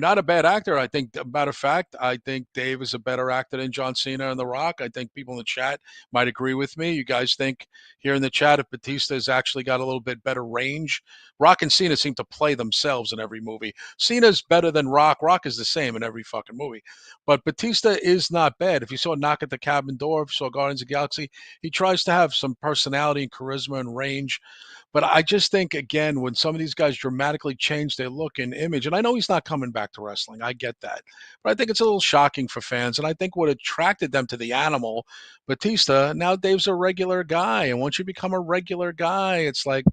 not a bad actor. I think, matter of fact, I think Dave is a better actor than John Cena and The Rock. I think people in the chat might agree with me. You guys think here in the chat if Batista has actually got a little bit better range? Rock and Cena seem to play themselves in every movie. Cena's better than Rock. Rock is the same in every fucking movie. But Batista is not bad. If you saw Knock at the Cabin Door, if you saw Guardians of the Galaxy, he tries to have some personality and charisma and range. But I just think, again, when some of these guys dramatically change their look and image, and I know he's not coming back to wrestling, I get that. But I think it's a little shocking for fans. And I think what attracted them to the animal, Batista, now Dave's a regular guy. And once you become a regular guy, it's like,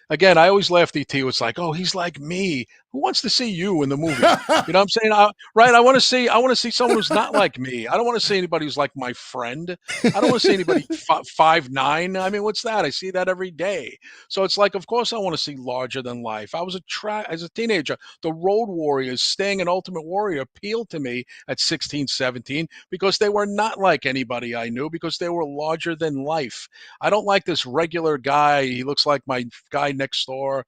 again, I always laugh, DT. It's like, oh, he's like me. Who wants to see you in the movie? You know what I'm saying? Right? I want to see someone who's not like me. I don't want to see anybody who's like my friend. I don't want to see anybody 5'9". I mean, what's that? I see that every day. So it's like, of course, I want to see larger than life. I was as a teenager, the Road Warriors, Sting and Ultimate Warrior appealed to me at 16, 17 because they were not like anybody I knew, because they were larger than life. I don't like this regular guy. He looks like my guy next door.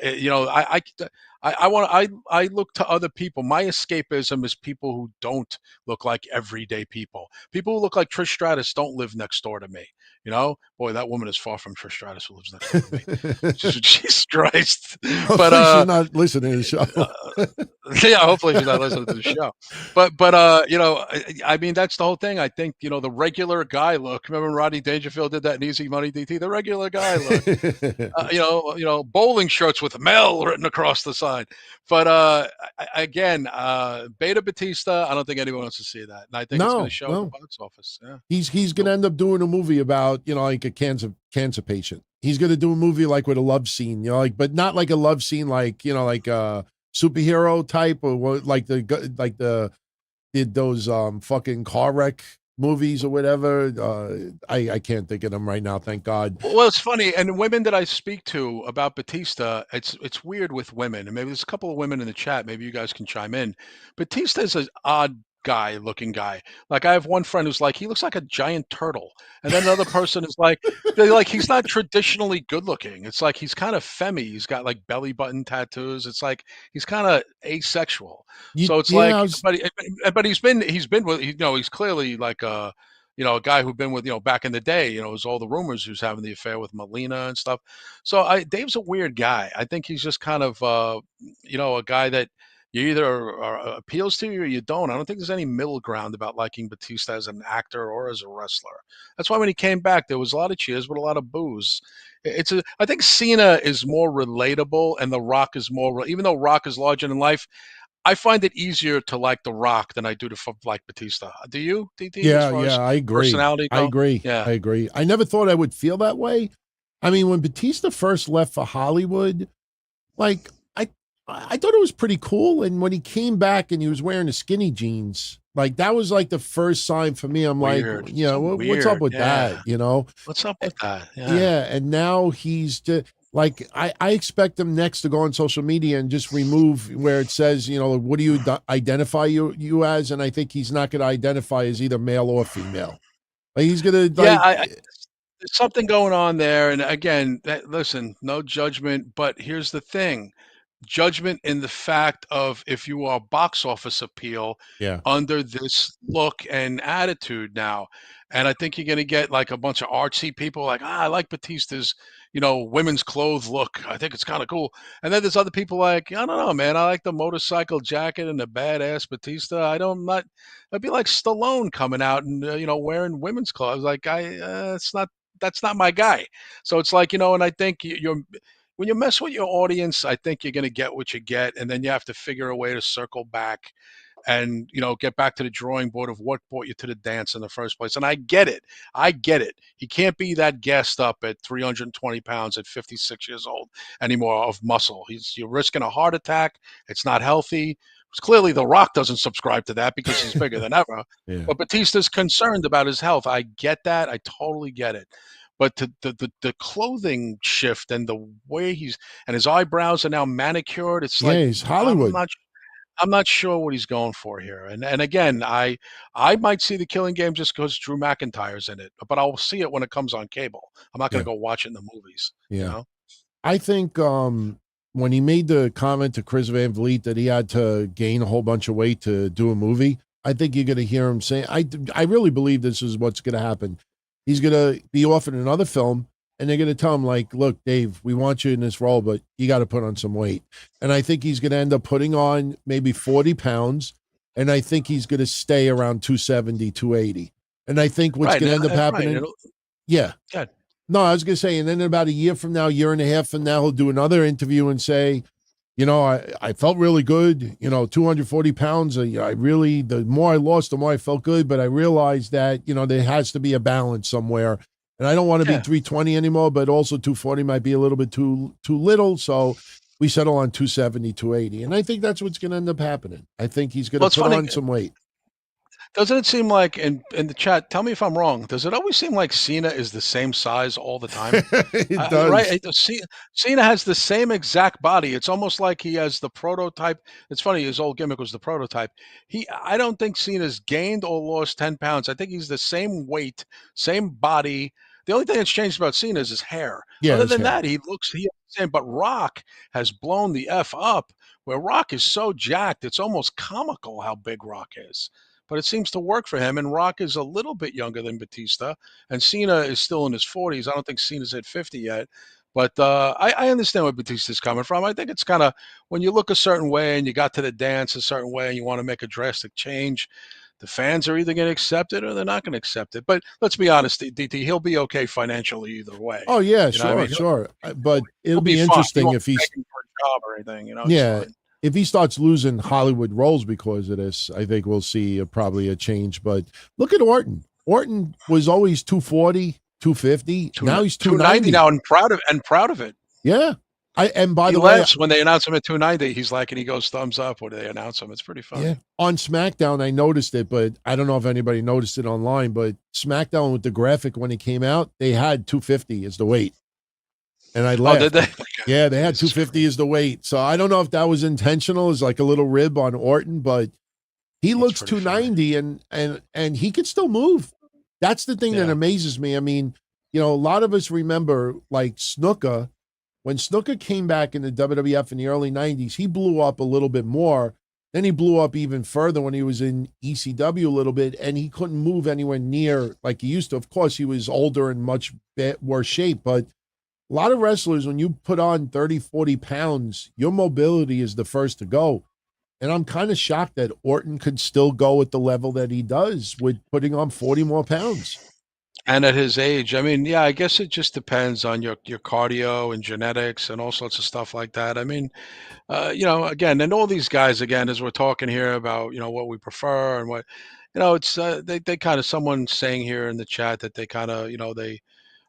You know, I look to other people. My escapism is people who don't look like everyday people. People who look like Trish Stratus don't live next door to me. You know, boy, that woman is far from Trish Stratus who lives next door to me. Jesus Christ! Hopefully she's not listening to the show. Yeah, hopefully she's not listening to the show. But you know, I mean, that's the whole thing. I think, you know, the regular guy look. Remember when Rodney Dangerfield did that in Easy Money DT? The regular guy look. You know, bowling shirts with Mel written across the side. But again, Beta Batista, I don't think anyone wants to see that, and I think it's going to show at the box office. Yeah. He's going to end up doing a movie about, you know, like a cancer patient. He's going to do a movie like with a love scene, you know, like, but not like a love scene, like, you know, like a superhero type, or like those fucking car wreck movies or whatever. I can't think of them right now, thank God. Well, it's funny, and women that I speak to about Batista, it's weird with women, and maybe there's a couple of women in the chat. Maybe you guys can chime in. Batista's an odd looking guy. Like, I have one friend who's like, he looks like a giant turtle, and then another person is like, he's not traditionally good looking. It's like he's kind of femmy. He's got like belly button tattoos. It's like he's kind of asexual. So it's but he's been with, you know, he's clearly like a, you know, a guy who'd been with, you know, back in the day, you know, it was all the rumors who's having the affair with Melina and stuff. So Dave's a weird guy. I think he's just kind of, you know, a guy that you either appeals to you or you don't. I don't think there's any middle ground about liking Batista as an actor or as a wrestler. That's why when he came back, there was a lot of cheers, but a lot of boos. I think Cena is more relatable, and The Rock is more, even though Rock is larger than life, I find it easier to like The Rock than I do to like Batista. Do you, DT? Yeah, I agree. Personality, I agree. Yeah, I agree. I never thought I would feel that way. I mean, when Batista first left for Hollywood, like, I thought it was pretty cool. And when he came back and he was wearing the skinny jeans, like, that was like the first sign for me. I'm weird. Like, you know, what's up with that? You know, what's up with that? Yeah. And now he's just like, I expect him next to go on social media and just remove where it says, you know, what do you identify you as? And I think he's not going to identify as either male or female. Like, he's going to, like, there's something going on there. And again, listen, no judgment, but here's the thing. Judgment in the fact of, if you are box office appeal under this look and attitude now. And I think you're going to get like a bunch of artsy people like, I like Batista's, you know, women's clothes look. I think it's kind of cool. And then there's other people like, I don't know, man, I like the motorcycle jacket and the badass Batista. I'd be like Stallone coming out and, you know, wearing women's clothes. Like, that's not my guy. So it's like, you know, and I think when you mess with your audience, I think you're going to get what you get, and then you have to figure a way to circle back and, you know, get back to the drawing board of what brought you to the dance in the first place. And I get it. He can't be that gassed up at 320 pounds at 56 years old anymore of muscle. You're risking a heart attack. It's not healthy. Clearly, The Rock doesn't subscribe to that because he's bigger than ever. But Batista's concerned about his health. I get that. I totally get it. But the clothing shift and the way his eyebrows are now manicured, it's like, he's Hollywood. I'm not sure what he's going for here. And again, I might see The Killing Game just because Drew McIntyre's in it, but I'll see it when it comes on cable. I'm not going to go watch it in the movies. Yeah. You know? I think when he made the comment to Chris Van Vliet that he had to gain a whole bunch of weight to do a movie, I think you're going to hear him say, I really believe this is what's going to happen. He's going to be offered another film, and they're going to tell him, like, look, Dave, we want you in this role, but you got to put on some weight. And I think he's going to end up putting on maybe 40 pounds, and I think he's going to stay around 270, 280. And I think what's going to end up happening. Good. No, I was going to say, and then about a year from now, year and a half from now, he'll do another interview and say, you know, I felt really good, you know, 240 pounds. The more I lost, the more I felt good. But I realized that, you know, there has to be a balance somewhere. And I don't want to be 320 anymore, but also 240 might be a little bit too little. So we settle on 270, 280. And I think that's what's going to end up happening. I think he's going to it's put funny. on some weight. Doesn't it seem like in the chat? Tell me if I'm wrong. Does it always seem like Cena is the same size all the time? It does. Right? Cena has the same exact body. It's almost like he has the prototype. It's funny. His old gimmick was the prototype. I don't think Cena's gained or lost 10 pounds. I think he's the same weight, same body. The only thing that's changed about Cena is his hair. Yeah, Other his than hair. that, he looks the same. But Rock has blown the F up. Where Rock is so jacked, it's almost comical how big Rock is. But it seems to work for him. And Rock is a little bit younger than Batista, and Cena is still in his 40s. I don't think Cena's at 50 yet. But I understand where Batista's coming from. I think it's kind of when you look a certain way and you got to the dance a certain way and you want to make a drastic change, the fans are either going to accept it or they're not going to accept it. But let's be honest, DT, he'll be okay financially either way. Oh, yeah, sure, sure. But it'll be interesting if he's for a job or anything. Yeah. If he starts losing Hollywood roles because of this, I think we'll see probably a change. But look at Orton. Orton was always 240, 250. Now he's 290 now, and proud of it. Yeah. And by he the way, laughs when they announce him at 290. He's like, and he goes thumbs up when they announce him. It's pretty funny. Yeah. On SmackDown, I noticed it, but I don't know if anybody noticed it online. But SmackDown with the graphic when it came out, they had 250 as the weight. And I laughed. Oh, did they? Yeah, they had 250 as the weight. So I don't know if that was intentional, as like a little rib on Orton, but he looks 290 and he could still move. That's the thing that amazes me. I mean, a lot of us remember like Snuka. When Snuka came back in the WWF in the early 90s, he blew up a little bit more. Then he blew up even further when he was in ECW a little bit, and he couldn't move anywhere near like he used to. Of course, he was older and much worse shape, but a lot of wrestlers, when you put on 30, 40 pounds, your mobility is the first to go. And I'm kind of shocked that Orton could still go at the level that he does with putting on 40 more pounds. And at his age, I mean, yeah, I guess it just depends on your cardio and genetics and all sorts of stuff like that. I mean, again, and all these guys, again, as we're talking here about, what we prefer and what, it's they kind of, someone saying here in the chat that they kind of, they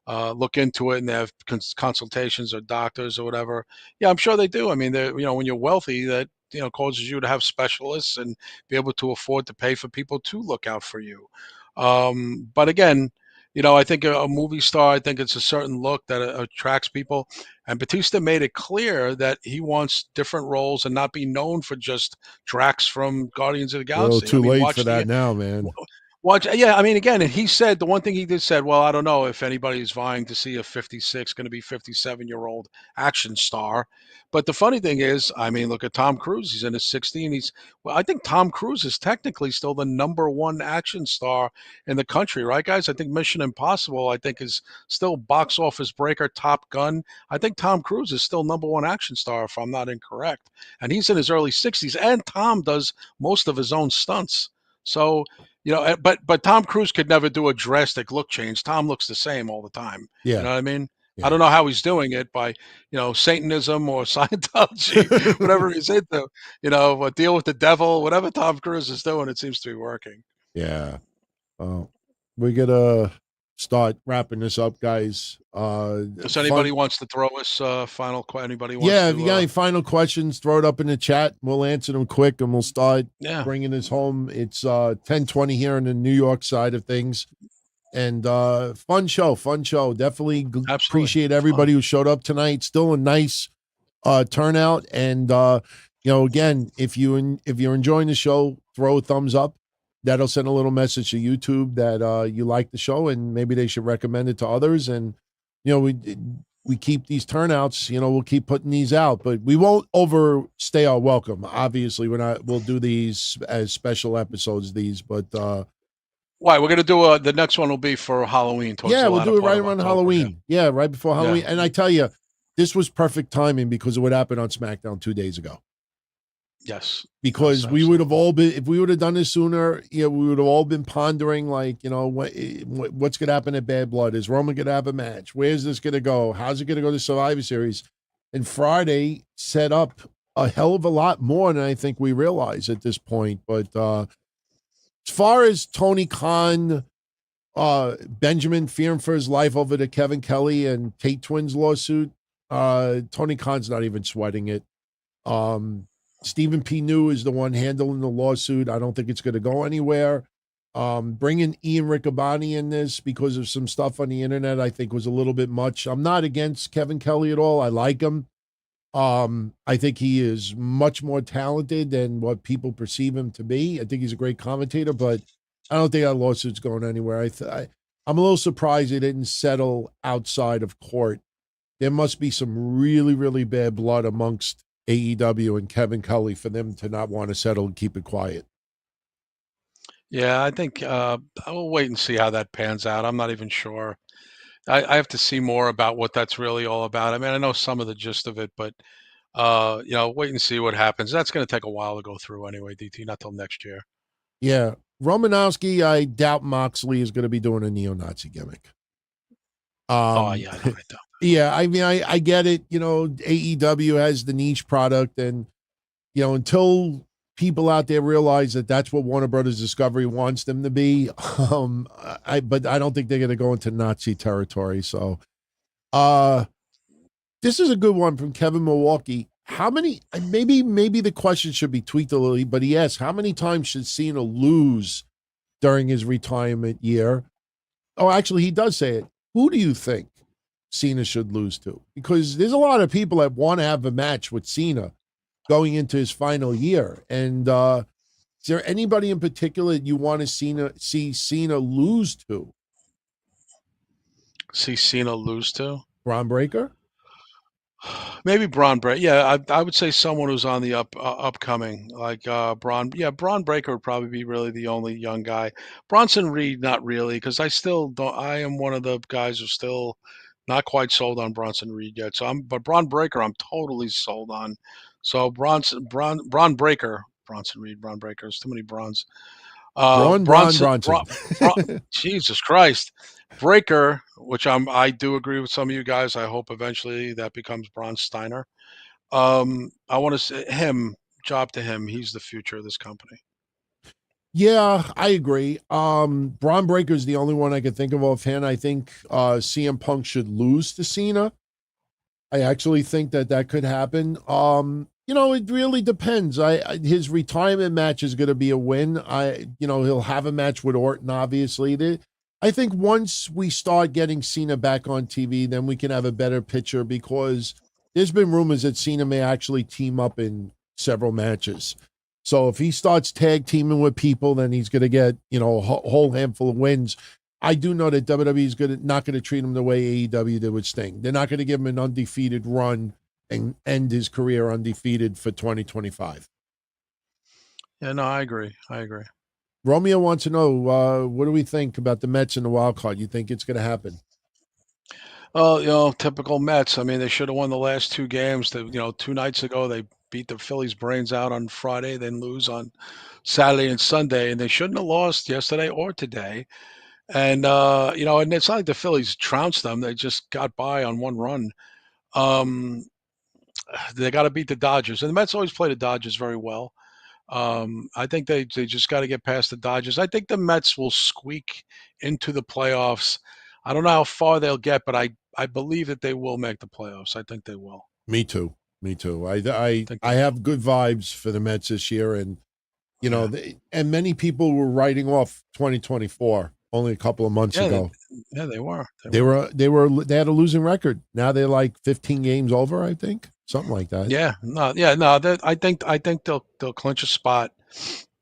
look into it and they have consultations or doctors or whatever. Yeah, I'm sure they do. I mean, when you're wealthy, that causes you to have specialists and be able to afford to pay for people to look out for you. But again, I think a movie star, I think it's a certain look that attracts people. And Batista made it clear that he wants different roles and not be known for just Drax from Guardians of the Galaxy. Too late for that now, man. Yeah, I mean, again, and he said, the one thing he did said, well, I don't know if anybody's vying to see a 56, going to be 57-year-old action star. But the funny thing is, I mean, look at Tom Cruise. He's in his 60s. I think Tom Cruise is technically still the #1 action star in the country, right, guys? I think Mission Impossible, I think, is still box office breaker, Top Gun. I think Tom Cruise is still #1 action star, if I'm not incorrect. And he's in his early 60s, and Tom does most of his own stunts. So, but Tom Cruise could never do a drastic look change. Tom looks the same all the time. Yeah. You know what I mean? Yeah. I don't know how he's doing it by, Satanism or Scientology, whatever he's into, deal with the devil, whatever Tom Cruise is doing, it seems to be working. Yeah. We got to start wrapping this up, guys. Does anybody wants to throw us final question? Anybody wants if you got any final questions, throw it up in the chat. We'll answer them quick and we'll start bringing this home. It's 10:20 here on the New York side of things. And fun show. Definitely appreciate everybody who showed up tonight. Still a nice turnout. And again, if you're enjoying the show, throw a thumbs up. That'll send a little message to YouTube that you like the show and maybe they should recommend it to others. And we keep these turnouts. We'll keep putting these out, but we won't overstay our welcome. Obviously, we'll do these as special episodes. But. Why? We're going to do the next one will be for Halloween. We'll do it right around Halloween. Yeah, right before Halloween. Yeah. And I tell you, this was perfect timing because of what happened on SmackDown 2 days ago. Yes. Because we would have all been, if we would have done this sooner, we would have all been pondering like, what's going to happen at Bad Blood? Is Roman going to have a match? Where's this going to go? How's it going to go to Survivor Series? And Friday set up a hell of a lot more than I think we realize at this point. But, as far as Tony Khan, Benjamin fearing for his life over the Kevin Kelly and Tate Twins lawsuit, Tony Khan's not even sweating it. Stephen P. New is the one handling the lawsuit. I don't think it's going to go anywhere. Bringing Ian Riccaboni in this because of some stuff on the internet, I think was a little bit much. I'm not against Kevin Kelly at all. I like him. I think he is much more talented than what people perceive him to be. I think he's a great commentator, but I don't think that lawsuit's going anywhere. I'm a little surprised it didn't settle outside of court. There must be some really, really bad blood amongst AEW and Kevin Kelly for them to not want to settle and keep it quiet. Yeah, I think I'll wait and see how that pans out. I'm not even sure. I have to see more about what that's really all about. I mean, I know some of the gist of it, but wait and see what happens. That's going to take a while to go through anyway, DT, not till next year. Yeah. Romanowski, I doubt Moxley is going to be doing a neo-Nazi gimmick. Yeah, I don't. Yeah, I mean, I get it. AEW has the niche product, and until people out there realize that that's what Warner Brothers Discovery wants them to be, but I don't think they're going to go into Nazi territory. So, this is a good one from Kevin Milwaukee. How many? Maybe the question should be tweaked a little, but he asks, how many times should Cena lose during his retirement year? Oh, actually, he does say it. Who do you think Cena should lose to? Because there's a lot of people that want to have a match with Cena going into his final year. And is there anybody in particular that you want to see Cena lose to? See Cena lose to? Braun Breaker? Maybe Braun Breaker. Yeah, I would say someone who's on the upcoming, like Braun. Yeah, Braun Breaker would probably be really the only young guy. Bronson Reed, not really, because I still don't. I am one of the guys who's still not quite sold on Bronson Reed yet. But Braun Breaker, I'm totally sold on. So Braun Breaker, Bronson Reed, Braun Breaker. There's too many Brauns. Bronson. Jesus Christ. Breaker, which I do agree with some of you guys. I hope eventually that becomes Braun Steiner. I want to say job to him. He's the future of this company. Yeah, I agree. Braun Breaker is the only one I could think of offhand. I think CM Punk should lose to Cena. I actually think that could happen. It really depends. His retirement match is going to be a win. He'll have a match with Orton, obviously. I think once we start getting Cena back on TV, then we can have a better picture, because there's been rumors that Cena may actually team up in several matches. So if he starts tag teaming with people, then he's going to get, a whole handful of wins. I do know that WWE is not going to treat him the way AEW did with Sting. They're not going to give him an undefeated run and end his career undefeated for 2025. Yeah, no, I agree. Romeo wants to know, what do we think about the Mets and the wild card? You think it's going to happen? Well, typical Mets. I mean, they should have won the last two games. 2 nights ago, they beat the Phillies' brains out on Friday, then lose on Saturday and Sunday, and they shouldn't have lost yesterday or today. And and it's not like the Phillies trounced them; they just got by on one run. They got to beat the Dodgers, and the Mets always play the Dodgers very well. I think they just got to get past the Dodgers. I think the Mets will squeak into the playoffs. I don't know how far they'll get, but I believe that they will make the playoffs. I think they will. Me too. I have good vibes for the Mets this year, and and many people were writing off 2024 only a couple of months ago. They were. They had a losing record. Now they're like 15 games over, I think. Something like that. No. I think they'll clinch a spot,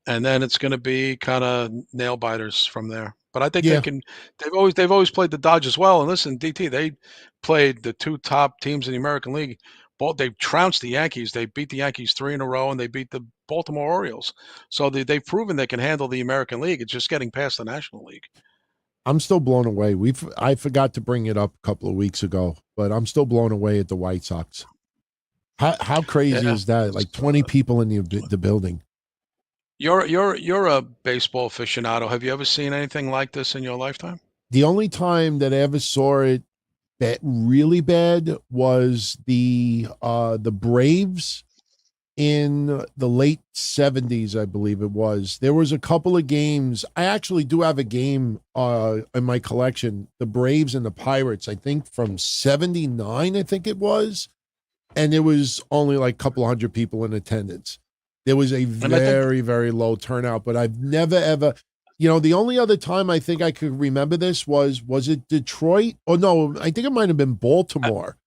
and then it's going to be kind of nail biters from there. But I think they can. They've always played the Dodgers well. And listen, DT, they played the two top teams in the American League. They trounced the Yankees. They beat the Yankees 3 in a row, and they beat the Baltimore Orioles. So they've proven they can handle the American League. It's just getting past the National League. I'm still blown away. I forgot to bring it up a couple of weeks ago, but I'm still blown away at the White Sox. How crazy is that? Like 20 people in the building. You're a baseball aficionado. Have you ever seen anything like this in your lifetime? The only time that I ever saw it really bad was the Braves in the late 70s, I believe it was. There was a couple of games. I actually do have a game in my collection, the Braves and the Pirates, I think from 79, I think it was. And there was only like a couple hundred people in attendance. There was a And I think very, very low turnout, but I've never, ever, the only other time I think I could remember this was it Detroit? Oh, no, I think it might have been Baltimore.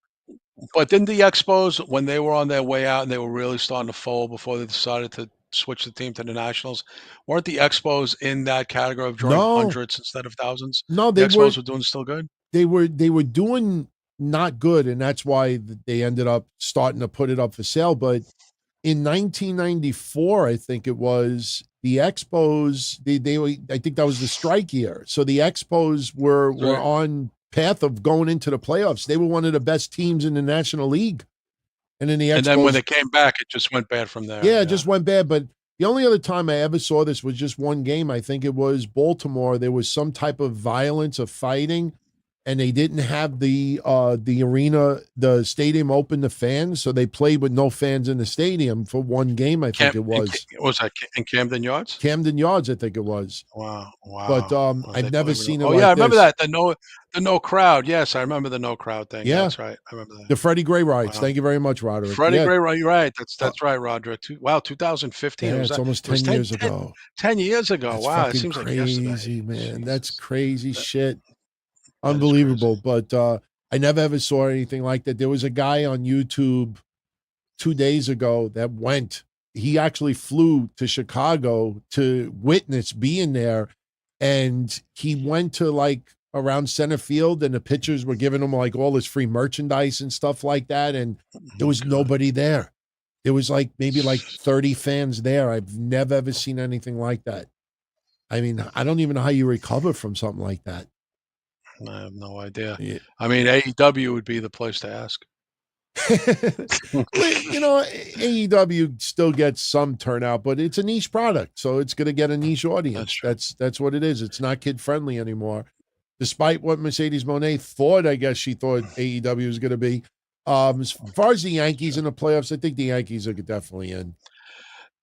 But didn't the Expos, when they were on their way out and they were really starting to fold before they decided to switch the team to the Nationals, weren't the Expos in that category of drawing No, hundreds instead of thousands? no, The they were Expos were doing still good? they were doing not good, and that's why they ended up starting to put it up for sale. But in 1994, I think it was, the Expos, I think that was the strike year. So the Expos were Right. on path of going into the playoffs. They were one of the best teams in the National League. And then the And then when Expos, they came back, it just went bad from there. yeah, it just went bad. But the only other time I ever saw this was just one game. I think it was Baltimore. There was some type of violence of fighting, and they didn't have the arena, the stadium open to fans, so they played with no fans in the stadium for one game. I think it was Was that in Camden Yards? Camden Yards. I think it was. Wow, But wow. Well, I've they never probably seen it oh, yeah, like I remember this. that, the no crowd. Yes, I remember the no crowd thing. Yeah, That's right. I remember that. the Freddie Gray riots. Wow. Thank you very much, Roderick. Freddie Yeah, Gray, right, you're right. That's right, Roderick. Wow, 2015. yeah, It was it's that. almost It was 10 years ago. 10 years ago. That's Wow, it fucking seems like yesterday. crazy, man. That's Jesus, crazy that, shit. that is crazy. Unbelievable. But I never ever saw anything like that. There was a guy on YouTube 2 days ago that went. He actually flew to Chicago to witness being there, and he went to like around center field, and the pitchers were giving him like all his free merchandise and stuff like that, and there was God. nobody there. There was like maybe like 30 fans there. I've never ever seen anything like that. I mean, I don't even know how you recover from something like that. I have no idea. Yeah. I mean, AEW would be the place to ask. AEW still gets some turnout, but it's a niche product, so it's going to get a niche audience. That's what it is. It's not kid friendly anymore, despite what Mercedes Moné thought. I guess she thought AEW was going to be. As far as the Yankees in the playoffs, I think the Yankees are definitely in.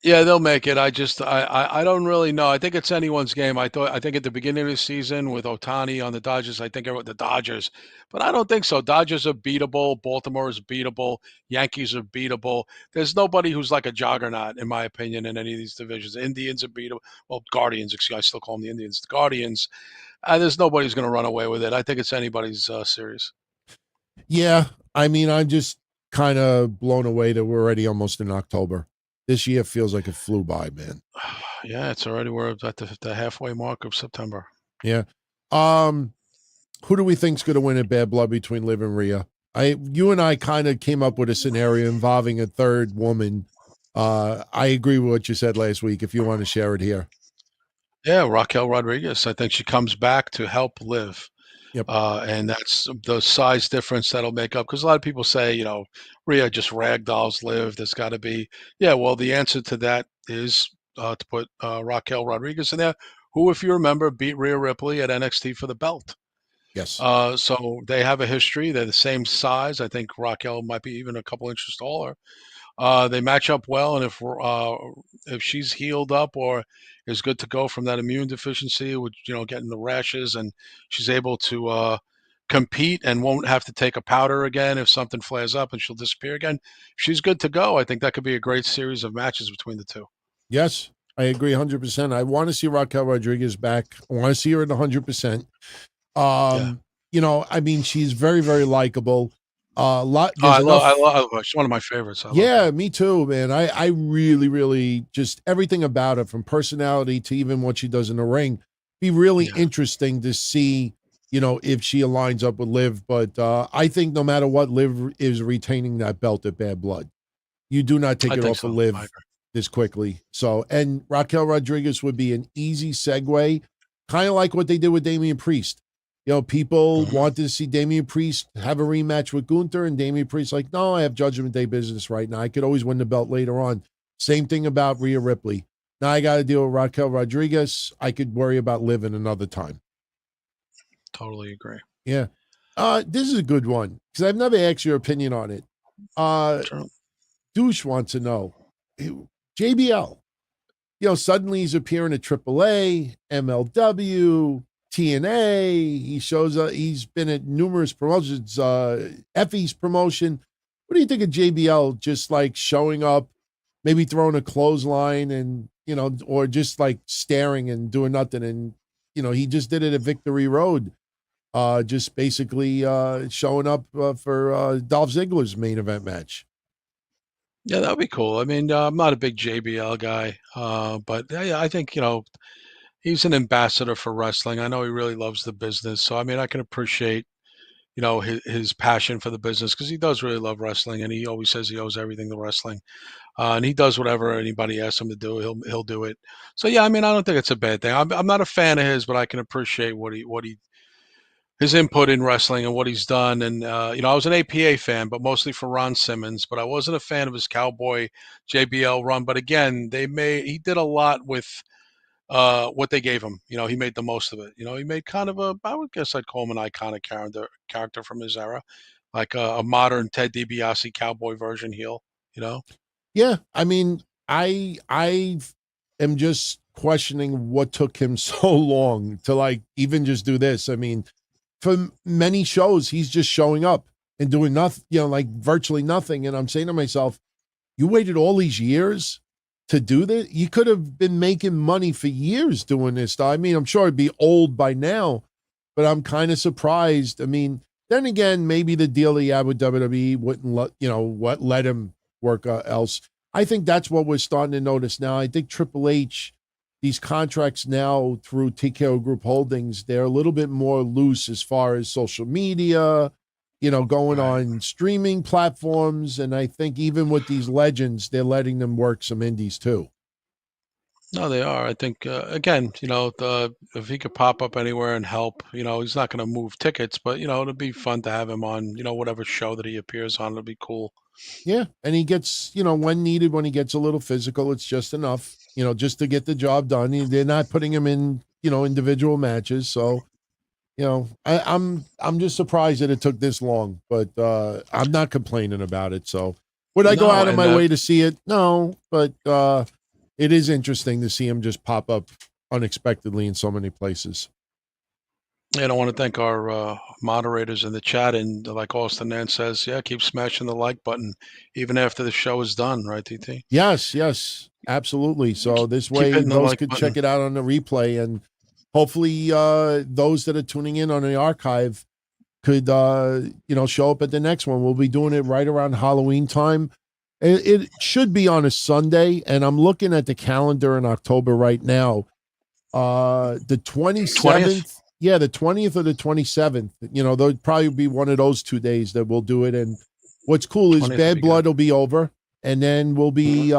Yeah, they'll make it. I don't really know. I think it's anyone's game. I think at the beginning of the season with Otani on the Dodgers, I think the Dodgers, but I don't think so. Dodgers are beatable. Baltimore is beatable. Yankees are beatable. There's nobody who's like a juggernaut, in my opinion, in any of these divisions. Indians are beatable. Well, Guardians, excuse me, I still call them the Indians. The Guardians. There's nobody who's going to run away with it. I think it's anybody's series. Yeah, I mean, I'm just kind of blown away that we're already almost in October. This year feels like it flew by, man. Yeah, it's already we're at the halfway mark of September. Yeah. Who do we think's going to win at Bad Blood between Liv and Rhea? You and I kind of came up with a scenario involving a third woman. I agree with what you said last week. If you want to share it here. Yeah, Raquel Rodriguez. I think she comes back to help Liv. Yep. And that's the size difference that'll make up. Because a lot of people say, Rhea just ragdolls Liv. There's got to be, yeah. Well, the answer to that is to put Raquel Rodriguez in there, who, if you remember, beat Rhea Ripley at NXT for the belt. Yes. So they have a history. They're the same size. I think Raquel might be even a couple inches taller. They match up well, and if she's healed up or is good to go from that immune deficiency, with getting the rashes, and she's able to compete and won't have to take a powder again if something flares up, and she'll disappear again. She's good to go. I think that could be a great series of matches between the two. Yes, I agree 100%. I want to see Raquel Rodriguez back. I want to see her at 100%. I mean, she's very, very likable. I love her. She's one of my favorites. Yeah, me too, man. I really, really just everything about her, from personality to even what she does in the ring, be really interesting to see, if she aligns up with Liv. But I think no matter what, Liv is retaining that belt at Bad Blood. You do not take it off of Liv this quickly. So, and Raquel Rodriguez would be an easy segue, kind of like what they did with Damian Priest. People wanted to see Damian Priest have a rematch with Gunther, and Damian Priest like, no, I have Judgment Day business right now. I could always win the belt later on. Same thing about Rhea Ripley. Now I got to deal with Raquel Rodriguez. I could worry about Liv another time. Totally agree. Yeah. This is a good one because I've never asked your opinion on it. Sure. Douche wants to know, JBL, suddenly he's appearing at AAA, MLW, TNA. He shows up. He's been at numerous promotions, Effie's promotion. What do you think of JBL just like showing up, maybe throwing a clothesline and, or just like staring and doing nothing? And, he just did it at Victory Road, just basically showing up for Dolph Ziggler's main event match. Yeah, that'd be cool. I mean, I'm not a big JBL guy, but yeah, I think he's an ambassador for wrestling. I know he really loves the business, so I mean, I can appreciate his passion for the business because he does really love wrestling, and he always says he owes everything to wrestling. And he does whatever anybody asks him to do, he'll do it. So yeah, I mean, I don't think it's a bad thing. I'm not a fan of his, but I can appreciate what he his input in wrestling and what he's done. And I was an APA fan, but mostly for Ron Simmons. But I wasn't a fan of his Cowboy JBL run. But again, he did a lot with what they gave him. He made the most of it. He made kind of I would guess I'd call him an iconic character from his era, like a modern Ted DiBiase Cowboy version heel. Yeah, I mean, I am just questioning what took him so long to like even just do this. I mean, for many shows, he's just showing up and doing nothing, like virtually nothing. And I'm saying to myself, you waited all these years to do this? You could have been making money for years doing this stuff. I mean, I'm sure it'd be old by now, but I'm kind of surprised. I mean, then again, maybe the deal he had with WWE wouldn't let him work else. I think that's what we're starting to notice now. I think Triple H, these contracts now through TKO Group Holdings, they're a little bit more loose as far as social media, going on streaming platforms. And I think even with these legends, they're letting them work some indies too. No, they are. I think again, if he could pop up anywhere and help, he's not going to move tickets, but it'd be fun to have him on, whatever show that he appears on. It'd be cool. Yeah, and he gets, when needed, when he gets a little physical, it's just enough, just to get the job done. They're not putting him in, individual matches. So, I'm just surprised that it took this long, but I'm not complaining about it. So, would I go out of my way to see it? No, but it is interesting to see him just pop up unexpectedly in so many places. And I want to thank our moderators in the chat. And like Austin Nance says, yeah, keep smashing the like button even after the show is done, right, TT? Yes, absolutely. So this way, those could check it out on the replay, and hopefully those that are tuning in on the archive could, show up at the next one. We'll be doing it right around Halloween time. It should be on a Sunday, and I'm looking at the calendar in October right now. The 27th. Yeah, the 20th or the 27th. There'll probably be one of those 2 days that we'll do it. And what's cool is Bad Blood will be over, and then we'll be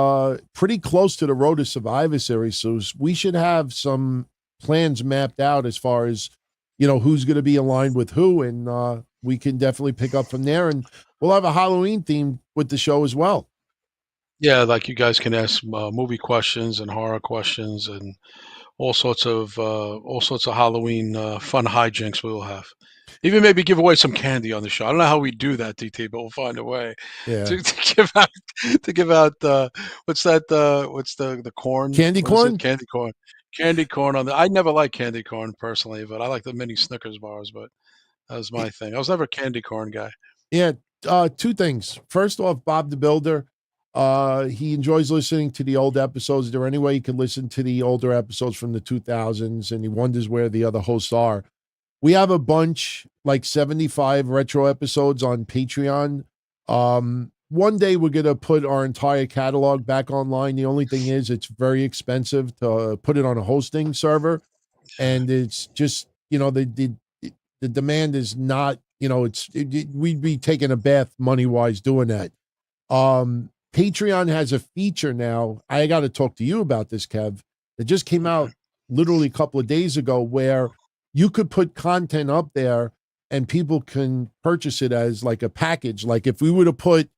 pretty close to the road to Survivor Series. So we should have some plans mapped out as far as, who's going to be aligned with who. And we can definitely pick up from there. And we'll have a Halloween theme with the show as well. Yeah, like you guys can ask movie questions and horror questions and all sorts of Halloween fun hijinks we will have. Even maybe give away some candy on the show. I don't know how we do that, DT, but we'll find a way to give out what's the corn? Candy corn? Candy corn. Candy corn on the. I never liked candy corn personally, but I like the mini Snickers bars. But that was my thing. I was never a candy corn guy. Yeah, two things. First off, Bob the Builder. He enjoys listening to the old episodes. Is there any way you can listen to the older episodes from the 2000s? And he wonders where the other hosts are. We have a bunch, like 75 retro episodes on Patreon. One day we're going to put our entire catalog back online. The only thing is it's very expensive to put it on a hosting server. And it's just, the demand is not, we'd be taking a bath money-wise doing that. Patreon has a feature now. I got to talk to you about this, Kev. It just came out literally a couple of days ago where you could put content up there and people can purchase it as like a package. Like if we were to put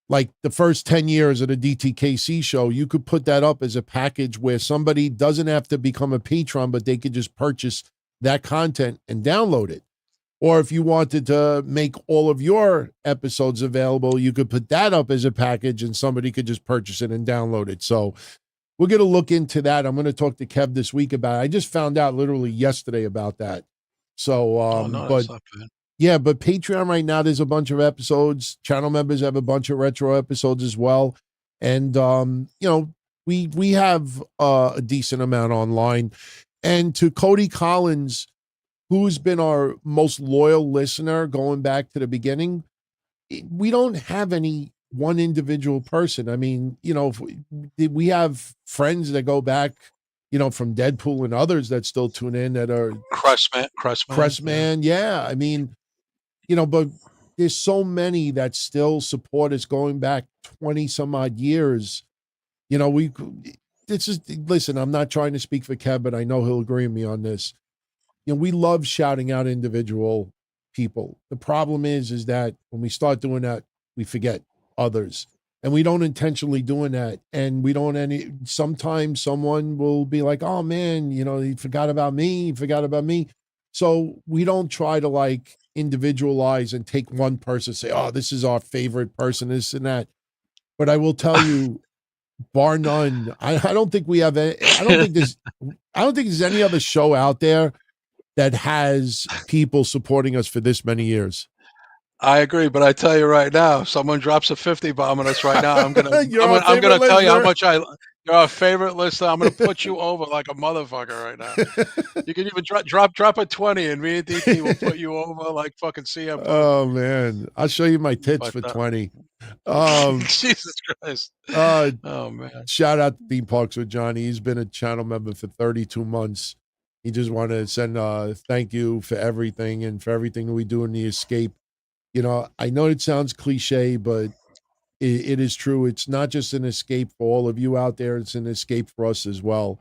like the first 10 years of the DTKC show, you could put that up as a package where somebody doesn't have to become a patron, but they could just purchase that content and download it. Or if you wanted to make all of your episodes available, you could put that up as a package and somebody could just purchase it and download it. So we're going to look into that. I'm going to talk to Kev this week about it. I just found out literally yesterday about that. So, Oh no, but that's not bad. yeah, but Patreon right now, there's a bunch of episodes. Channel members have a bunch of retro episodes as well. And, we have a decent amount online. And to Cody Collins, who's been our most loyal listener going back to the beginning, we don't have any one individual person. I mean, we have friends that go back, from Deadpool and others that still tune in that are Crestman. Yeah. I mean, but there's so many that still support us going back 20 some odd years. Listen, I'm not trying to speak for Kev, but I know he'll agree with me on this. We love shouting out individual people. The problem is that when we start doing that, we forget others. And we don't intentionally doing that. And we don't sometimes someone will be like, oh man, he forgot about me. So we don't try to individualize and take one person, say, oh, this is our favorite person, this and that. But I will tell you, bar none, I don't think we have I don't think there's any other show out there that has people supporting us for this many years. I agree, but I tell you right now, if someone drops a 50 bomb on us right now, I'm gonna tell you how much you're our favorite listener. I'm gonna put you over like a motherfucker right now. You can even drop a 20, and me and DT will put you over like fucking CM Punk. Oh man, I'll show you my tits for 20. Jesus Christ. Oh man. Shout out to Theme Parks with Johnny. He's been a channel member for 32 months. He just wanted to send a thank you for everything and for everything that we do in the escape. I know it sounds cliche, but it is true. It's not just an escape for all of you out there. It's an escape for us as well.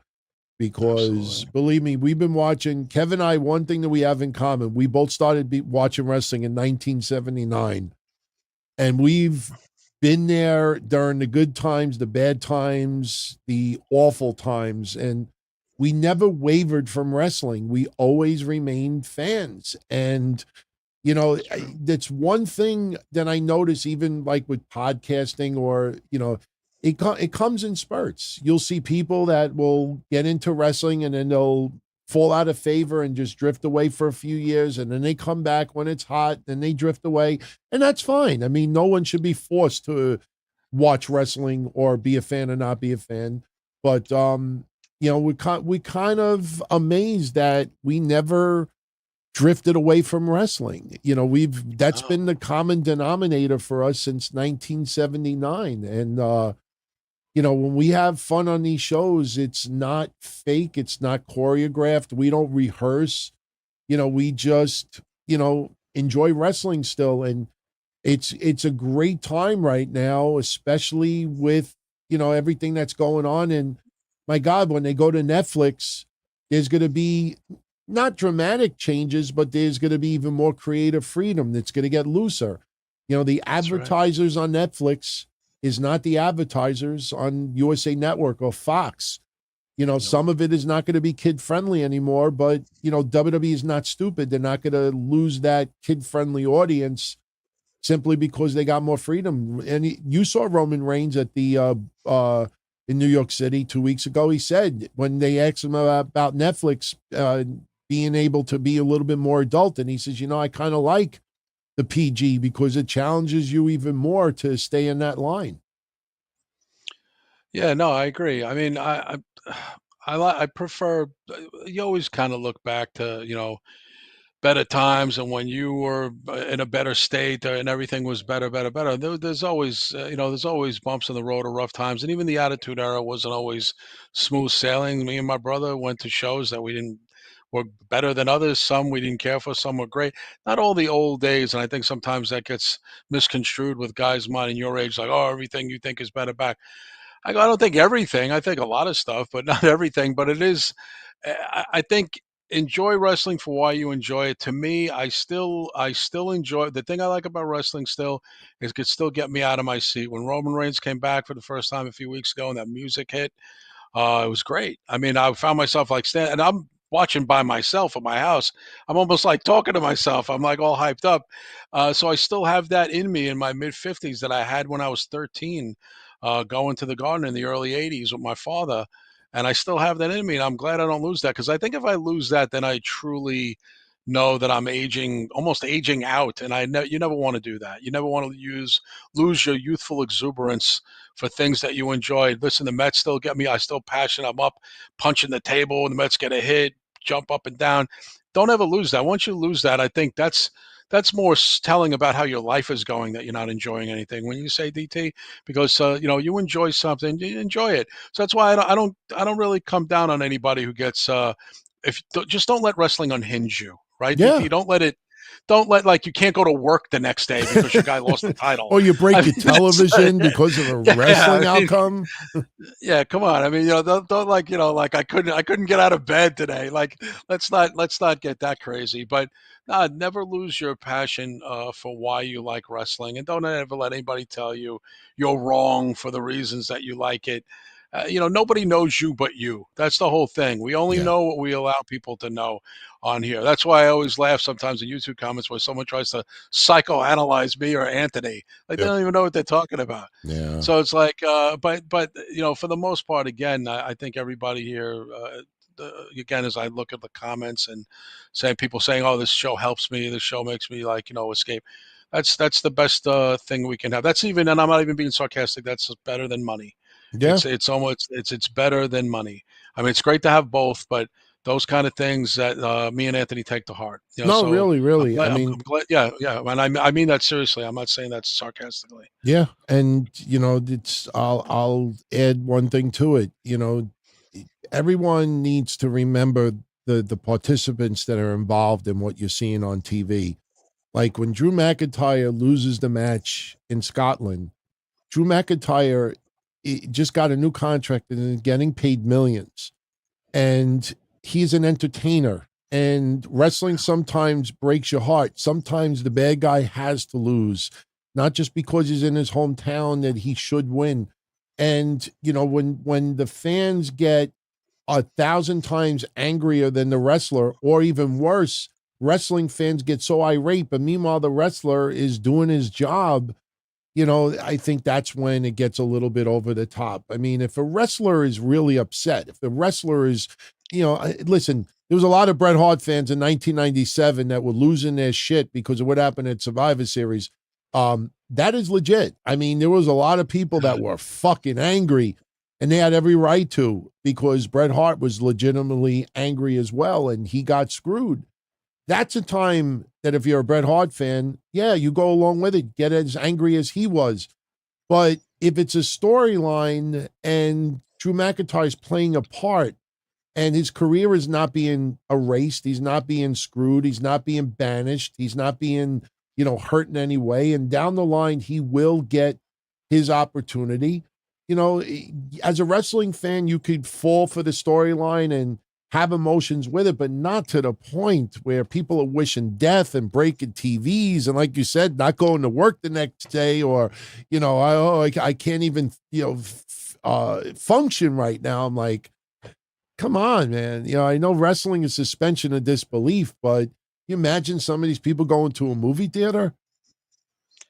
Because Absolutely. Believe me, we've been watching, Kevin and I, one thing that we have in common, we both started watching wrestling in 1979. And we've been there during the good times, the bad times, the awful times. And we never wavered from wrestling. We always remained fans. And that's one thing that I notice, even with podcasting or, it comes in spurts. You'll see people that will get into wrestling and then they'll fall out of favor and just drift away for a few years. And then they come back when it's hot, then they drift away. And that's fine. I mean, no one should be forced to watch wrestling or be a fan or not be a fan. But, we kind of amazed that we never drifted away from wrestling. That's been the common denominator for us since 1979. And, when we have fun on these shows, it's not fake. It's not choreographed. We don't rehearse. We just, enjoy wrestling still. And it's a great time right now, especially with, everything that's going on. And my God, when they go to Netflix, there's going to be not dramatic changes, but there's going to be even more creative freedom that's going to get looser. The advertisers on Netflix is not the advertisers on USA Network or Fox. Some of it is not going to be kid-friendly anymore, but, WWE is not stupid. They're not going to lose that kid-friendly audience simply because they got more freedom. And you saw Roman Reigns at the in New York City 2 weeks ago. He said when they asked him about Netflix being able to be a little bit more adult, and he says, I kind of like the PG because it challenges you even more to stay in that line. Yeah, no, I agree. I mean, I prefer. You always kind of look back to better times and when you were in a better state and everything was better. There's always there's always bumps in the road or rough times, and even the Attitude Era wasn't always smooth sailing. Me and my brother went to shows that we didn't were better than others. Some we didn't care for. Some were great. Not all the old days, and I think sometimes that gets misconstrued with guys mine and your age, like, oh, everything you think is better back. I don't think everything. I think a lot of stuff, but not everything. But it is. I think enjoy wrestling for why you enjoy it. To me, I still enjoy the thing I like about wrestling. Still, is it could still get me out of my seat. When Roman Reigns came back for the first time a few weeks ago and that music hit, it was great. I mean, I found myself and watching by myself at my house, I'm almost like talking to myself. I'm like all hyped up. So I still have that in me in my mid 50s that I had when I was 13, going to the garden in the early 80s with my father. And I still have that in me. And I'm glad I don't lose that, because I think if I lose that, then I truly know that I'm aging, almost aging out. And you never want to do that. You never want to lose your youthful exuberance for things that you enjoyed. Listen, the Mets still get me. I still passionate. I'm up punching the table and the Mets get a hit, jump up and down. Don't ever lose that. Once you lose that, I think that's more telling about how your life is going, that you're not enjoying anything. When you say DT, because you enjoy something, you enjoy it. So that's why I don't really come down on anybody who gets if just don't let wrestling unhinge you, right? Yeah. DT, don't let like you can't go to work the next day because your guy lost the title. Or you break I your mean, that's, television because of a yeah, wrestling I mean, outcome. yeah, come on. I mean, don't like, like I couldn't get out of bed today. Like, let's not get that crazy. But never lose your passion for why you like wrestling, and don't ever let anybody tell you you're wrong for the reasons that you like it. Nobody knows you but you. That's the whole thing. We only Yeah. know what we allow people to know on here. That's why I always laugh sometimes in YouTube comments where someone tries to psychoanalyze me or Anthony. Like they Yep. don't even know what they're talking about. Yeah. So it's like, but for the most part, again, I think everybody here, again, as I look at the comments and saying people saying, "Oh, this show helps me. This show makes me like escape." That's the best thing we can have. That's even, and I'm not even being sarcastic. That's better than money. Yeah. It's almost it's better than money. I mean, it's great to have both, but those kind of things that me and Anthony take to heart. No, So really, really. I I'm mean, glad. Yeah, yeah, and I mean that seriously. I'm not saying that sarcastically. yeah, and it's I'll add one thing to it. Everyone needs to remember the participants that are involved in what you're seeing on TV. Like when Drew McIntyre loses the match in Scotland, Drew McIntyre just got a new contract and is getting paid millions. And he's an entertainer. And wrestling sometimes breaks your heart. Sometimes the bad guy has to lose, not just because he's in his hometown that he should win. And when the fans get 1,000 times angrier than the wrestler, or even worse, wrestling fans get so irate, but meanwhile the wrestler is doing his job. I think that's when it gets a little bit over the top. I mean, if a wrestler is really upset, if the wrestler is, listen, there was a lot of Bret Hart fans in 1997 that were losing their shit because of what happened at Survivor Series. That is legit. I mean, there was a lot of people that were fucking angry, and they had every right to, because Bret Hart was legitimately angry as well, and he got screwed. That's a time that if you're a Bret Hart fan, yeah, you go along with it, get as angry as he was. But if it's a storyline and Drew McIntyre's playing a part and his career is not being erased, he's not being screwed, he's not being banished, he's not being, hurt in any way, and down the line, he will get his opportunity. As a wrestling fan, you could fall for the storyline and have emotions with it, but not to the point where people are wishing death and breaking TVs. And like you said, not going to work the next day, or, I can't even, function right now. I'm like, come on, man. I know wrestling is suspension of disbelief, but you imagine some of these people going to a movie theater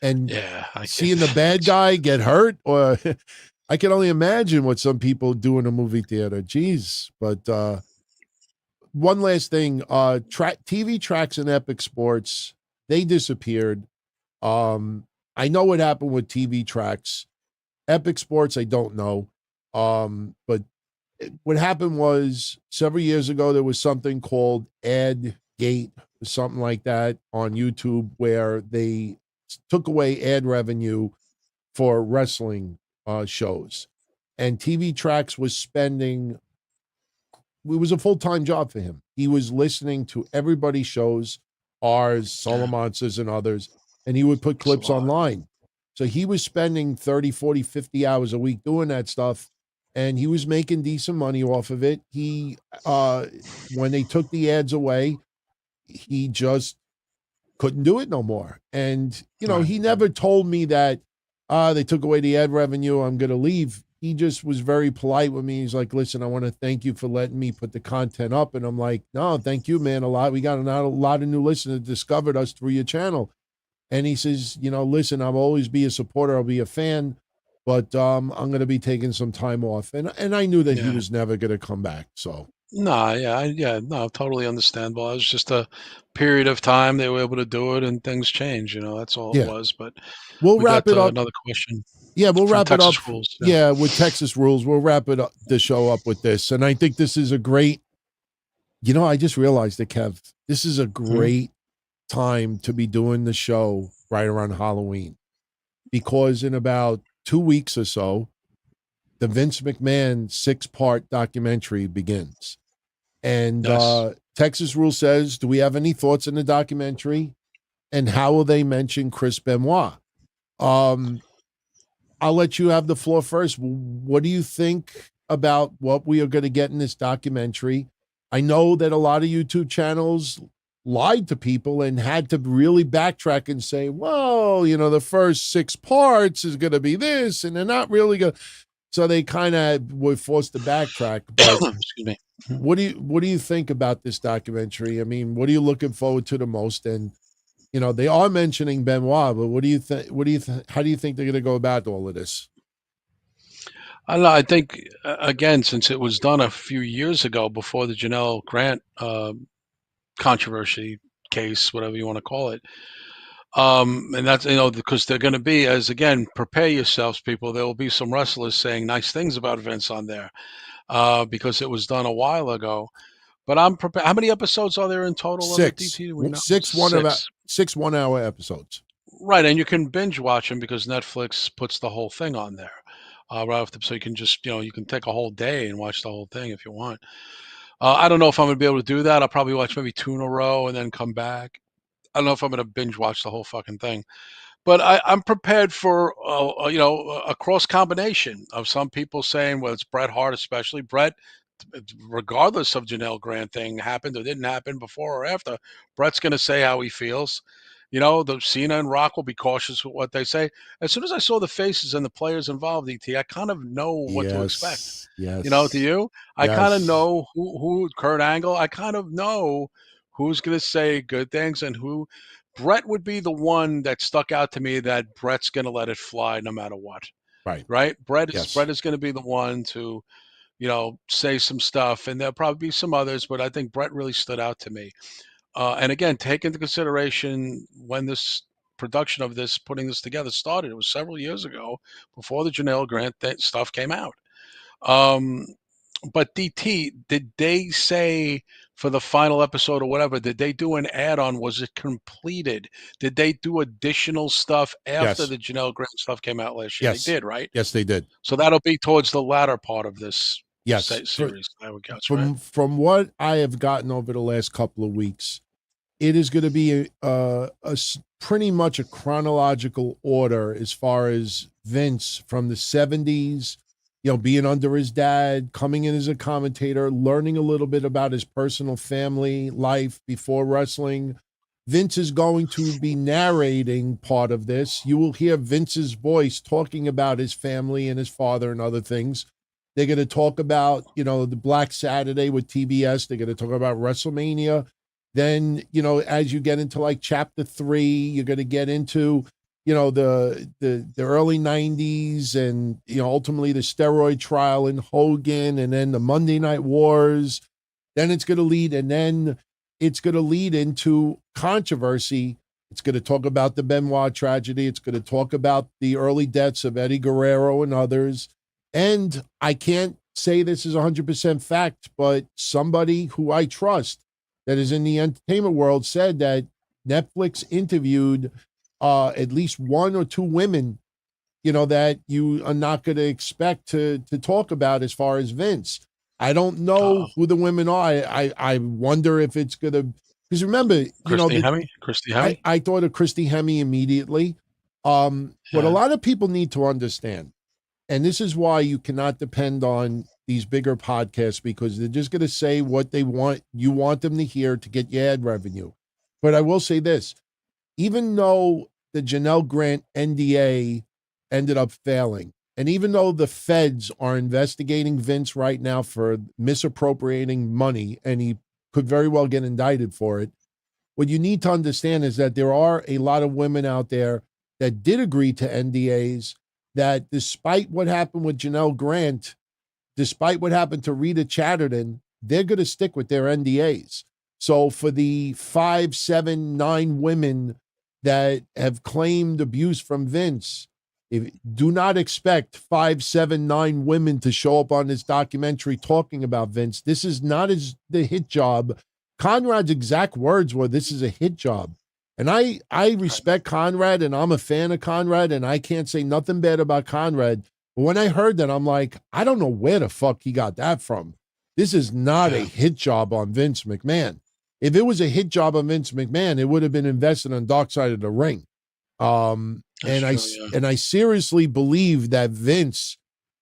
and Yeah, I can. seeing the bad guy get hurt, or I can only imagine what some people do in a movie theater. Jeez. But, one last thing, TV tracks and Epic Sports, they disappeared. I know what happened with TV tracks. Epic Sports, I don't know. But what happened was several years ago, there was something called Ad Gate, something like that on YouTube, where they took away ad revenue for wrestling shows. And TV tracks was spending, it was a full-time job for him. He was listening to everybody's shows, ours, Solomon's and others, and he would put clips online. So he was spending 30, 40, 50 hours a week doing that stuff, and he was making decent money off of it. When they took the ads away, he just couldn't do it no more. And, Right. he never told me that, they took away the ad revenue, I'm going to leave. he just was very polite with me. He's like, listen, I want to thank you for letting me put the content up. And I'm like, no, thank you, man. We got a lot of new listeners discovered us through your channel. And he says, listen, I'll always be a supporter. I'll be a fan, but I'm going to be taking some time off. And I knew that he Yeah. was never going to come back. So. No, no, totally understandable. It was just a period of time they were able to do it, and things change. That's all it Yeah. was. But We'll we wrap got it up. another question. Yeah, we'll from wrap it up. Texas Rules. Yeah, with Texas Rules, we'll wrap the show up with this. And I think this is a great, I just realized that, Kev, this is a great time to be doing the show right around Halloween, because in about 2 weeks or so, the Vince McMahon 6-part documentary begins. And Yes. Texas Rule says, do we have any thoughts on the documentary? And how will they mention Chris Benoit? I'll let you have the floor first. What do you think about what we are going to get in this documentary? I know that a lot of YouTube channels lied to people and had to really backtrack and say, whoa, the first 6 parts is going to be this, and they're not really going to. So they kind of were forced to backtrack. But Excuse me. what do you think about this documentary? I mean, what are you looking forward to the most? And they are mentioning Benoit, but what do you think? How do you think they're going to go about all of this? I don't know. I think again, since it was done a few years ago before the Janelle Grant controversy case, whatever you want to call it, and that's because they're going to be, as again, prepare yourselves, people. There will be some wrestlers saying nice things about Vince on there because it was done a while ago. But I'm prepared. How many episodes are there in total of the DT? We know? Six 1-hour episodes. Right, and you can binge watch them because Netflix puts the whole thing on there. Right after, so you can just you can take a whole day and watch the whole thing if you want. I don't know if I'm going to be able to do that. I'll probably watch maybe 2 in a row and then come back. I don't know if I'm going to binge watch the whole fucking thing. But I'm prepared for a cross combination of some people saying, well, it's Bret Hart, especially Bret, regardless of Janelle Grant thing happened or didn't happen before or after. Bret's going to say how he feels. The Cena and Rock will be cautious with what they say. As soon as I saw the faces and the players involved, ET, I kind of know what to expect. Yes. To you, I kind of know who Kurt Angle. I kind of know who's going to say good things and who. Bret would be the one that stuck out to me, that Bret's going to let it fly no matter what. Right. Bret is going to be the one to, say some stuff, and there'll probably be some others, but I think Bret really stood out to me. And again, take into consideration when this production of this, putting this together started, it was several years ago before the Janelle Grant stuff came out. But DT, did they say for the final episode or whatever, did they do an add-on? Was it completed? Did they do additional stuff after the Janelle Grant stuff came out last year? Yes. They did, right? Yes, they did. So that'll be towards the latter part of this series, I would guess, right? From what I have gotten over the last couple of weeks, it is going to be a pretty much a chronological order as far as Vince from the 70s, being under his dad, coming in as a commentator, learning a little bit about his personal family life before wrestling. Vince is going to be narrating part of this. You will hear Vince's voice talking about his family and his father and other things. They're going to talk about, the Black Saturday with TBS. They're going to talk about WrestleMania. Then, as you get into like chapter 3, you're going to get into, the early 90s and, ultimately the steroid trial in Hogan, and then the Monday Night Wars. Then it's going to lead into controversy. It's going to talk about the Benoit tragedy. It's going to talk about the early deaths of Eddie Guerrero and others. And I can't say this is 100% fact, but somebody who I trust that is in the entertainment world said that Netflix interviewed at least 1 or 2 women, that you are not going to expect to talk about as far as Vince. I don't know who the women are. I wonder if it's going to, because remember, Christy Hemme? I thought of Christy Hemme immediately. What a lot of people need to understand, and this is why you cannot depend on these bigger podcasts, because they're just going to say what you want them to hear to get your ad revenue. But I will say this, even though the Janelle Grant NDA ended up failing, And even though the feds are investigating Vince right now for misappropriating money, and he could very well get indicted for it, what you need to understand is that there are a lot of women out there that did agree to NDAs that, despite what happened with Janelle Grant, despite what happened to Rita Chatterton, they're going to stick with their NDAs. So for the 5, 7, 9 women that have claimed abuse from Vince, do not expect 5, 7, 9 women to show up on this documentary talking about Vince. This is not the hit job. Conrad's exact words were, "This is a hit job." And I respect Conrad, and I'm a fan of Conrad, and I can't say nothing bad about Conrad. But when I heard that, I'm like, I don't know where the fuck he got that from. This is not a hit job on Vince McMahon. If it was a hit job on Vince McMahon, it would have been invested on Dark Side of the Ring. And I seriously believe that Vince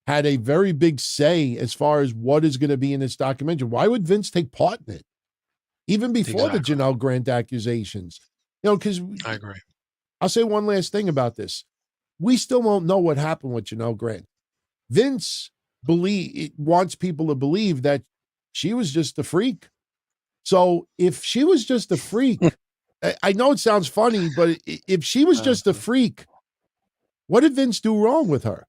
had a very big say as far as what is going to be in this documentary. Why would Vince take part in it? Even before the Janelle Grant accusations. Because I agree. I'll say one last thing about this. We still won't know what happened with Janelle Grant. Vince wants people to believe that she was just a freak. So if she was just a freak, I know it sounds funny, but if she was just a freak, what did Vince do wrong with her?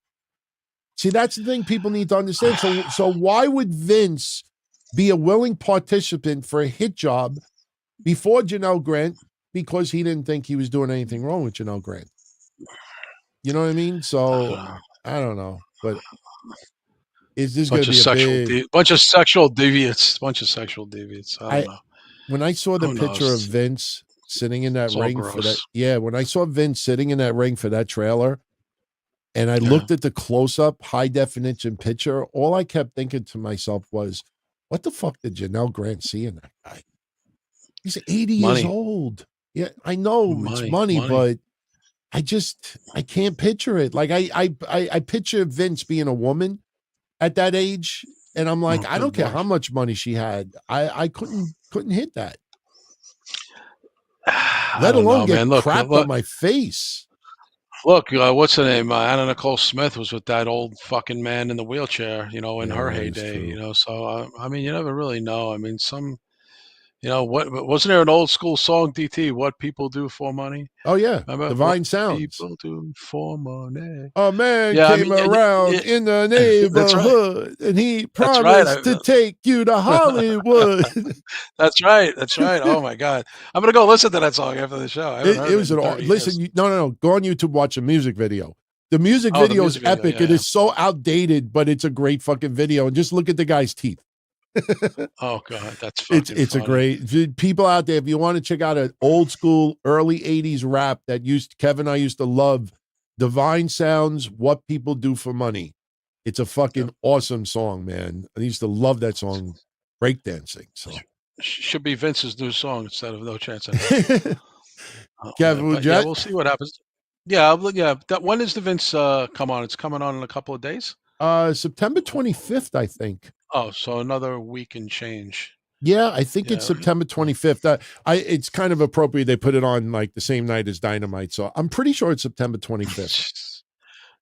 See, that's the thing people need to understand. So why would Vince be a willing participant for a hit job before Janelle Grant? Because he didn't think he was doing anything wrong with Janelle Grant. You know what I mean? So I don't know, but is this going to be a bunch of sexual deviants? I don't know. When I saw the picture of Vince sitting in that ring for that, when I saw Vince sitting in that ring for that trailer, and I looked at the close-up high definition picture, all I kept thinking to myself was, what the fuck did Janelle Grant see in that guy? He's 80 years old. Yeah, I know it's money, but I can't picture it. Like I picture Vince being a woman at that age, and I'm like, I don't care how much money she had. I couldn't hit that. Let alone get crapped on my face. Look, what's her name? Anna Nicole Smith was with that old fucking man in the wheelchair, in her heyday, So, I mean, you never really know. I mean, what wasn't there an old school song, DT? What people do for money? Oh yeah, remember? Divine Sounds. People do for money. A man came around in the neighborhood, and he promised to take you to Hollywood. That's right. Oh my God, I'm gonna go listen to that song after the show. It was listen. No. Go on YouTube, watch a music video. The music video is epic. It is so outdated, but it's a great fucking video. And just look at the guy's teeth. Oh God, that's fucking it's funny. A great people out there. If you want to check out an old school early 80s rap that Kevin and I used to love, Divine Sounds, What People Do for Money. It's a fucking awesome song, man. I used to love that song, breakdancing. So should be Vince's new song instead of No Chance in Hell. Kevin, we'll see what happens. Yeah. When does the Vince come on? It's coming on in a couple of days. September 25th, I think. Oh, so another week and change. Yeah, I think it's September 25th. It's kind of appropriate they put it on like the same night as Dynamite, so I'm pretty sure it's September 25th.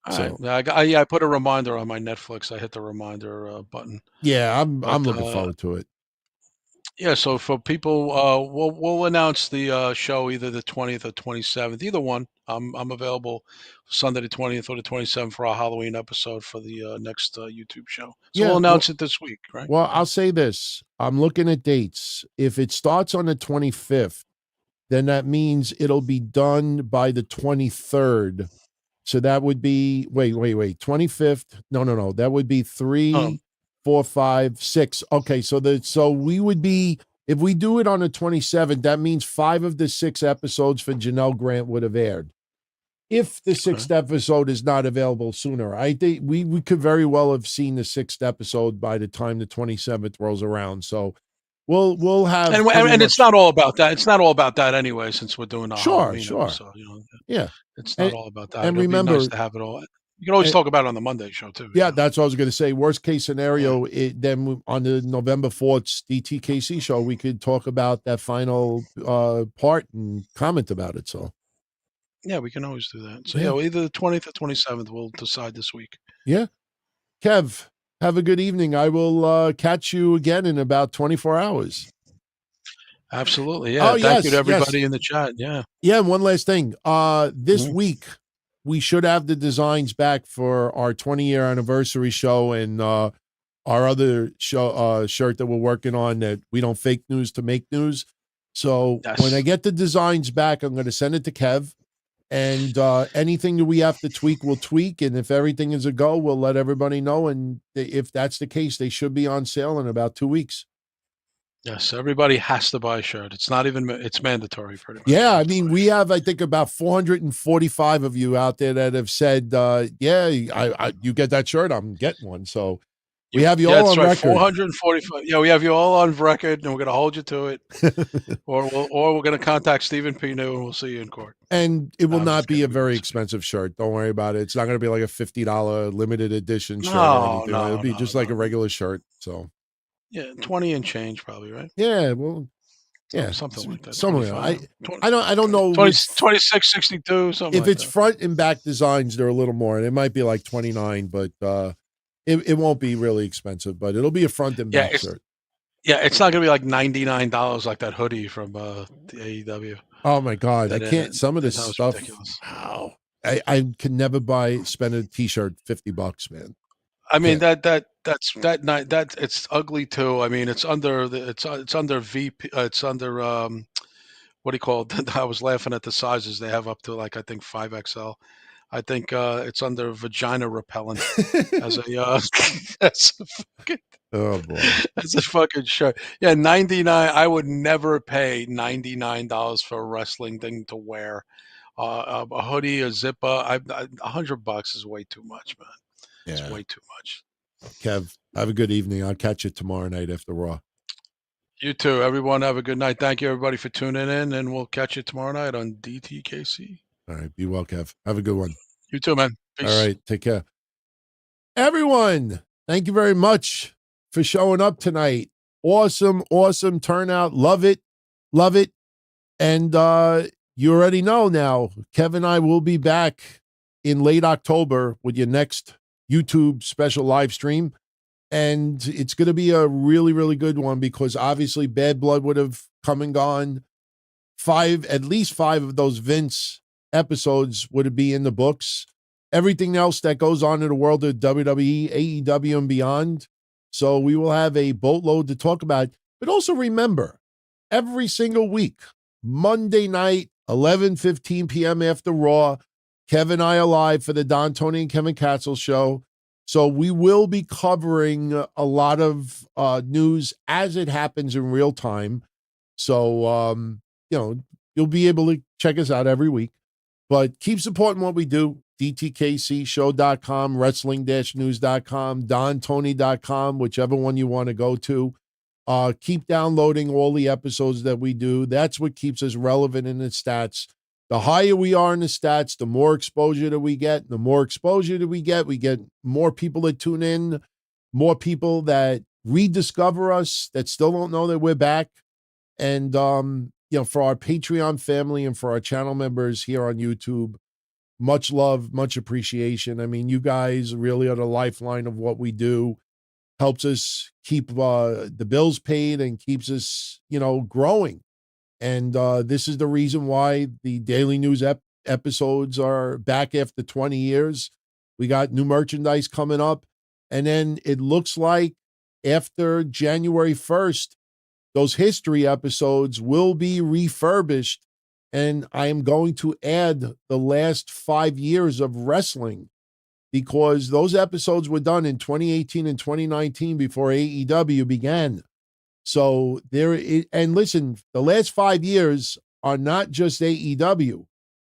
I put a reminder on my Netflix. I hit the reminder button. Yeah, I'm looking forward to it. Yeah, so for people, we'll announce the show either the 20th or 27th, either one. I'm available Sunday the 20th or the 27th for our Halloween episode for the next YouTube show. So we'll announce it this week, right? Well, I'll say this. I'm looking at dates. If it starts on the 25th, then that means it'll be done by the 23rd. So that would be, wait, 25th. No. That would be 3, 4, 5, 6. Okay, so we would be, if we do it on the 27th, that means 5 of the 6 episodes for Janelle Grant would have aired. If the 6th episode is not available sooner, I think we could very well have seen the 6th episode by the time the 27th rolls around. So we'll have, and it's not all about that. It's not all about that anyway, since we're doing the Halloween episode. Yeah, it's not all about that. And remember, be nice to have it all. You can always talk about it on the Monday show too. Yeah, that's what I was going to say. Worst case scenario, then on the November 4th DTKC show, we could talk about that final part and comment about it. So, Yeah, we can always do that. So Yeah. either the 20th or 27th, we'll decide this week. Yeah. Kev, have a good evening. I will catch you again in about 24 hours. Absolutely. Yeah. Oh, Thank you to yes, yes. everybody in the chat. Yeah. Yeah, and one last thing. This week we should have the designs back for our 20-year anniversary show and our other show shirt that we're working on, that we don't fake news to make news. So when I get the designs back, I'm going to send it to Kev, and anything that we have to tweak, we'll tweak. And if everything is a go, we'll let everybody know. And if that's the case, they should be on sale in about 2 weeks. Yes, everybody has to buy a shirt. It's not even, it's mandatory pretty much. Yeah, I mean, we have, I think, about 445 of you out there that have said, yeah, you get that shirt, I'm getting one. So we have you all on record. 445. Yeah, we have you all on record, and we're going to hold you to it. or we're going to contact Stephen P. New, and we'll see you in court. And it will not be a very expensive shirt. Don't worry about it. It's not going to be like a $50 limited edition shirt or anything. It'll be just like a regular shirt. So yeah, 20 and change probably, right? Yeah, well, yeah, something like that. Somewhere. I don't know. 26.62, something. If it's front and back designs, they're a little more. And it might be like 29, but it won't be really expensive. But it'll be a front and back shirt. Yeah, it's not gonna be like $99 like that hoodie from the AEW. Oh my God, I can't. Some of this stuff. Ridiculous. Wow, I can never spend a T-shirt $50, man. I mean that's it's ugly too. I mean it's under VP. It's under what do you call it? I was laughing at the sizes they have up to, like, I think 5XL. I think it's under vagina repellent as a fucking, oh boy, as a fucking shirt. Yeah, 99. I would never pay $99 for a wrestling thing to wear. A hoodie, a zipper. $100 is way too much, man. It's way too much. Kev, have a good evening. I'll catch you tomorrow night after Raw. You too. Everyone have a good night. Thank you, everybody, for tuning in, and we'll catch you tomorrow night on DTKC. All right. Be well, Kev. Have a good one. You too, man. Peace. All right. Take care. Everyone, thank you very much for showing up tonight. Awesome turnout. Love it. And you already know now, Kev and I will be back in late October with your next YouTube special live stream. And it's going to be a really, really good one, because obviously Bad Blood would have come and gone. At least five of those Vince episodes would be in the books. Everything else that goes on in the world of WWE, AEW, and beyond. So we will have a boatload to talk about. But also remember, every single week, Monday night, 11:15 p.m. after Raw, Kevin and I are live for the Don, Tony, and Kevin Katzel show. So we will be covering a lot of news as it happens in real time. So, you'll be able to check us out every week. But keep supporting what we do. DTKCShow.com, wrestling-news.com, DonTony.com, whichever one you want to go to. Keep downloading all the episodes that we do. That's what keeps us relevant in the stats. The higher we are in the stats, the more exposure that we get. The more exposure that we get more people that tune in, more people that rediscover us, that still don't know that we're back. And, for our Patreon family and for our channel members here on YouTube, much love, much appreciation. I mean, you guys really are the lifeline of what we do. Helps us keep the bills paid and keeps us, growing. And this is the reason why the daily news episodes are back after 20 years. We got new merchandise coming up. And then it looks like after January 1st, those history episodes will be refurbished. And I am going to add the last 5 years of wrestling, because those episodes were done in 2018 and 2019 before AEW began. So and listen, the last 5 years are not just AEW.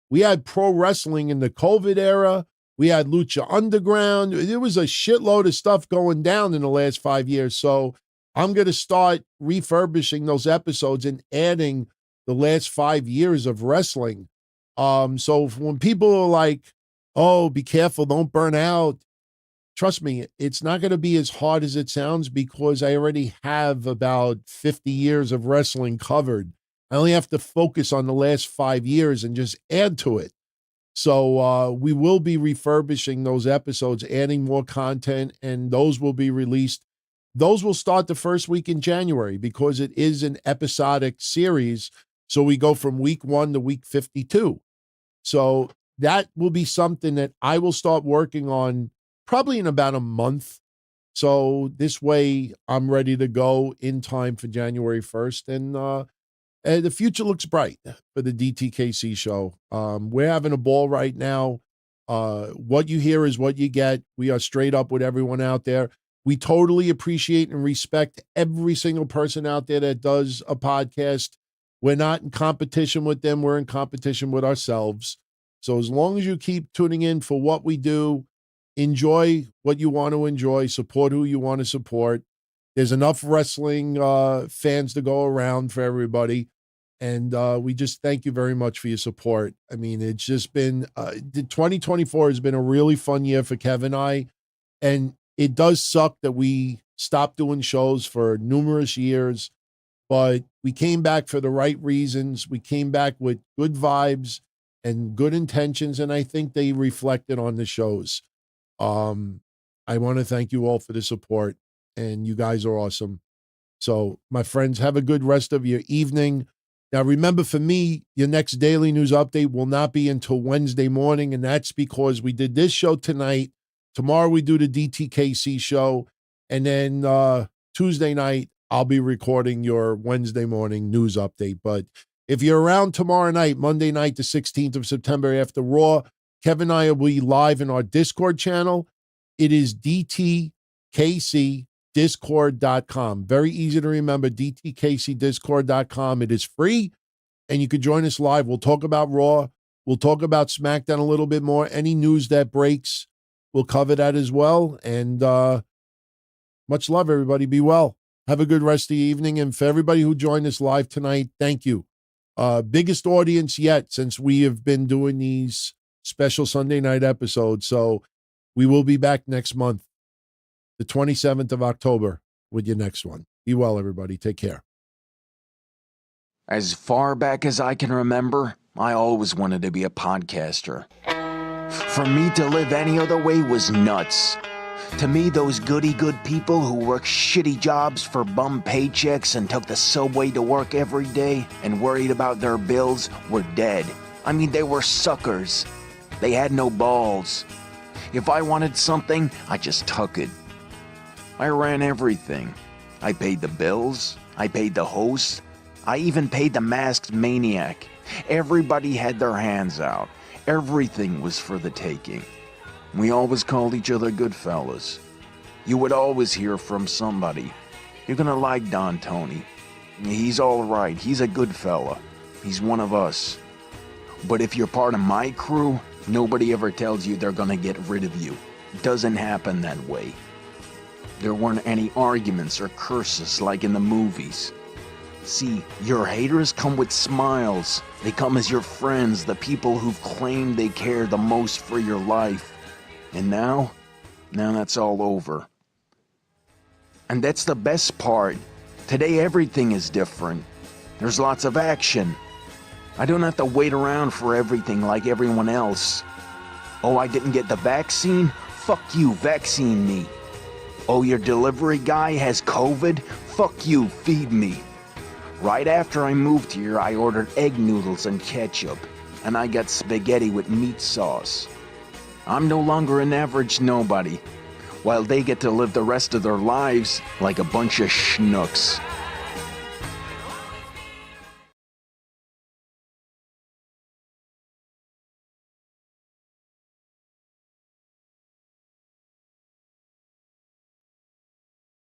We had pro wrestling in the COVID era. We had Lucha Underground. There was a shitload of stuff going down in the last 5 years. So I'm going to start refurbishing those episodes and adding the last 5 years of wrestling. So when people are like, oh, be careful, don't burn out. Trust me, it's not going to be as hard as it sounds, because I already have about 50 years of wrestling covered. I only have to focus on the last 5 years and just add to it. So we will be refurbishing those episodes, adding more content, and those will be released. Those will start the first week in January because it is an episodic series. So we go from week 1 to week 52. So that will be something that I will start working on probably in about a month. So this way I'm ready to go in time for January 1st. And the future looks bright for the DTKC show. We're having a ball right now. What you hear is what you get. We are straight up with everyone out there. We totally appreciate and respect every single person out there that does a podcast. We're not in competition with them. We're in competition with ourselves. So as long as you keep tuning in for what we do, enjoy what you want to enjoy, support who you want to support. There's enough wrestling fans to go around for everybody. And we just thank you very much for your support. I mean, it's just been, 2024 has been a really fun year for Kev and I. And it does suck that we stopped doing shows for numerous years, but we came back for the right reasons. We came back with good vibes and good intentions, and I think they reflected on the shows. I want to thank you all for the support, and you guys are awesome. So, my friends, have a good rest of your evening. Now, remember, for me, your next daily news update will not be until Wednesday morning, and that's because we did this show tonight. Tomorrow we do the DTKC show, and then Tuesday night I'll be recording your Wednesday morning news update. But if you're around tomorrow night, Monday night, the 16th of September after Raw, Kevin and I will be live in our Discord channel. It is DTKCDiscord.com. Very easy to remember, DTKCDiscord.com. It is free, and you can join us live. We'll talk about Raw. We'll talk about SmackDown a little bit more. Any news that breaks, we'll cover that as well. And much love, everybody. Be well. Have a good rest of the evening. And for everybody who joined us live tonight, thank you. Biggest audience yet since we have been doing these special Sunday night episodes. So we will be back next month, the 27th of October, with your next one. Be well, everybody. Take care. As far back as I can remember, I always wanted to be a podcaster. For me to live any other way was nuts. To me, those goody-good people who worked shitty jobs for bum paychecks and took the subway to work every day and worried about their bills were dead. I mean, they were suckers. They had no balls. If I wanted something, I just took it. I ran everything. I paid the bills. I paid the host. I even paid the masked maniac. Everybody had their hands out. Everything was for the taking. We always called each other good fellas. You would always hear from somebody. You're gonna like Don Tony. He's all right. He's a good fella. He's one of us. But if you're part of my crew, nobody ever tells you they're gonna get rid of you. It doesn't happen that way. There weren't any arguments or curses like in the movies. See, your haters come with smiles. They come as your friends, the people who've claimed they care the most for your life. And now that's all over. And that's the best part. Today everything is different. There's lots of action. I don't have to wait around for everything like everyone else. Oh, I didn't get the vaccine? Fuck you, vaccine me. Oh, your delivery guy has COVID? Fuck you, feed me. Right after I moved here, I ordered egg noodles and ketchup, and I got spaghetti with meat sauce. I'm no longer an average nobody, while they get to live the rest of their lives like a bunch of schnooks.